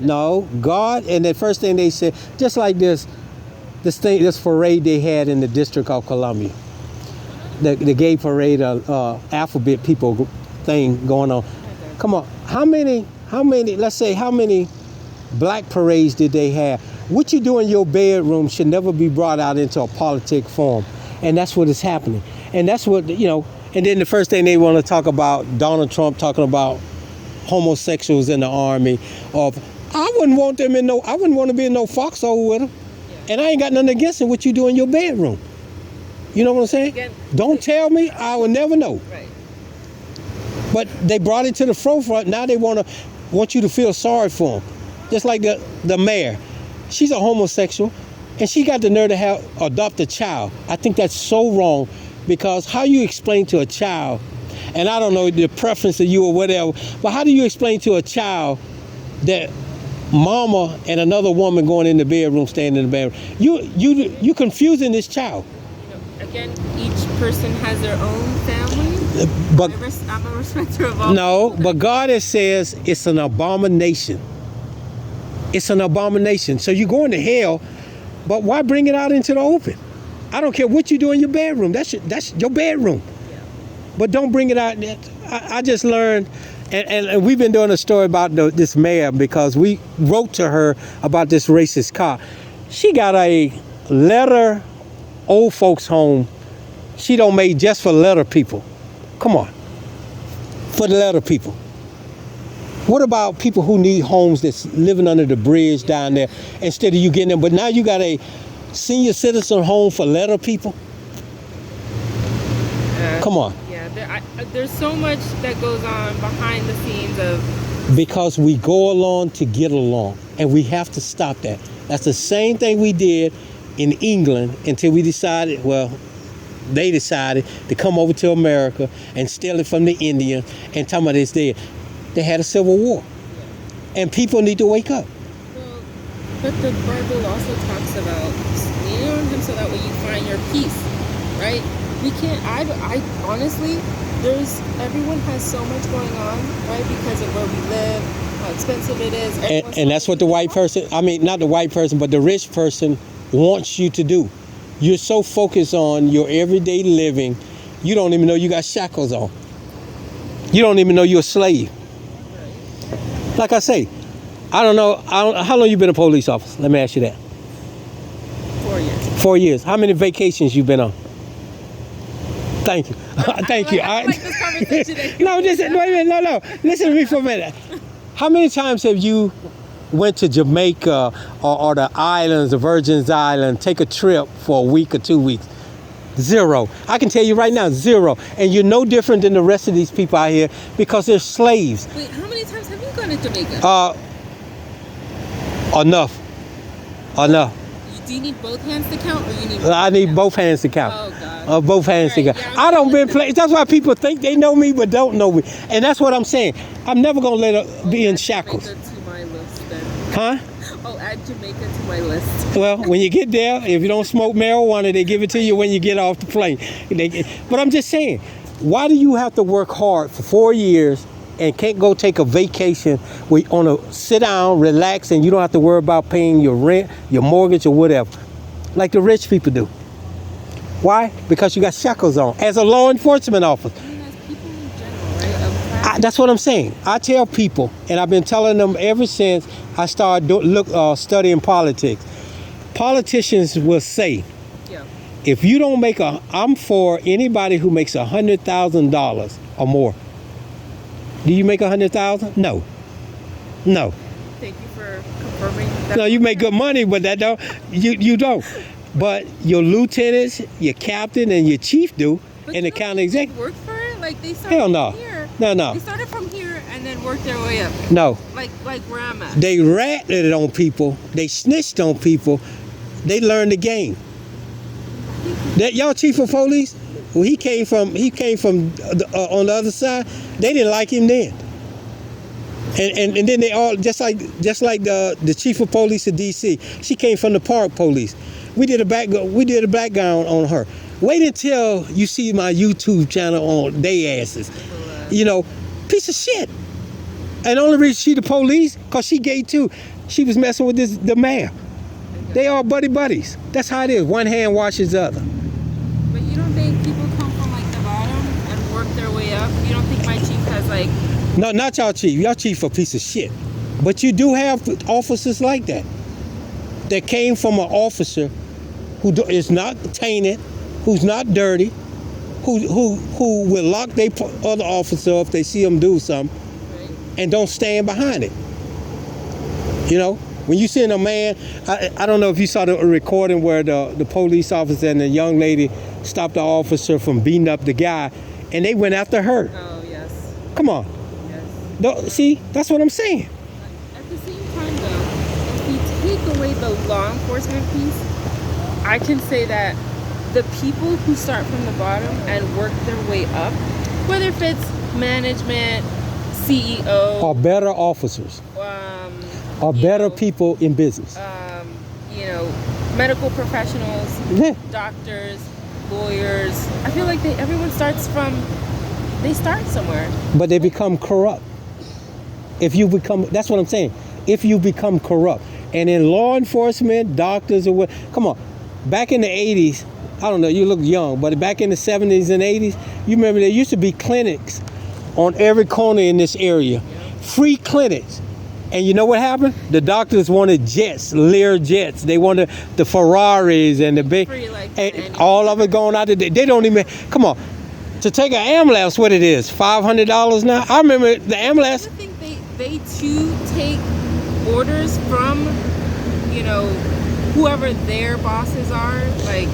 Speaker 1: No, God, and the first thing they said, just like this parade they had in the District of Columbia, the gay parade, alphabet people thing going on. Come on, how many? Let's say how many black parades did they have? What you do in your bedroom should never be brought out into a politic form, and that's what is happening. And that's what And then the first thing they want to talk about, Donald Trump talking about homosexuals in the army. I wouldn't want to be in no foxhole with them. Yeah. And I ain't got nothing against it, what you do in your bedroom. You know what I'm saying? Again, don't tell me, I will never know.
Speaker 2: Right.
Speaker 1: But they brought it to the forefront. Now they want you to feel sorry for them. Just like the mayor. She's a homosexual, and she got the nerve to adopt a child. I think that's so wrong, because how you explain to a child, and I don't know the preference of you or whatever, but how do you explain to a child that mama and another woman going in the bedroom, staying in the bedroom? You confusing this child.
Speaker 2: Again, each person has their own family.
Speaker 1: But
Speaker 2: I'm a respecter of all.
Speaker 1: No, but God says it's an abomination. It's an abomination. So you're going to hell, but why bring it out into the open? I don't care what you do in your bedroom. That's your bedroom. Yeah. But don't bring it out. I just learned, and we've been doing a story about this mayor because we wrote to her about this racist cop. She got a letter old folks home. She don't make just for letter people. Come on. For the letter people. What about people who need homes that's living under the bridge down there instead of you getting them? But now you got a senior citizen home for letter people? Come on.
Speaker 2: Yeah, there's so much that goes on behind the scenes of...
Speaker 1: Because we go along to get along, and we have to stop that. That's the same thing we did in England until we decided, they decided to come over to America and steal it from the Indians and talking about this there. They had a civil war. And people need to wake up.
Speaker 2: Well, but the Bible also talks about leaning on him so that way you find your peace, right? We can't, I honestly, everyone has so much going on, right? Because of where we live, how expensive it is.
Speaker 1: And that's what the white person, not the white person, but the rich person wants you to do. You're so focused on your everyday living, you don't even know you got shackles on. You don't even know you're a slave. Like I say, I don't know, how long you been a police officer? Let me ask you that.
Speaker 2: 4 years.
Speaker 1: 4 years. How many vacations you been on? Thank you. Thank you.
Speaker 2: I like this conversation today.
Speaker 1: No. Listen to me for a minute. How many times have you went to Jamaica or the islands, the Virgin Islands, take a trip for a week or 2 weeks? 0. I can tell you right now, 0. And you're no different than the rest of these people out here because they're slaves.
Speaker 2: Wait, how many times have you gone to Jamaica?
Speaker 1: Enough.
Speaker 2: Do you need both hands to count, or you need?
Speaker 1: I need both hands to count.
Speaker 2: Oh God.
Speaker 1: Both hands to count. Yeah, I don't been play. That's why people think they know me but don't know me, and that's what I'm saying. I'm never gonna let her be in shackles.
Speaker 2: Jamaica to my list, then.
Speaker 1: Huh?
Speaker 2: I'll add Jamaica to my list.
Speaker 1: Well, when you get there, if you don't smoke marijuana, they give it to you when you get off the plane. But I'm just saying, why do you have to work hard for 4 years and can't go take a vacation where you want to sit down, relax, and you don't have to worry about paying your rent, your mortgage, or whatever, like the rich people do? Why? Because you got shackles on as a law enforcement officer.
Speaker 2: I mean, as people in general, right?
Speaker 1: That's what I'm saying. I tell people, and I've been telling them ever since I started studying politics. Politicians will say, If you don't make I'm for anybody who makes $100,000 or more. Do you make 100,000? No. No.
Speaker 2: Thank you for confirming that.
Speaker 1: No, you make good money, but that don't. You don't. But your lieutenants, your captain, and your chief do,
Speaker 2: But
Speaker 1: and the
Speaker 2: you don't
Speaker 1: county
Speaker 2: think
Speaker 1: exec.
Speaker 2: they work for it? Like they started
Speaker 1: Hell no.
Speaker 2: from here.
Speaker 1: No.
Speaker 2: They started from here and then worked their way up.
Speaker 1: No.
Speaker 2: Like where I'm at.
Speaker 1: They ratted it on people. They snitched on people. They learned the game. That y'all chief of police, well, he came from on the other side. They didn't like him then. And then they all just like the chief of police of D.C. She came from the park police. We did a background on her. Wait until you see my YouTube channel on they asses. You know, piece of shit. And the only reason she the police, cause she gay too. She was messing with the mayor. They all buddies. That's how it is. One hand washes the other.
Speaker 2: But you don't think people come from like the bottom and work their way up? You don't think my chief has like...
Speaker 1: No, not y'all chief. Y'all chief a piece of shit. But you do have officers like that. That came from an officer who is not tainted, who's not dirty, who will lock their other officer if they see them do something,
Speaker 2: Right.
Speaker 1: and don't stand behind it. You know, when you send a man, I don't know if you saw the recording where the police officer and the young lady stopped the officer from beating up the guy, and they went after her.
Speaker 2: Oh, yes.
Speaker 1: Come on.
Speaker 2: Yes.
Speaker 1: See, that's what I'm saying.
Speaker 2: At the same time, though, if we take away the law enforcement piece, I can say that the people who start from the bottom and work their way up, whether if it's management, CEO,
Speaker 1: Are better officers, are
Speaker 2: you
Speaker 1: better
Speaker 2: know,
Speaker 1: people in business.
Speaker 2: you know, medical professionals,
Speaker 1: Yeah.
Speaker 2: doctors, lawyers. I feel like everyone starts somewhere.
Speaker 1: But they become corrupt. That's what I'm saying. If you become corrupt. And in law enforcement, doctors or what, come on. Back in the 80s, I don't know, you look young, but back in the 70s and 80s, you remember there used to be clinics on every corner in this area. Free clinics. And you know what happened? The doctors wanted jets, Lear jets. They wanted the Ferraris and the big,
Speaker 2: Free like
Speaker 1: and
Speaker 2: that.
Speaker 1: all of it going out there. They don't even, come on. To take an ambulance, what it is, $500 now? I remember the ambulance.
Speaker 2: I think they too take orders from, you know, whoever their bosses are, like,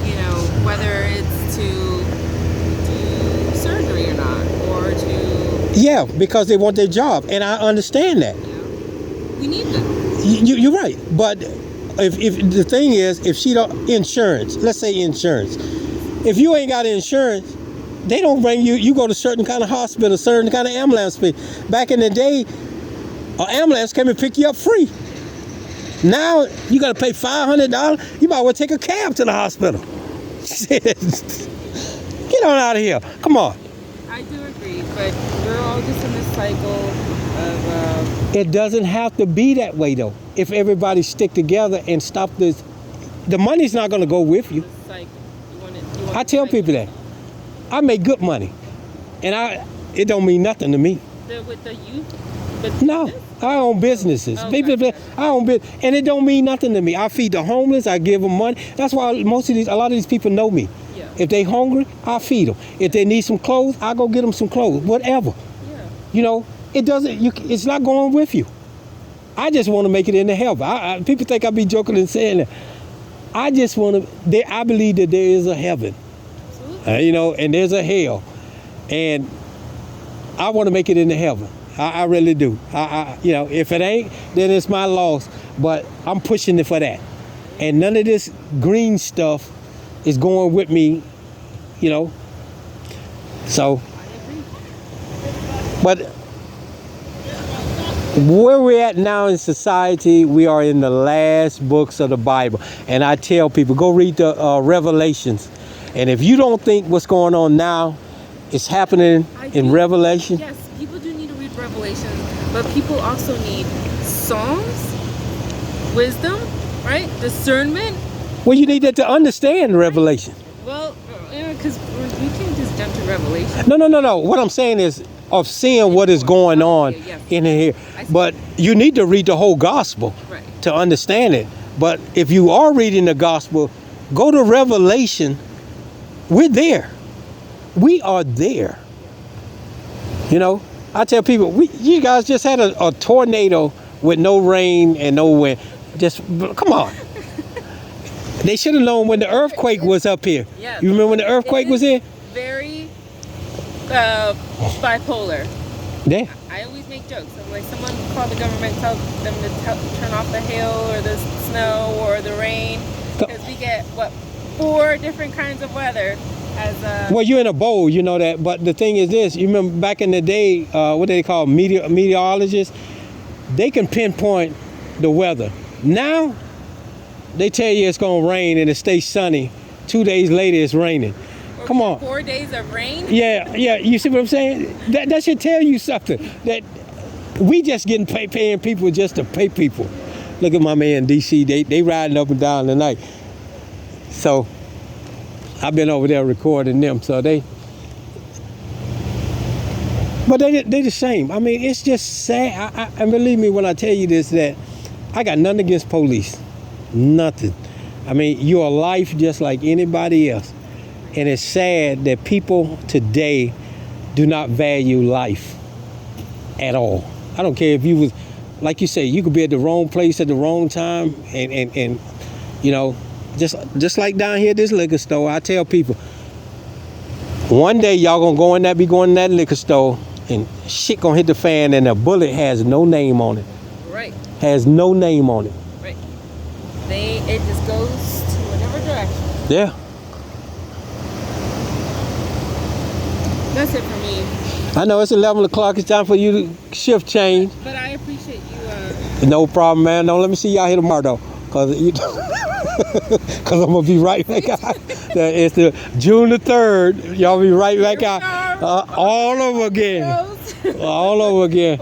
Speaker 2: you know, whether it's to do surgery or not, or to...
Speaker 1: Yeah, because they want their job, and I understand that.
Speaker 2: You know, we need them.
Speaker 1: You're right, but if the thing is, if she don't insurance, let's say insurance, if you ain't got insurance, they don't bring you. You go to certain kind of hospital, certain kind of ambulance fee. Back in the day, an ambulance came and pick you up free. Now you got to pay $500. You might well take a cab to the hospital. Get on out of here. Come on.
Speaker 2: I do agree, but we're all just in this cycle of...
Speaker 1: It doesn't have to be that way though. If everybody stick together and stop this, the money's not going to go with you.
Speaker 2: cycle.
Speaker 1: I tell people that. I make good money, and it don't mean nothing to me.
Speaker 2: With the youth? But
Speaker 1: No, I own businesses.
Speaker 2: Oh,
Speaker 1: People,
Speaker 2: gotcha.
Speaker 1: I own business, and it don't mean nothing to me. I feed the homeless. I give them money. That's why a lot of these people know me.
Speaker 2: Yeah.
Speaker 1: If they hungry, I feed them. If they need some clothes, I go get them some clothes. Whatever.
Speaker 2: Yeah.
Speaker 1: You know, it doesn't. It's not going with you. I just want to make it into heaven. People think I be joking and saying that. I just want to. I believe that there is a heaven.
Speaker 2: Absolutely.
Speaker 1: You know, and there's a hell, and I want to make it into heaven. I really do. You know, if it ain't, then it's my loss. But I'm pushing it for that, and none of this green stuff is going with me. You know, so. But where we're at now in society, we are in the last books of the Bible, and I tell people, go read the Revelations. And if you don't think what's going on now is happening in Revelation,
Speaker 2: Yes, people do need to read Revelation, but people also need Psalms, wisdom, right? Discernment.
Speaker 1: well, you need that to understand Revelation.
Speaker 2: Well, because we can't just jump to Revelation.
Speaker 1: No. What I'm saying is of seeing what is going on in here. But you need to read the whole gospel
Speaker 2: Right.
Speaker 1: to understand it. But if you are reading the gospel, Go to Revelation. We're there. We are there. You know, I tell people, you guys just had a tornado with no rain and no wind. Just, come on. They should have known when the earthquake was up here.
Speaker 2: Yeah.
Speaker 1: You remember when the earthquake was here?
Speaker 2: Very bipolar.
Speaker 1: Yeah.
Speaker 2: I always make jokes. I'm like, someone call the government, tell them to turn off the hail or the snow or the rain, because we get 4 different kinds of weather.
Speaker 1: Well, you're in a bowl, you know that. But the thing is this: you remember back in the day, what they call meteorologists? They can pinpoint the weather. Now, they tell you it's gonna rain and it stays sunny. 2 days later, it's raining. Come on.
Speaker 2: 4 days of rain?
Speaker 1: Yeah. You see what I'm saying? That should tell you something. That we just getting paying people just to pay people. Look at my man DC. They riding up and down tonight. So I've been over there recording them. So they the same. I mean, it's just sad. And believe me when I tell you this, that I got nothing against police. Nothing. I mean, you're a life just like anybody else. And it's sad that people today do not value life at all. I don't care if you was, like you say, you could be at the wrong place at the wrong time, and you know, just like down here at this liquor store, I tell people, one day y'all gonna be going in that liquor store and shit gonna hit the fan and a bullet has no name on it.
Speaker 2: Right.
Speaker 1: Has no name on it.
Speaker 2: Right. It just goes to whatever direction.
Speaker 1: Yeah.
Speaker 2: That's it for me.
Speaker 1: I know it's 11 o'clock. It's time for you to shift change.
Speaker 2: But I appreciate you.
Speaker 1: No problem, man. Don't let me see y'all here tomorrow, though. Because I'm going to be right back out. It's the June the 3rd. Y'all be right back out. All over again. All over again.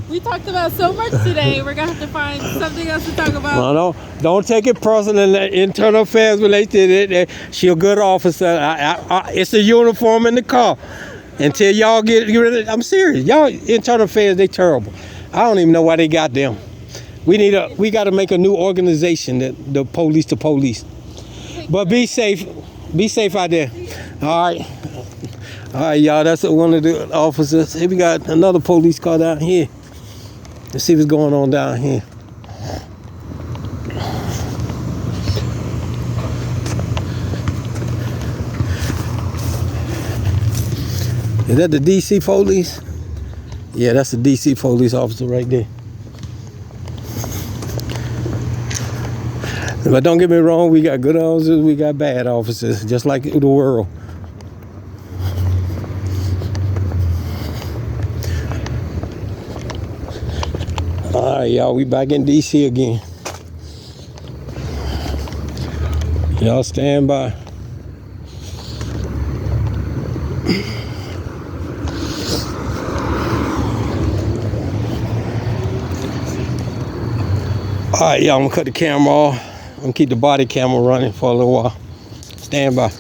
Speaker 2: We talked about so much today. We're going to have to find something else to talk about.
Speaker 1: No. Don't take it personal. Internal affairs related. She a good officer. It's a uniform in the car. Until y'all get rid of it. I'm serious. Y'all internal affairs, they terrible. I don't even know why they got them. We got to make a new organization, the police to police. But be safe. Be safe out there. All right, y'all. That's one of the officers. Here we got another police car down here. Let's see what's going on down here. Is that the DC police? Yeah, that's the DC police officer right there. But don't get me wrong, we got good officers, we got bad officers, just like the world. All right, y'all, we back in DC again. Y'all stand by. All right, y'all, I'm gonna cut the camera off. I'm gonna keep the body camera running for a little while. Stand by.